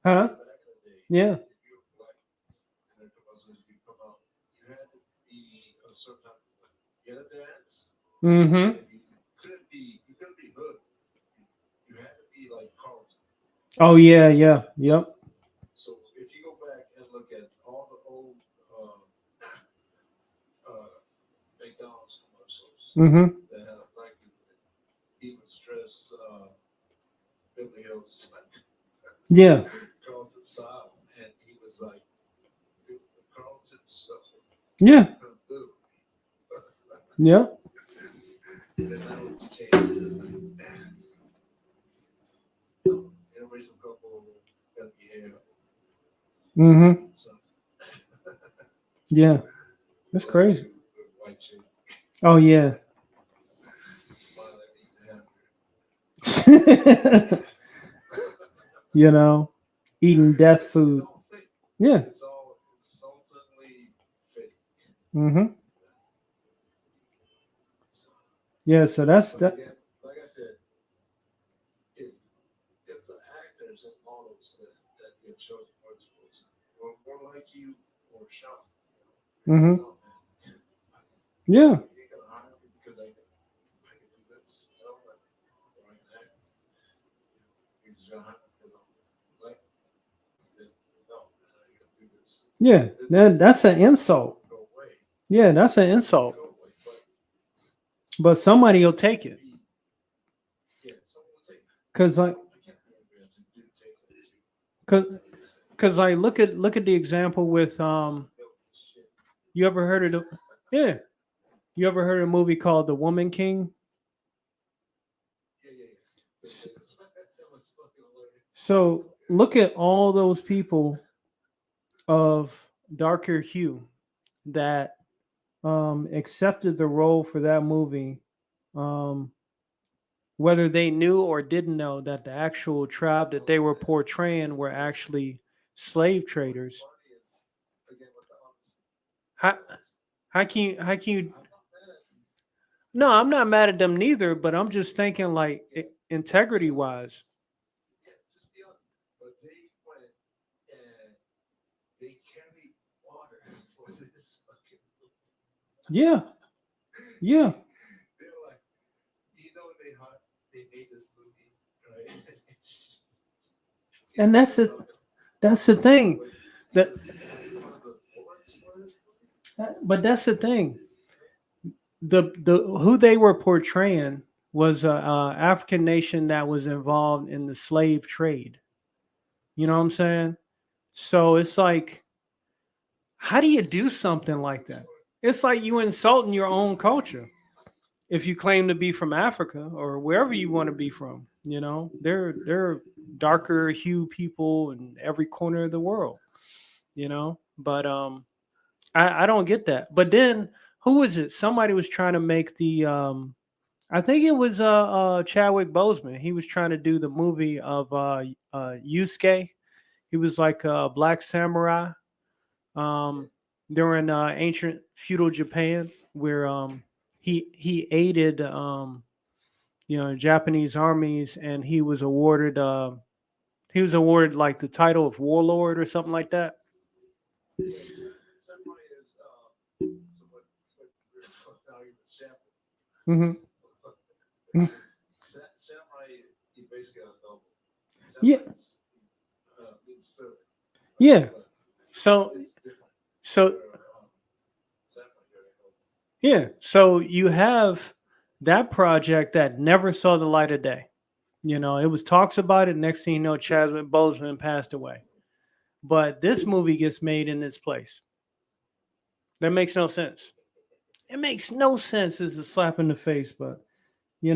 huh? Back in the day, Yeah. if you were black and the commercials you come out, you had to be a certain type of way. You had to dance. Mm-hmm. And you couldn't be hood. Oh yeah, yeah, yep. So if you go back and look at all the old McDonald's commercials Mm-hmm. that had a black dude in it, he was dressed Beverly Hills Yeah, Carlton style, and he was like doing the Carlton stuff. yeah, Literally. yeah. And now it's changed to like, interracial couple, gotta be hair. Mm-hmm. So, Yeah, that's crazy. with white chick, Oh yeah. smile at me, have You know, eating death It's food. all fake. Yeah. It's all insultingly fake. Mm-hmm. So, Yeah. So that's but that. again, like I said, it's the actors and models that get chosen for exposure were more like you or Sean. Mm-hmm. No, man. Yeah. You ain't gonna hire me because I can do this. You know, or I can act. You just gonna hire me because I'm black. Then, no, man, I gotta do this. Yeah. That's an insult. Go away. Yeah, that's an insult. Go away. But But somebody will take it. yeah, someone will take it. Cause like, I can't be angry at you. Do take it. cause, cause like, look at the example with Shit. You ever heard of the? Yeah. You ever heard of a movie called The Woman King? Yeah. That was fucking hilarious. So look at all those people of darker hue that accepted the role for that movie, um, whether they knew or didn't know that the actual tribe that they were portraying were actually slave What's traders. funny is, again, with the honesty. How how can you? I'm not mad at these. No, I'm not mad at them neither, but I'm just thinking like integrity wise. Yeah, just be honest. But they went and they carried water for this fucking movie. Yeah, yeah, They're like, they made this movie, right? and that's it. That's the thing. That, One of the bullets for this movie. but that's the thing. The who they were portraying was a African nation that was involved in the slave trade. You know what I'm saying? So it's like, how do you do something like that? It's like you insulting your own culture if you claim to be from Africa or wherever you want to be from. You know, they're darker hue people in every corner of the world. You know, but I don't get that. But then who was it? Somebody was trying to make the I think it was Chadwick Boseman. He was trying to do the movie of Yusuke. He was like a black samurai um, during ancient feudal Japan, where he aided Japanese armies, and he was awarded like the title of warlord or something like that. Yeah, samurai is somewhat not even sample. Hmm. Samurai, he basically got a double. Yeah, Samurai means servant. yeah. But So it's different. so Samurai, you're a double. yeah. So you have that project that never saw the light of day. You know, it was talks about it. Next thing you know, Chadwick Boseman passed away. But this movie gets made in its place. That makes no sense. It makes no sense. It's a slap in the face, but I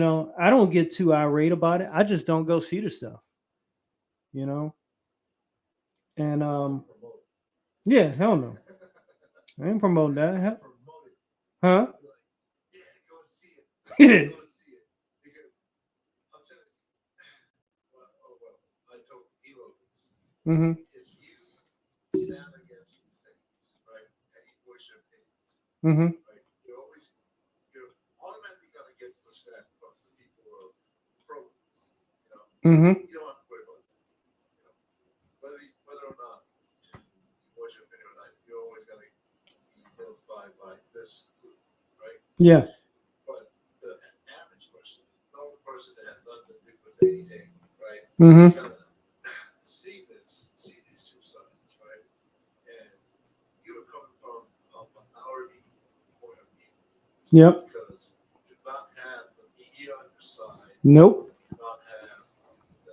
don't get too irate about it. I just don't go see the stuff. You know, and Promote yeah, hell no, I ain't promoting that. it. Hell- Promote it. Huh? Be like, yeah, go see it. Yeah. Go see it. Because I'm telling you, well, I told Hero this. Mm-hmm. If you stand against these things, right, and you voice your opinions, Mm-hmm. right, you're automatically gonna get pushback from the people who are pro this. You know, Mm-hmm. you don't have to worry about it. You know, whether or not you voice your opinion or not, you're always gonna be notified by this group, right? Yeah. But the average person, the normal person that has nothing to do with anything, right? Mhm. Is gonna Yep. Because you do not have the media on your side. Nope. You do not have the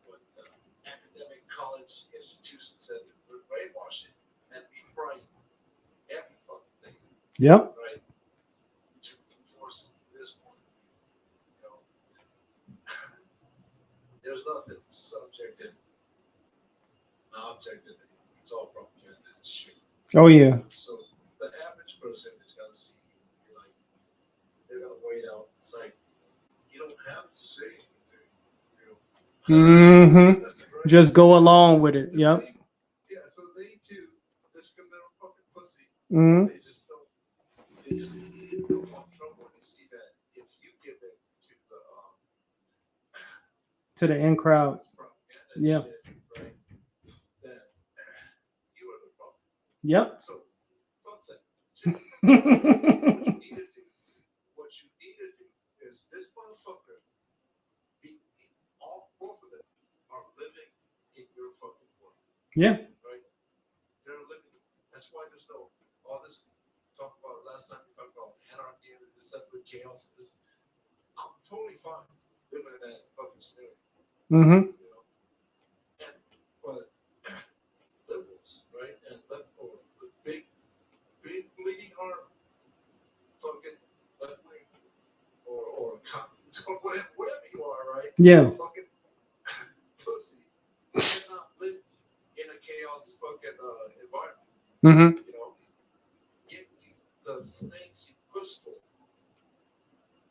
what, academic college institutions that would brainwash it and rewrite every fucking thing, Yep. right? To enforce this one. You know, there's nothing subjective, objective. It's all propaganda and shit. Oh yeah. So the average person is gonna see, like, they're gonna wait out. It's like you don't have to say anything. You know? Mm-hmm. Right? Just go along with it. Yep. Yeah, so they too, just because they're a fucking pussy, Mm-hmm. they just don't want trouble when they see that if you give it To the in to crowd. this propaganda and Yeah. shit, right? That you are the problem. Yep. So fuck that. What you need to do is this motherfucker. All both of them are living in your fucking world, Yeah. right? They're living. That's why there's no all this talk about last time we talked about anarchy and this stuff with jails. This, I'm totally fine living in that fucking scenario, Mm-hmm. you know. And but liberals, right? And or the big bleeding heart, fucking left wing, or communists, or whatever you are, right? Yeah. Fucking pussy. You cannot live in a chaos fucking environment. Mm-hmm. You know, the things you push for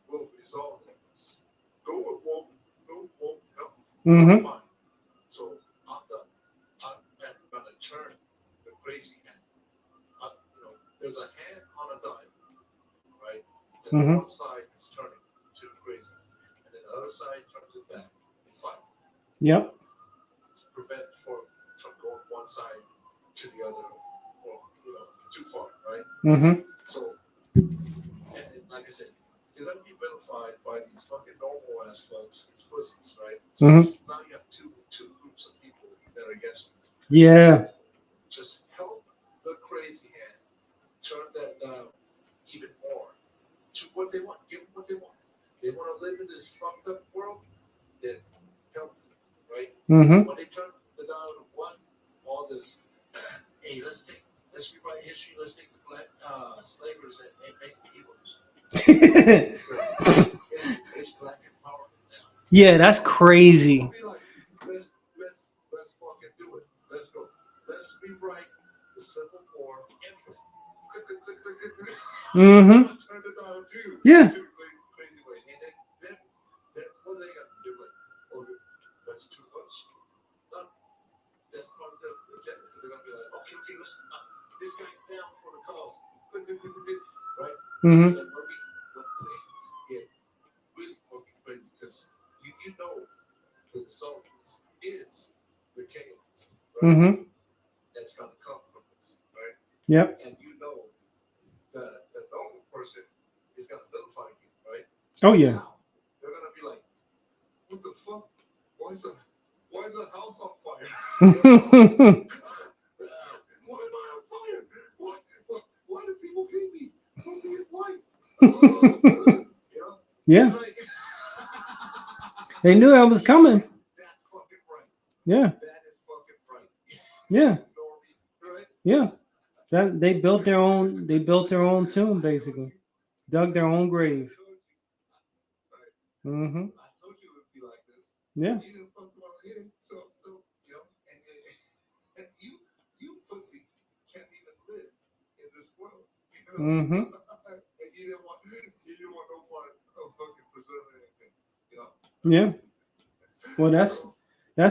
will result in this. Go it won't come. Mm-hmm. Fine. So I'm done. I'm gonna turn the crazy hand. There's a hand on a dime, right? And Mhm. one side is turning to the crazy, and then the other side turns it back. They fight. Yep. To prevent from going one side to the other, or too far, right? Mm-hmm. So, and like I said, you're gonna be vilified by these fucking normal ass fucks, these pussies, right? So now you have two groups of people that are against you. Yeah. So just help the crazy hand turn that down even more to what they want. Give them what they want. They want to live in this fucked up world. Then help them, right? Mm-hmm. So when they turn the dial of one, all this, hey, let's rewrite history. Let's take the black slavers and make them heroes. Because it's black empowerment now. Yeah, that's crazy. Be like, let's fucking do it. Let's go. Let's rewrite the Civil War everything. Click. Mm-hmm. Turn the dial too. Yeah. To the crazy way. And then what are they gonna do? Like, oh, that's too much. No, that's part of the agenda. So they're gonna be like, okay, listen, this guy's down for the cause. Click, right? Mm-hmm. And then when things get really fucking crazy, because you know the result of this is the chaos, right? Mm-hmm. That's gonna come from this, right? Yep. And you know the normal person is gonna vilify you, right? Oh yeah. Now they're gonna be like, what the fuck? Why is the house on fire? Why am I on fire? Why do people hate me for being white? Yeah. Like, They knew I was coming. that's fucking right. Yeah. That is fucking right. Yeah. Right? Yeah. That they built their own. They built their own tomb, basically. Dug their own grave. Mm-hmm. I told you it would be like this. Yeah. You didn't fuck around here, so and you pussy can't even live in this world. Mm-hmm. And you didn't want no part of fucking preserving anything. Yeah. Well, that's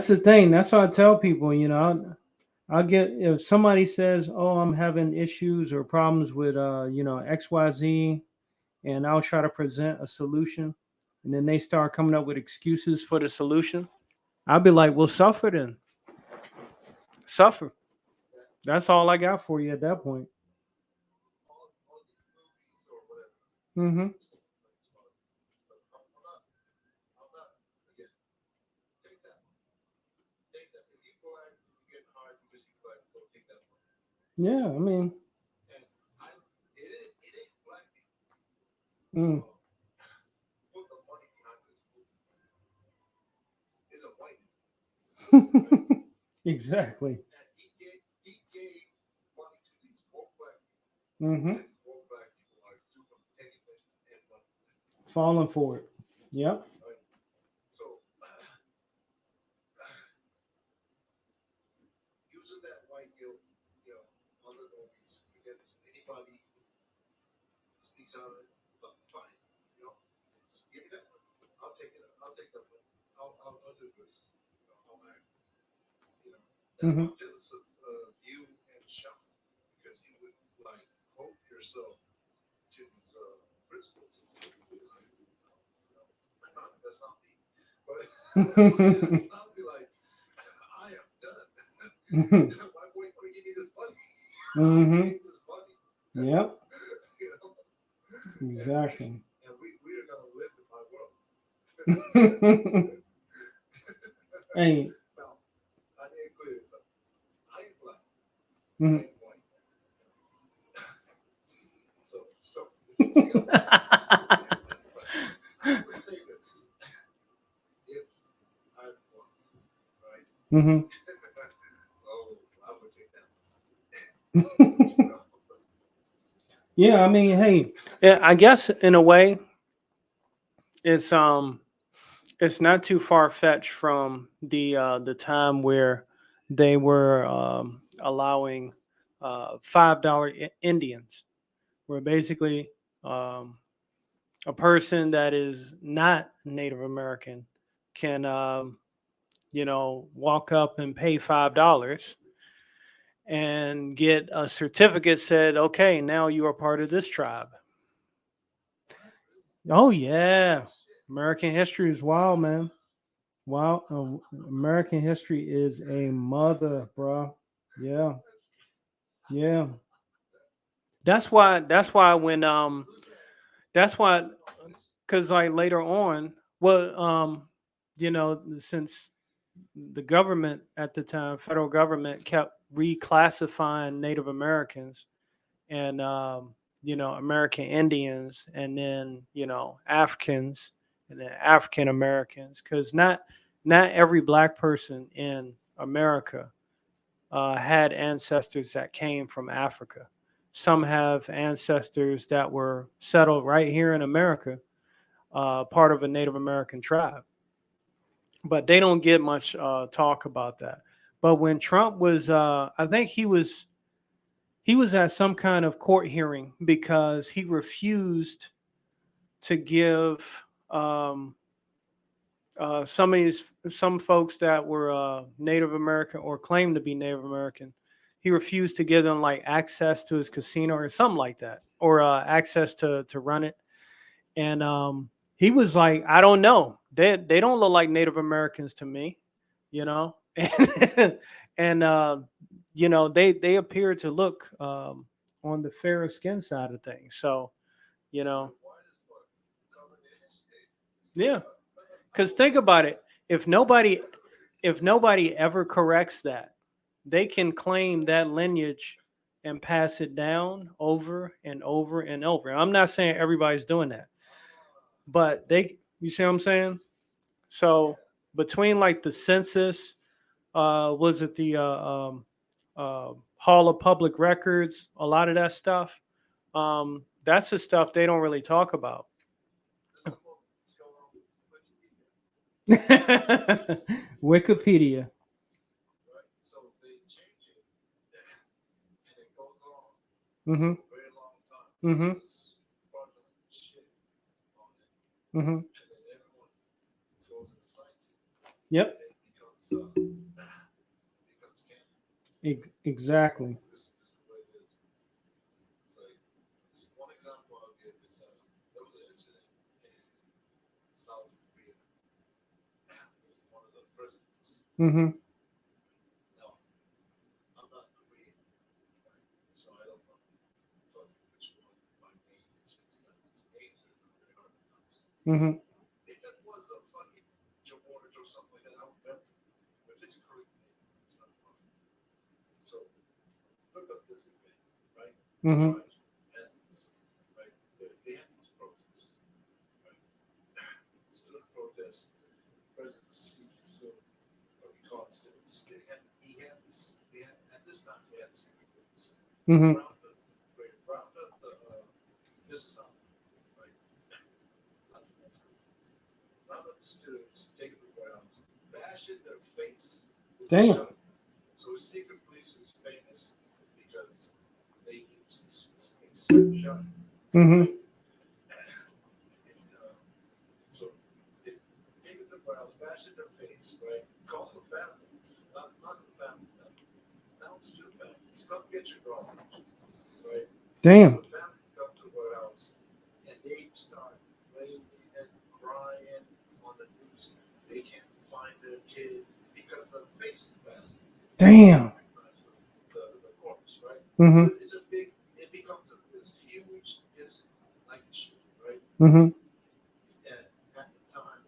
the thing. That's what I tell people. I'll get if somebody says, "Oh, I'm having issues or problems with XYZ," and I'll try to present a solution, and then they start coming up with excuses for the solution. I'll be like, "Well, suffer then. Suffer. That's all I got for you at that point." All these movies or whatever. Mm-hmm. I'm not again. Take that. Take that. If you black, you get hired because you black, so take that one. Yeah, I mean, And it Mm. put the money behind this movie is a white man. Exactly. And he gave money to these poor black people. Mm-hmm. And these poor black people are doing anything and money. Falling for it. Yep. Right? So using that white guilt, on the movies against anybody who speaks out of it, fine. Give me that one. I'll take it. I'll take that one. I'll do this. I'll act. Now Mm-hmm. I'm jealous of you and Sean because you would like hope yourself to these principles and stuff. You'd be like, no, that's not me. But it's not be like, I am done. Why wait for you need this money? Mm-hmm. Take this money. Yep. You know? Exactly. And we are gonna live in my world. Hey. Now, I need to clear this up. I ain't black. Mhm. I ain't white. So if you think about it, I would say this. If I was, right? Mm-hmm. Oh, I would take that. You know? Yeah, I mean, hey. Yeah, I guess in a way, it's not too far fetched from the time where they were allowing $5 Indians, where basically um, a person that is not Native American can walk up and pay $5 and get a certificate said, okay, now you are part of this tribe. Oh yeah, American history is wild, man. Wow, American history is a mother, bro. Yeah, yeah. That's why. That's why when That's why, because like later on, well, since the government at the time, federal government, kept reclassifying Native Americans and American Indians, and then Africans, and then African Americans, because not every black person in America had ancestors that came from Africa. Some have ancestors that were settled right here in America, part of a Native American tribe, but they don't get much talk about that. But when Trump was, I think he was at some kind of court hearing because he refused to give some folks that were Native American or claimed to be Native American. He refused to give them like access to his casino or something like that, or access to run it. And he was like, I don't know. They don't look like Native Americans to me, you know. And they appear to look on the fairer skin side of things. So you know, yeah. Because think about it. If nobody if nobody ever corrects that, they can claim that lineage and pass it down over and over and over. I'm not saying everybody's doing that, but you see what I'm saying? So between like the census, was it the Hall of Public Records, a lot of that stuff, that's the stuff they don't really talk about. Wikipedia. Right? So they change it, and it goes on Mm-hmm. for a very long time. Mm-hmm. There's fraudulent shit on it, Mm-hmm. and then everyone goes and cites it, Yep. and it becomes canon. Exactly. This is the way that it's like. It's one example I'll give is there was an incident in South Korea with one of the presidents. Mm-hmm. Now, I'm not Korean, right? So I don't know which one my name is. These names are very hard to pronounce. Mm-hmm. If it was a fucking George or something like that, I would remember. If it's a Korean name, it's not a problem. So look up this event, right? Mm-hmm. Tribes and this, right? They have these protests. Mm-hmm. Round up this is something, right? Round up the students, take them to the warehouse, bash in their face with a Damn. shotgun. So secret police is famous because they use this specific shotgun. Mm-hmm. So they take them to the warehouse, bash in their face, right? Call the families, not the family. Now it's two families. Come get your garbage, right? Damn. So families come to the warehouse and they start laying and crying on the news. They can't find their kid because the face is massive. Damn. The corpse, right? Mm-hmm. So it's a big. It becomes this huge incident, like it should, right? Mm-hmm. And at the time,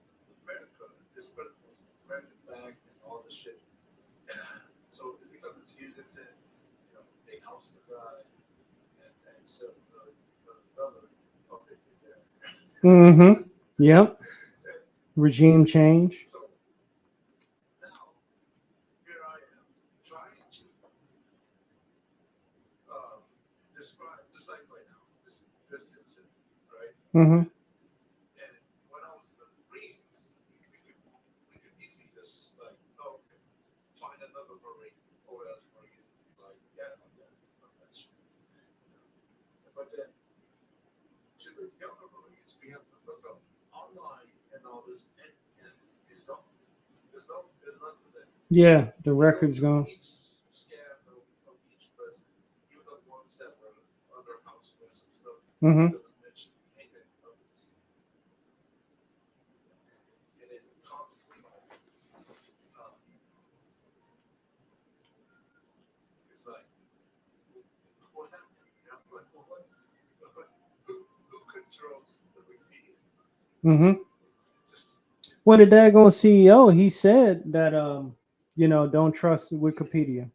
America, this was American flag and all this shit. So it becomes this huge incident. You know, they house the guy and sell another puppet in there. Mm-hmm. Yep. Regime change. So now, here I am, trying to describe, just like right now, this incident, right? Mm-hmm. And when I was in the Marines, we could easily just like, oh, okay, find another Marine. Oh, that's a Marine. Like, yeah, that's true. But then to the younger Marines, we have to look up online and all this, and it's no, there's nothing there. Yeah, the record's gone. Each scab of each president, even the ones that were under house arrest and stuff, Mm-hmm. doesn't mention anything of this. And it constantly, it's like, what happened? You know, who controls the Wikipedia? Mm-hmm. It's just, Well, the daggone CEO, he said that don't trust Wikipedia.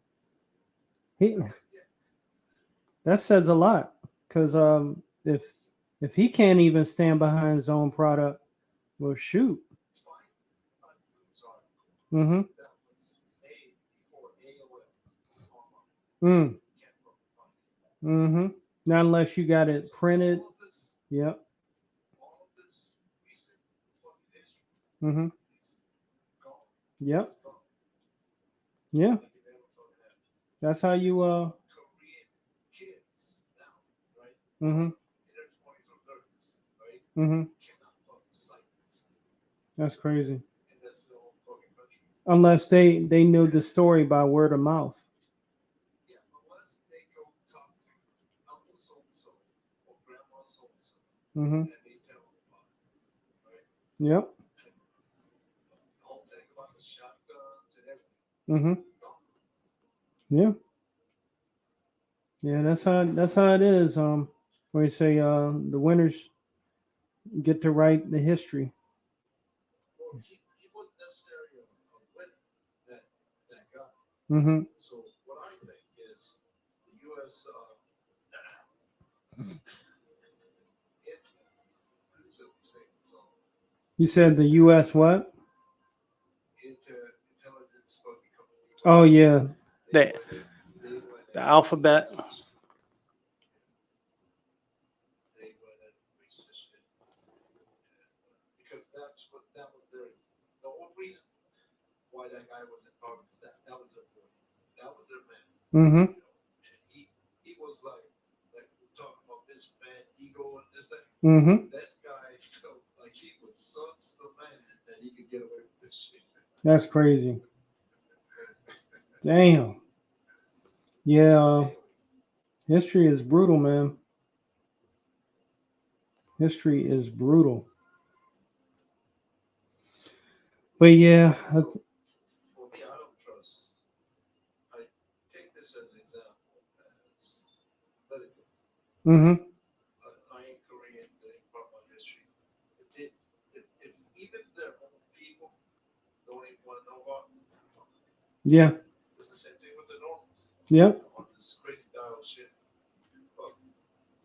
He yeah, that says a lot because if he can't even stand behind his own product, well, shoot. find a news article Mm-hmm. that was made before AOL online. Mm. Can't fucking find it. Mm-hmm. Not unless you got it printed. All of this Yep. recent fucking history Mm-hmm. is gone. Yep. It's gone. Yeah. Like it never fucking happened. That's how you Korean kids now, right? Mm-hmm. In their 20s or 30s, right? Mm-hmm. Cannot fucking cite this. That's crazy. And that's the whole fucking country. Unless they knew the story by word of mouth. Yeah, unless they go talk to Uncle so and so or Grandma so and so, Mm-hmm. and they tell them about it, right? Yep. The whole thing about the shotguns and everything. Mm-hmm. Gone. Yeah. Yeah, that's how it is. Where you say the winners get to write the history. Well, he wasn't necessarily a winner, that guy. Mm-hmm. So what I think is the U.S. You said the U.S. what? Intelligence supposed to become Oh yeah. The alphabet. They went and researched it because that was the whole reason why that guy was in power, because that was their boy, that was their man. Mm-hmm. You know, and he was like we're talking about this man ego and this that. Mm-hmm. That guy felt like he was such the man that he could get away with this shit. That's crazy. Damn. Yeah. History is brutal, man. History is brutal. But yeah. So, for me, I don't trust. I take this as an example. Let it go. Mm-hmm. I ain't Korean. That ain't part of my history. If even their own people don't even want to know about it, Yeah. it's the same thing with the normals. Yep. On this crazy dial shit. Well,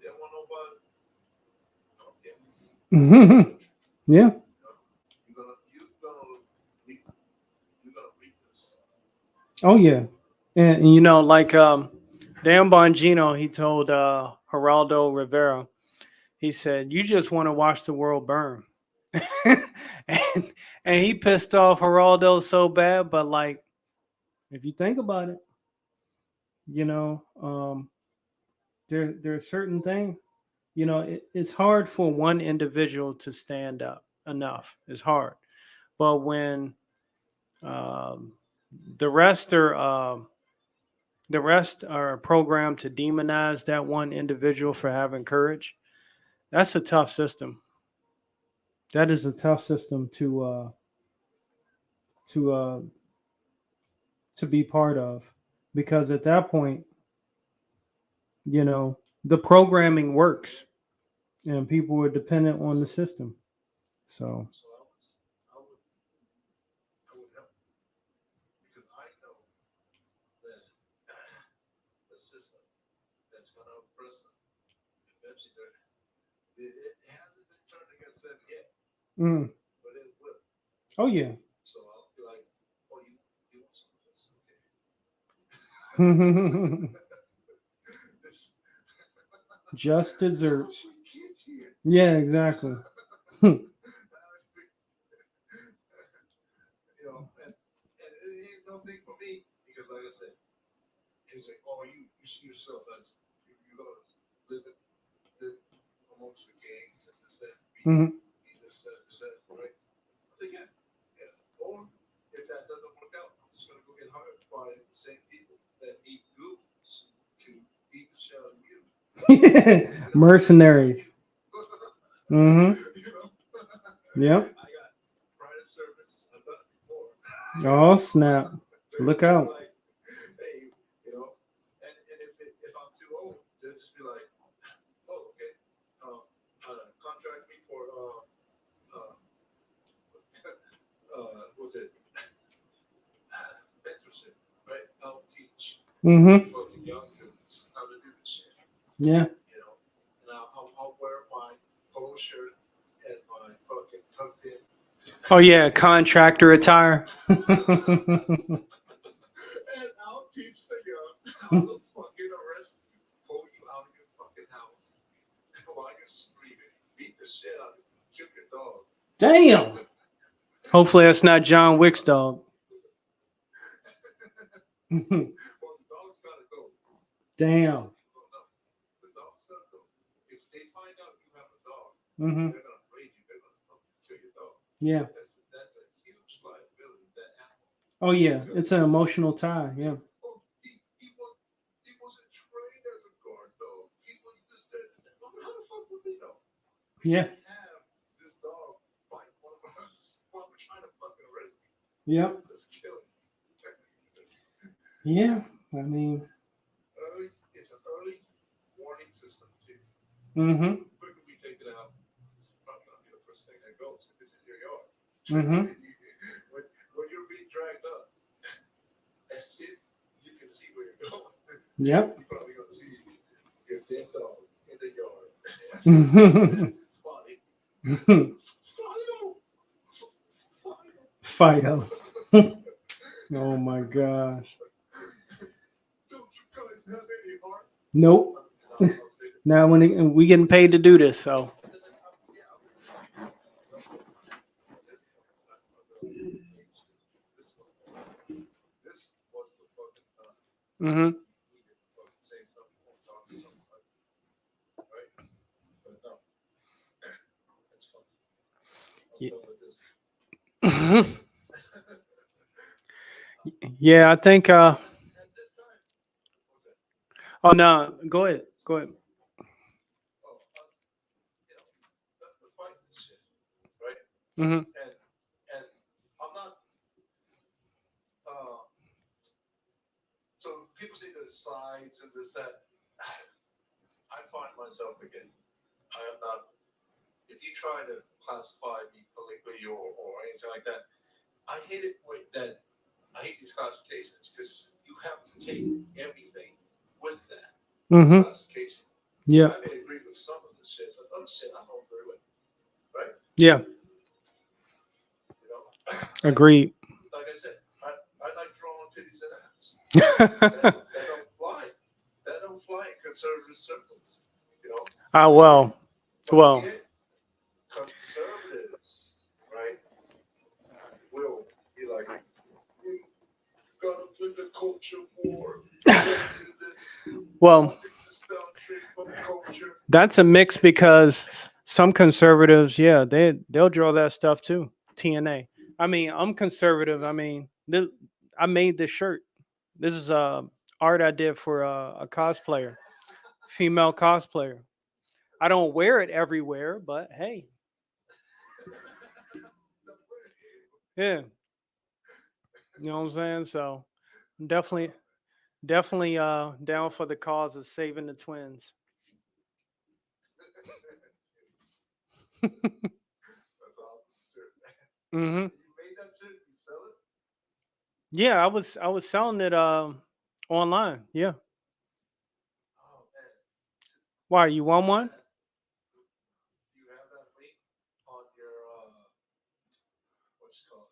they don't want to know about it. Okay. Mm-hmm. Yeah. You're gonna read this. Oh yeah. And you know, like Dan Bongino, he told Geraldo Rivera, he said, "You just want to watch the world burn." and, and he pissed off Geraldo so bad, but like, If you think about it, you know, there are certain things, you know, it's hard for for one individual to stand up enough. It's hard. But when um, the rest are programmed to demonize that one individual for having courage, that's a tough system. that is a tough system to uh, to be part of, because at that point, you know, The programming works. and people were dependent on the system. So So I would help because I know that the system that's going to oppress them eventually it hasn't been turned against them yet, mm. but it will. Oh yeah. So I'll be like, oh, you want some of this? Okay. This- Just desserts. Kids here. Yeah, exactly. You know, and it ain't no thing for me because, like I said, it's like, oh, you see yourself as you're gonna live amongst the gangs and this that, Mhm. be this that, right? I think yeah. Or if that doesn't work out, I'm just gonna go get hired by the same people that need goons to beat the shit out of you. Mercenary. Mm-hmm. You know? Yep. I got private servants. I've done it before. Oh snap! Look out. Like, hey, you know, and if I'm too old, they'll just be like, oh, okay, contract me for what's it? Mentorship, right? I'll teach Mm-hmm. fucking young dudes how to do this shit, Yeah. you know. And I'll wear my polo shirt and my fucking tucked in. Oh yeah, contractor attire. And I'll teach the young how to fucking arrest you, pull you out of your fucking house while you're screaming, beat the shit out of you, shoot your dog. Damn. Hopefully that's not John Wick's dog. Well, the dog's gotta go. Damn. The dog's gotta go. If they find out you have a dog, Mm-hmm. they're gonna raid you. They're gonna fucking kill your dog. Yeah. That's a huge liability. That animal. Oh yeah. It's an emotional tie. Yeah. Oh, he wasn't trained as a guard dog. He was just how the fuck would we know? We Yeah. can't have this dog bite one of us while we're trying to fucking arrest him. Yep. Just kill him. Yeah. I mean. It's an early warning system too. Mm-hmm. The quicker we take it out, it's probably gonna be the first thing that goes if it's in your yard. Mm-hmm. When you're being dragged up, that's it. You can see where you're going. Yep. You're probably gonna see your dead dog in the yard. It's funny. Fido. Oh my gosh. Don't you guys have any heart? Nope. I'll say that. Now when we getting paid to do this, so This was the fucking time. mm-hmm. We could fucking say something or talk to somebody. Right? But no. That's fun. I'm Yeah. done with this. Yeah, I think At this time, what's that? oh no, go ahead. Go ahead. Oh, us, you know, we're fighting this shit, right? Mm-hmm. And I'm not. So people say there's sides and this that. I find myself again. I am not. If you try to classify me politically or anything like that, I hate it that I hate these classifications because you have to take everything with that Mm-hmm. classification. Yeah. I may agree with some of the shit, but other shit I don't agree with. Right? Yeah, You know? agreed. Like I said, I like drawing titties and ass. That don't fly. That fly in conservative circles, you know. Well, But well, yet, conservatives, right, will be like, we gotta win the culture war. We gotta do this. well, Politics is downstream from culture. that's a mix because some conservatives, yeah, they'll draw that stuff too. TNA. I mean, I'm conservative. I mean, I made this shirt. This is art I did for a cosplayer, female cosplayer. I don't wear it everywhere, but hey, yeah, you know what I'm saying. So I'm definitely down for the cause of saving the twins. That's awesome, sir. Hmm. You made that shit, you sell it? Yeah, I was selling it online. Yeah. Oh man. Why you want one? Do you have that link on your what's it called?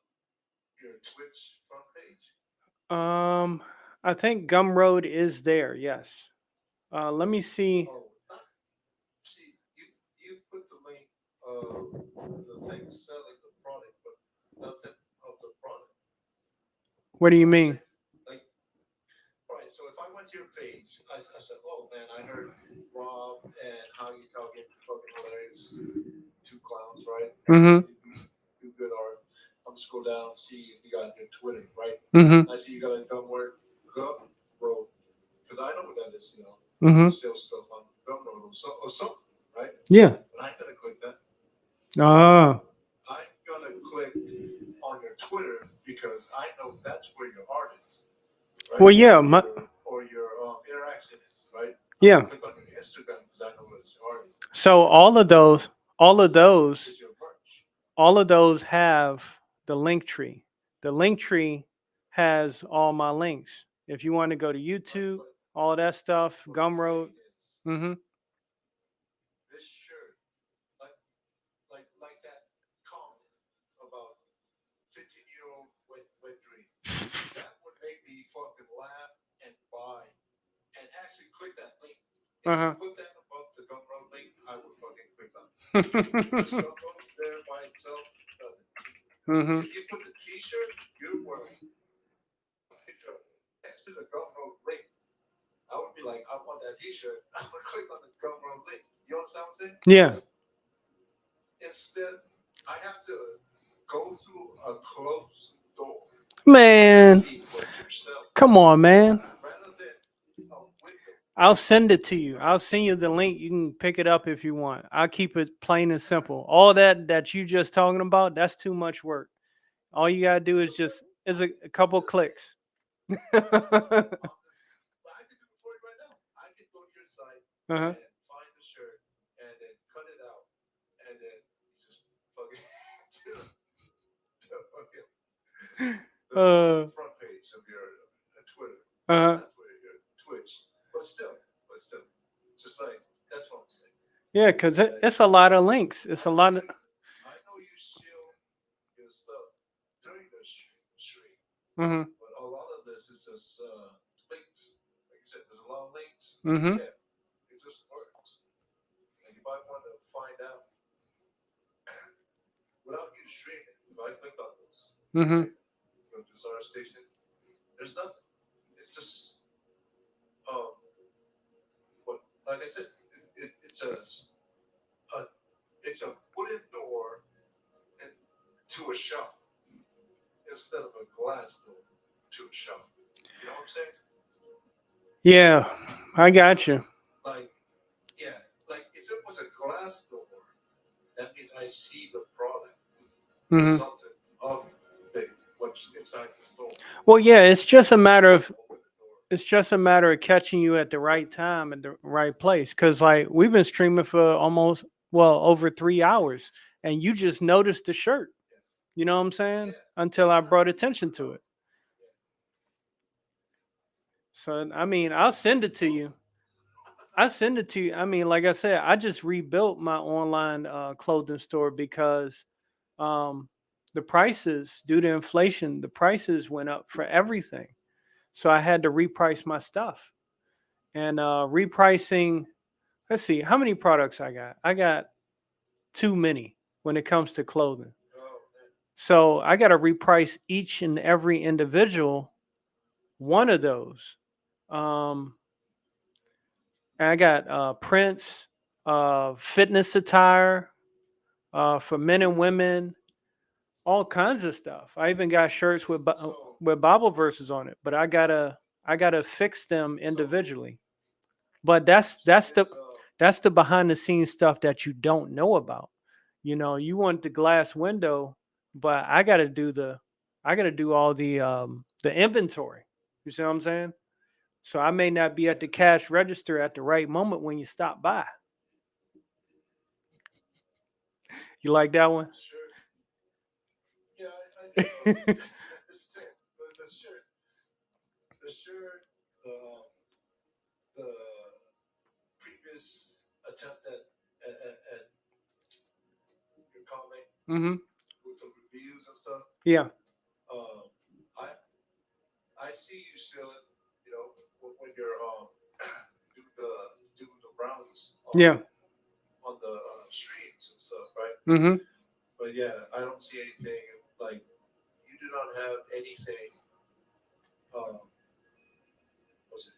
Your Twitch front page? I think Gumroad is there. Yes. Let me see. Oh, not see, you put the link the thing selling the product, but nothing of the product. What do you You know what I'm mean? saying? Like, right, so if I went to your page, I said, oh man, I heard Rob and How You Talking fucking hilarious. Two clowns, right? Mm-hmm. Do good art. I'm just go down and see if you got your Twitter, right? Mm-hmm. I see you got a Gumroad, because I know what that is, you know. Mm-hmm. You sell stuff on Gumroad or something, right? Yeah. But I ain't gonna click that. Ah. I'm gonna click on your Twitter because I know that's where your art is, right? Well, yeah. Or your interaction is, right? Yeah. Click on your Instagram because I know where your art is. So all of those, Is your merch. all of those have the link tree. The link tree has all my links. If you want to go to YouTube, all that stuff, What I'm Gumroad. saying is, Mm-hmm. this shirt, like that comment about 15-year-old with dreams. That would make me fucking laugh and buy and actually click that link. If Uh-huh. you put that above the Gumroad link, I would fucking click on it. Because Gumroad there by itself doesn't. Mm-hmm. If you put the T-shirt you're wearing picture next to the Gumroad link, I would be like, I want that T-shirt. I would click on the Gumroad link. You understand what I'm saying? Yeah. Instead, I have to go through a closed door Man, to see what you're selling, come on, man. rather than a window. I'll send it to you. I'll send you the link. You can pick it up if you want. I'll keep it plain and simple. All that you just talking about, that's too much work. All you gotta do is a couple clicks. Uh-huh. But I can do it for you right now. I can go to your site Uh-huh. and find the shirt and then cut it out and then just fucking the front page of your Twitter. Uh-huh. Not Twitter, your Twitch. But still, just like that's what I'm saying. Yeah, because it's a lot of links. It's a lot of. I know you shield your stuff during the stream, Mm-hmm. but a lot of this is just links. Like you said, there's a lot of links. Mm-hmm. Yeah, it just works. And if I want to find out without you streaming, if I click on this, Mm-hmm. go to Desire Station, there's nothing. It's just what like I said, it's a wooden door to a shop instead of a glass door to a shop. You know what I'm saying? Yeah, I got you. Like, yeah, like if it was a glass door, that means I see the product, Mm-hmm. something of what's inside the store. Well, yeah, it's just a matter of Open the door. it's just a matter of catching you at the right time at the right place. Cause like we've been streaming for almost over 3 hours, and you just noticed the shirt. You know what I'm saying? Yeah. Until I brought attention to it. So I mean, I'll send it to you. I send it to you. I mean, like I said, I just rebuilt my online clothing store because um, the prices, due to inflation, the prices went up for everything. So I had to reprice my stuff. and repricing. Let's see how many products I got. I got too many when it comes to clothing. Oh, man. So I got to reprice each and every individual one of those. Um, and I got prints, fitness attire for men and women, all kinds of stuff. I even got shirts with So, with Bible verses on it, but I gotta fix them individually. But it's, that's the behind the scenes stuff that you don't know about. You know, you want the glass window, but I gotta do all the inventory. You see what I'm saying? So I may not be at the cash register at the right moment when you stop by. You like that one? sure. Yeah, I do. Still, the shirt, the previous attempt at your comic Mm-hmm. with the reviews and stuff. Yeah. Um, I I see you selling, you know, when you're do the do the brownies Yeah. on the streams and stuff, right? Mm-hmm. But yeah, I don't see anything like you do not have anything. Um, what's it?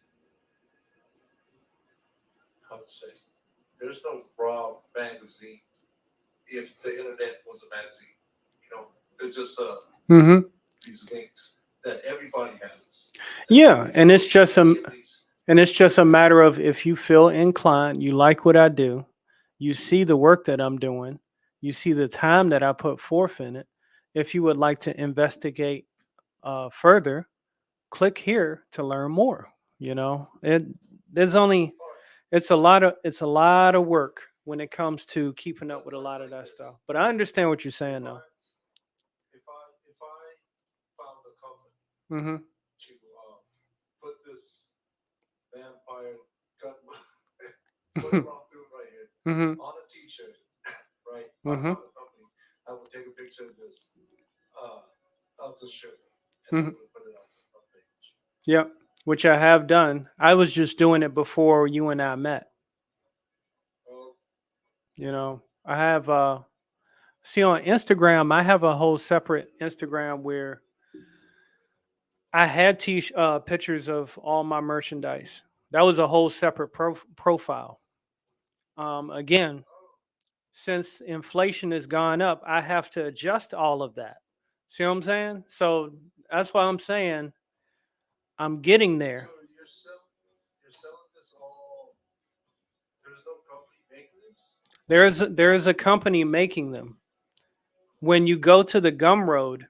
How to say? There's no raw magazine if the internet was a magazine. You know, it's just Mm-hmm. these links that everybody has. Yeah. And it's just Any a of these, and it's just a matter of if you feel inclined, you like what I do, you see the work that I'm doing, you see the time that I put forth in it. If you would like to investigate further, click here to learn more. You know, there's only all right, it's a lot of work when it comes to keeping up with a lot of like that this. stuff. But I understand what you're If saying I though. if I found a company Mm-hmm. to put this vampire gun whatever I'm doing right here Mm-hmm. on a T-shirt, right? If I Mm-hmm. found a company, I would take a picture of this of the shirt and I Mm-hmm. would put it on the front page. Yep. Which I have done. I was just doing it before you and I met. Oh, You know, I have see on Instagram, I have a whole separate Instagram where I had pictures of all my merchandise. That was a whole separate profile. Again, since inflation has gone up, I have to adjust all of that. See what I'm saying? So that's why I'm saying I'm getting so there. you're selling this all. There's no company making this. There is a company making them. When you go to the Gumroad,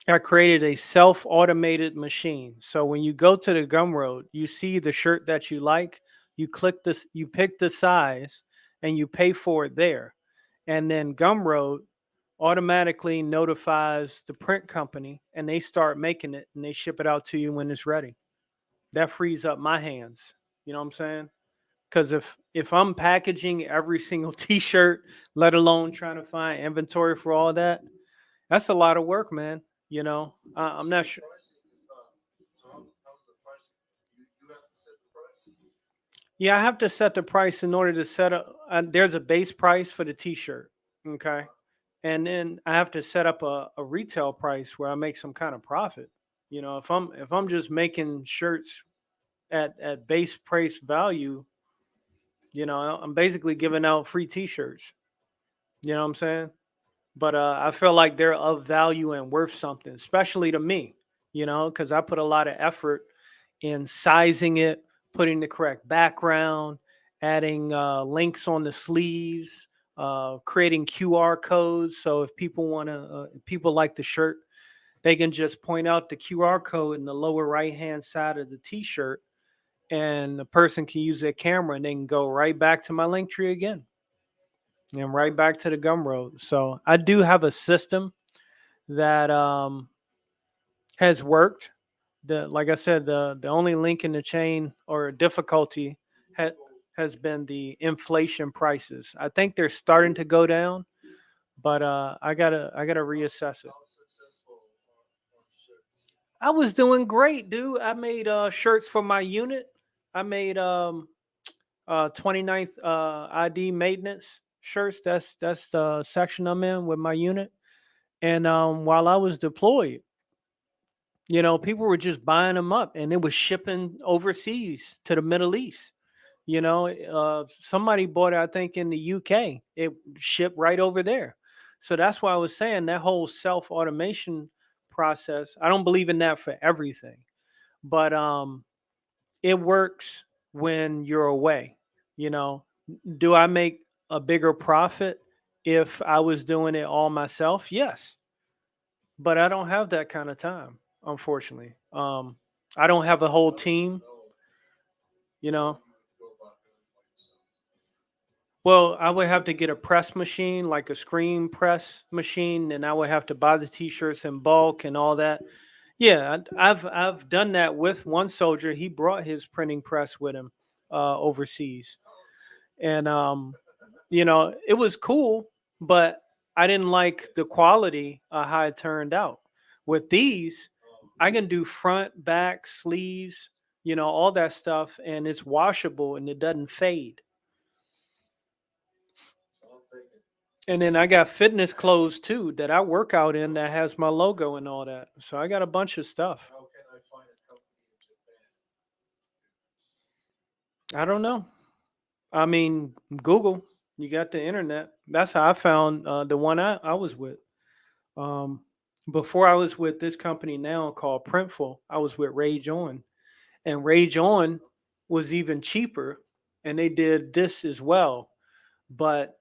I created a self-automated machine. So when you go to the Gumroad, you see the shirt that you like, you click this, you pick the size, and you pay for it there. And then Gumroad automatically notifies the print company and they start making it and they ship it out to you when it's ready. That frees up my hands. You know what I'm saying? Because if I'm packaging every single t-shirt, let alone trying to find inventory for all that, that's a lot of work, man. You know, I'm So not the sure. pricing is so how's the pricing? You have to set the price. Yeah, I have to set the price in order to set up. There's a base price for the T-shirt, okay, Uh, and then I have to set up a retail price where I make some kind of profit. You know, if I'm just making shirts at base price value, you know, I'm basically giving out free T-shirts. You know what I'm saying? But I feel like they're of value and worth something, especially to me. You know, because I put a lot of effort in sizing it, putting the correct background, adding links on the sleeves, creating QR codes. So if people want to, people like the shirt, they can just point out the QR code in the lower right hand side of the T-shirt, and the person can use their camera and they can go right back to my link tree again and right back to the Gumroad. So I do have a system that has worked. The like I said, the only link in the chain or difficulty ha- has been the inflation prices. I think they're starting to go down, but I gotta reassess it. how successful are shirts? I was doing great, dude. I made shirts for my unit. I made 29th ID maintenance shirts. That's the section I'm in with my unit. And while I was deployed, people were just buying them up, and it was shipping overseas to the Middle East. Somebody bought it, I think, in the UK. It shipped right over there. So that's why I was saying that whole self automation process. I don't believe in that for everything, but it works when you're away. You know, do I make a bigger profit if I was doing it all myself? Yes, but I don't have that kind of time, unfortunately. I don't have a whole team. You know, well, I would have to get a press machine, like a screen press machine, and I would have to buy the t-shirts in bulk and all that. Yeah, I've done that with one soldier. He brought his printing press with him overseas, and it was cool, but I didn't like the quality how it turned out. With these, I can do front, back, sleeves, all that stuff, and it's washable and it doesn't fade. So I'm thinking, And then I got fitness clothes too that I work out in that has my logo and all that. So I got a bunch of stuff. how can I find a company in Japan? I don't know. I mean, Google, you got the internet. That's how I found the one I was with. Um, Before I was with this company now called Printful, I was with Rage On. And Rage On was even cheaper. And they did this as well. But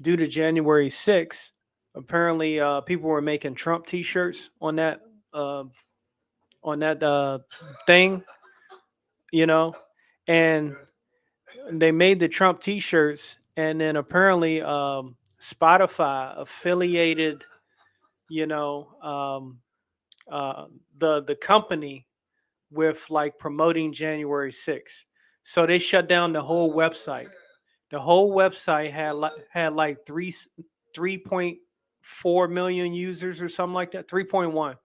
due to January 6th, apparently people were making Trump t-shirts uh, on that thing, you know, and they made the Trump t-shirts, and then apparently Spotify affiliated, you know, the company with like promoting January 6th. So they shut down the whole website. The whole website had like 3.4 million users or something like that, 3.1.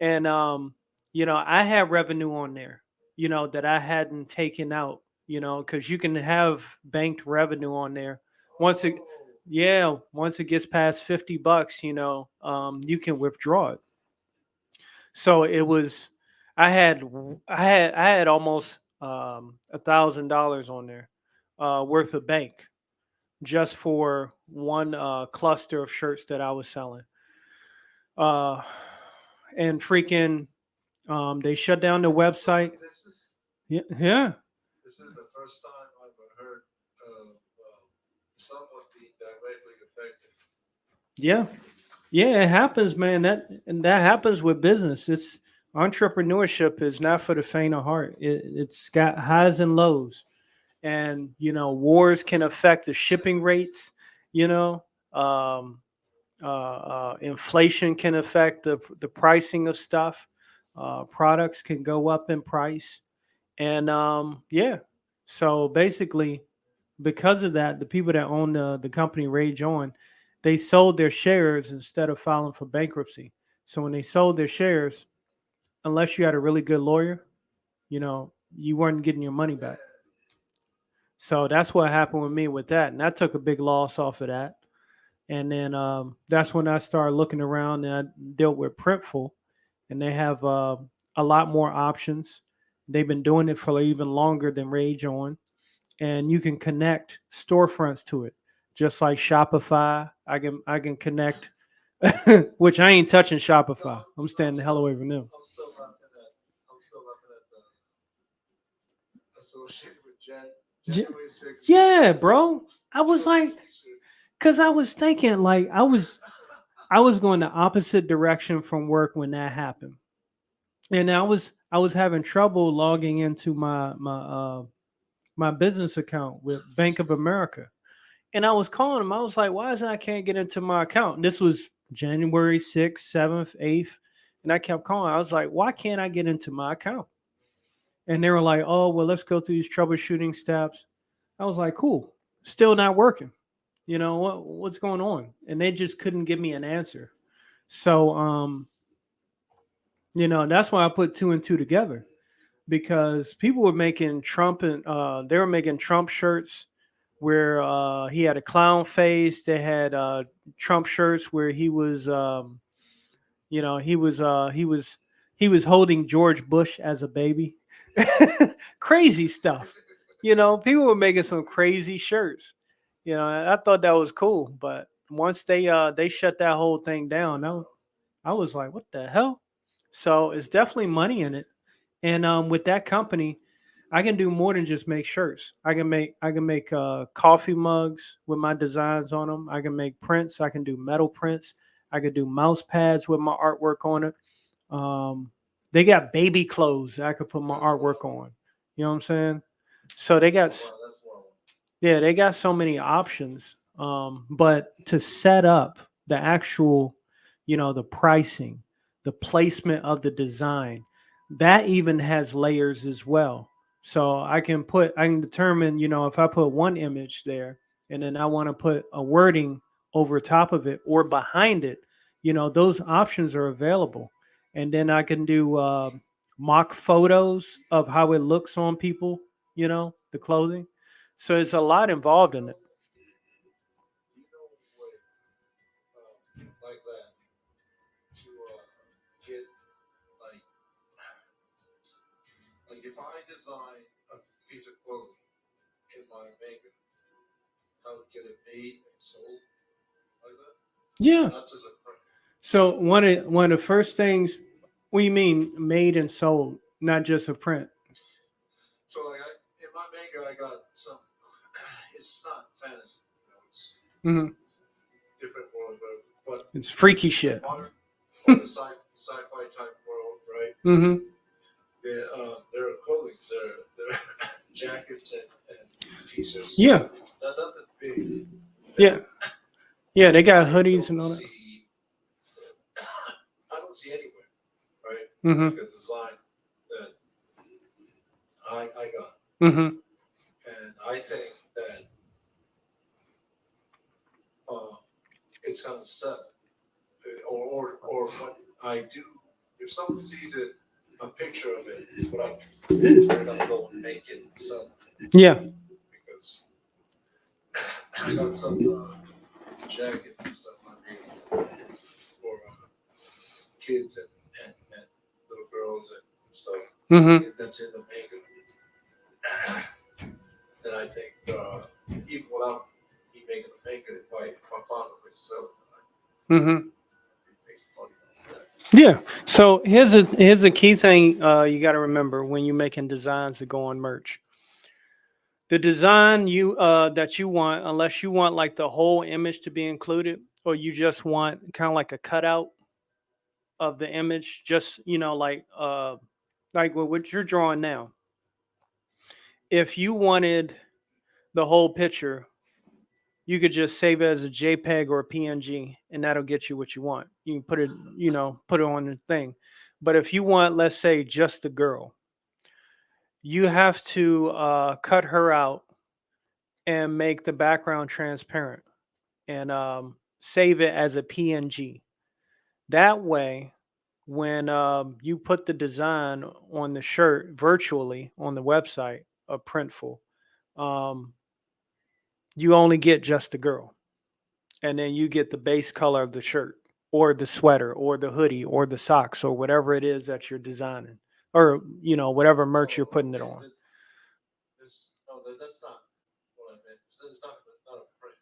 And I had revenue on there, that I hadn't taken out, because you can have banked revenue on there. Once it Oh, Yeah, once it gets past $50, you can withdraw it. So it was, I had almost $1,000 on there worth of bank just for one cluster of shirts that I was selling. Uh, and freaking, they shut down the website. Yeah, yeah, this is the first time I've heard of someone being directly affected. yeah, yeah. It happens, man. That happens with business. It's Entrepreneurship is not for the faint of heart. It's got highs and lows, and wars can affect the shipping rates. You know, um, inflation can affect the pricing of stuff. Products can go up in price, and yeah. So basically, because of that, the people that own the company Rage On, they sold their shares instead of filing for bankruptcy. So when they sold their shares, unless you had a really good lawyer, you weren't getting your money back. So that's what happened with me with that, and I took a big loss off of that. And then that's when I started looking around, and I dealt with Printful, and they have a lot more options. They've been doing it for even longer than Rage On, and you can connect storefronts to it, just like Shopify. I can connect, which I ain't touching Shopify. I'm staying the hell away from them. I'm still laughing at the associated with J- January 6th. Yeah, bro. I was like, because I was thinking, like, I was going the opposite direction from work when that happened, and I was having trouble logging into my business account with Bank of America. And I was calling him. I was like, why is it I can't get into my account? And this was January 6th, 7th, 8th. And I kept calling. I was like, why can't I get into my account? And they were like, oh, well, let's go through these troubleshooting steps. I was like, cool. Still not working. What's going on? And they just couldn't give me an answer. So that's why I put two and two together. because people were making Trump and they were making Trump shirts where he had a clown face. They had Trump shirts where he was, you know, he was holding George Bush as a baby. Crazy stuff. You know, people were making some crazy shirts. You know, I thought that was cool, but once they shut that whole thing down, I was like, what the hell? So it's definitely money in it. And with that company, I can do more than just make shirts. I can make coffee mugs with my designs on them. I can make prints. I can do metal prints. I could do mouse pads with my artwork on it. Um, they got baby clothes that I could put my artwork on. You know what I'm saying? So they got Wow, that's one. yeah, they got so many options. But to set up the actual, you know, the pricing, the placement of the design, that even has layers as well. So I can determine, you know, if I put one image there and then I want to put a wording over top of it or behind it, you know, those options are available. And then I can do mock photos of how it looks on people, you know, the clothing. So it's a lot involved in it. You know what, like that, to get like if I design a piece of clothing in my makeup, how to get it made and sold like that, Yeah. not just a print. So one of the first things, what do you mean made and sold, not just a print? So like in my makeup, I got some. It's not fantasy, you know. Hmm. It's different world, but It's freaky the shit. modern or the sci-fi type world, right? Hmm. There are clothing, there are jackets and t-shirts. Yeah. Not nothing big. Yeah. That Yeah. They got I hoodies and don't all that. see. I don't see anywhere, right? Hmm. Like a design that I got, Hmm. and I think that uh, it's gonna sell, or what I do. If someone sees it, a picture of it, what I they're gonna go and make it and sell it Yeah. because I got some jackets and stuff I made for kids and little girls and stuff. Hmm. That's in the makeup. And I think even without me making the makeup, if I found a way to sell it, Hmm. I'd be making money off that. Yeah. So here's a key thing you got to remember when you're making designs to go on merch. The design you that you want, unless you want like the whole image to be included, or you just want kind of like a cutout of the image, just you know, like what you're drawing now. If you wanted the whole picture, you could just save it as a JPEG or a PNG, and that'll get you what you want. You can put it, you know, put it on the thing. But if you want, let's say, just the girl, you have to cut her out and make the background transparent and save it as a PNG. That way, when you put the design on the shirt virtually on the website of Printful, um, you only get just the girl, and then you get the base color of the shirt, or the sweater, or the hoodie, or the socks, or whatever it is that you're designing, or you know whatever merch you're Oh, putting it okay. on. No, that's not what I meant. It's not a print.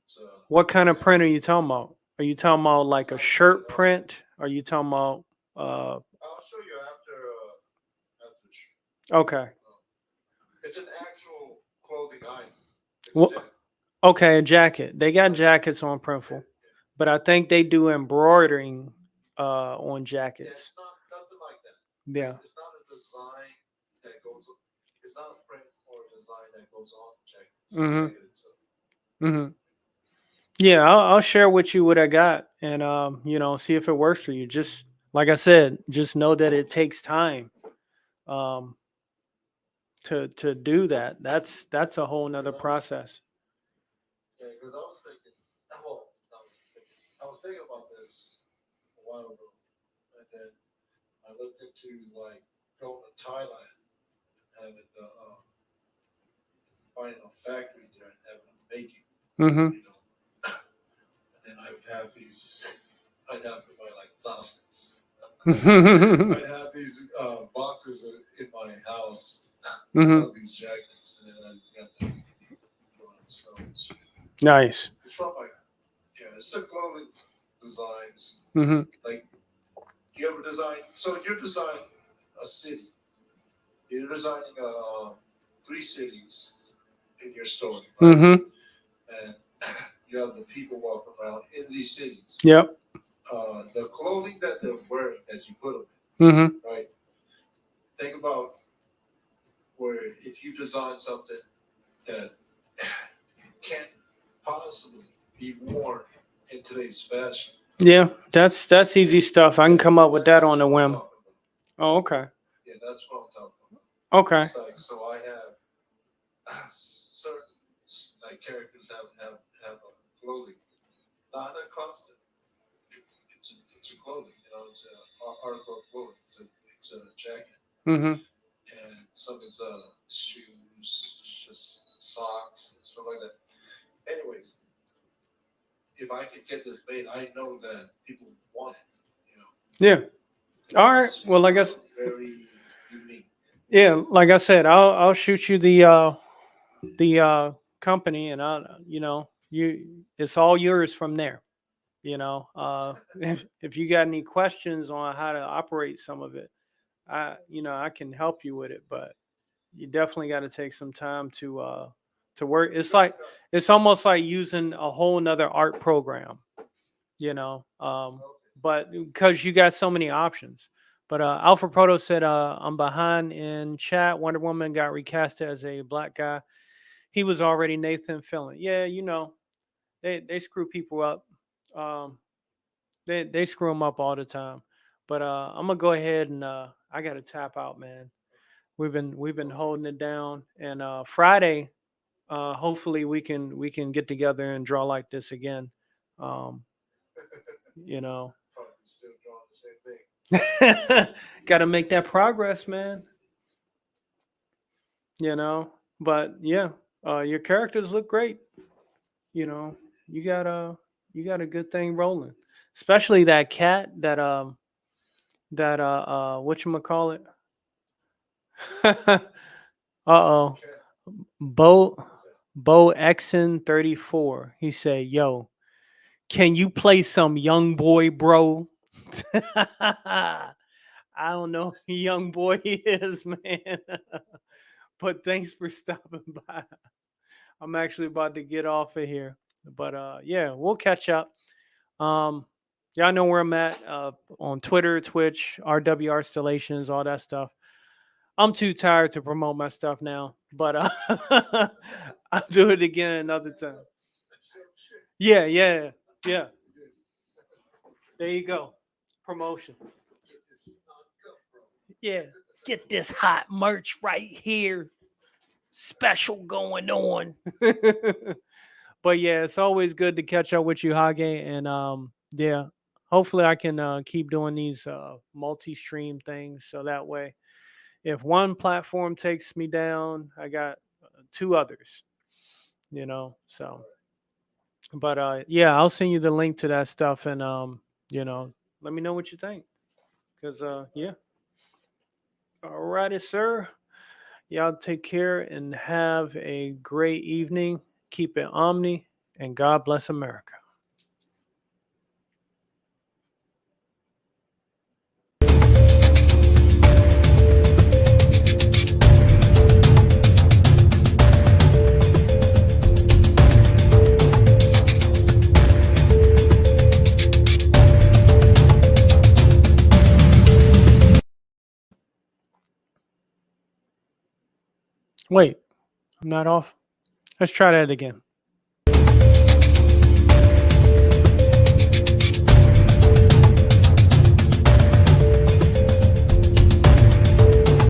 It's What kind of an print are you actual. talking about? Are you talking about It's like a not printed shirt up. print? Are you talking about I'll show you after the shoot. okay. It's an actual clothing item. It's a Well, jacket. okay, a jacket. They got Like jackets on yeah, Printful, but I think they do embroidering on yeah. jackets. It's not nothing like that. Yeah. It's not a design that goes. It's not a print or a design that goes on the jacket. It's the Mhm. jacket itself. Mhm. Yeah, I'll share with you what I got, and you know, see if it works for you. Just like I said, just know that it takes time um to do that. That's a whole nother Because process. I was thinking. Well, I was thinking about this a while ago, and then I looked into like going to Thailand and having finding a factory there and having them make it. Mm-hmm. You know, and then I would have these. I'd have to buy like thousands. I'd have these boxes in my house. Mm-hmm. Of these jackets, and then I got them. So Nice. it's from my, yeah, it's the clothing designs. Mm-hmm. Like, you ever design? So you're designing a city. You're designing 3 cities in your store, right? Mm-hmm. And you have the people walking around in these cities. Yep. The clothing that they're wearing, that you put them Mm-hmm. in, right? Think about where if you design something that can't possibly be worn in today's fashion. Yeah, that's easy stuff. I can come up with that on a whim. Oh, okay. Yeah, that's what I'm talking about. Okay. It's like, so I have certain like characters have a clothing, not a costume. It's a clothing, you know. It's an article of clothing. It's a jacket, Mm-hmm. and some is shoes, just socks, and stuff like that. Anyways, if I could get this made, I know that people want it. You know. Yeah. All right. Well, I guess. Very unique. Yeah, like I said, I'll shoot you the company, and it's all yours from there. If you got any questions on how to operate some of it, I can help you with it, but you definitely got to take some time to work. It's almost like using a whole nother art program, but because you got so many options. But Alpha Proto said, I'm behind in chat. Wonder Woman got recasted as a black guy. He was already Nathan Fillion. Yeah, they screw people up. They screw them up all the time. But I'm gonna go ahead and I gotta tap out, man. We've been holding it down, and Friday, hopefully we can get together and draw like this again. Probably still drawing the same thing. Got to make that progress, man. But yeah, your characters look great. You got a good thing rolling, especially that cat that whatchamacallit. Uh-oh. Bo Exon 34. He said, "Yo, can you play some Young Boy, bro?" I don't know who Young Boy is, man. But thanks for stopping by. I'm actually about to get off of here. But yeah, we'll catch up. Y'all know where I'm at on Twitter, Twitch, RWR Installations, all that stuff. I'm too tired to promote my stuff now, but I'll do it again another time. Yeah. There you go. Promotion. Yeah. Get this hot merch right here. Special going on. But yeah, it's always good to catch up with you, Hage. And yeah, hopefully I can keep doing these multi-stream things. So that way, if one platform takes me down, I got 2 others, so. But yeah, I'll send you the link to that stuff, and let me know what you think. Because yeah. Alrighty, sir. Y'all take care and have a great evening. Keep it Omni, and God bless America. Wait, I'm not off. Let's try that again.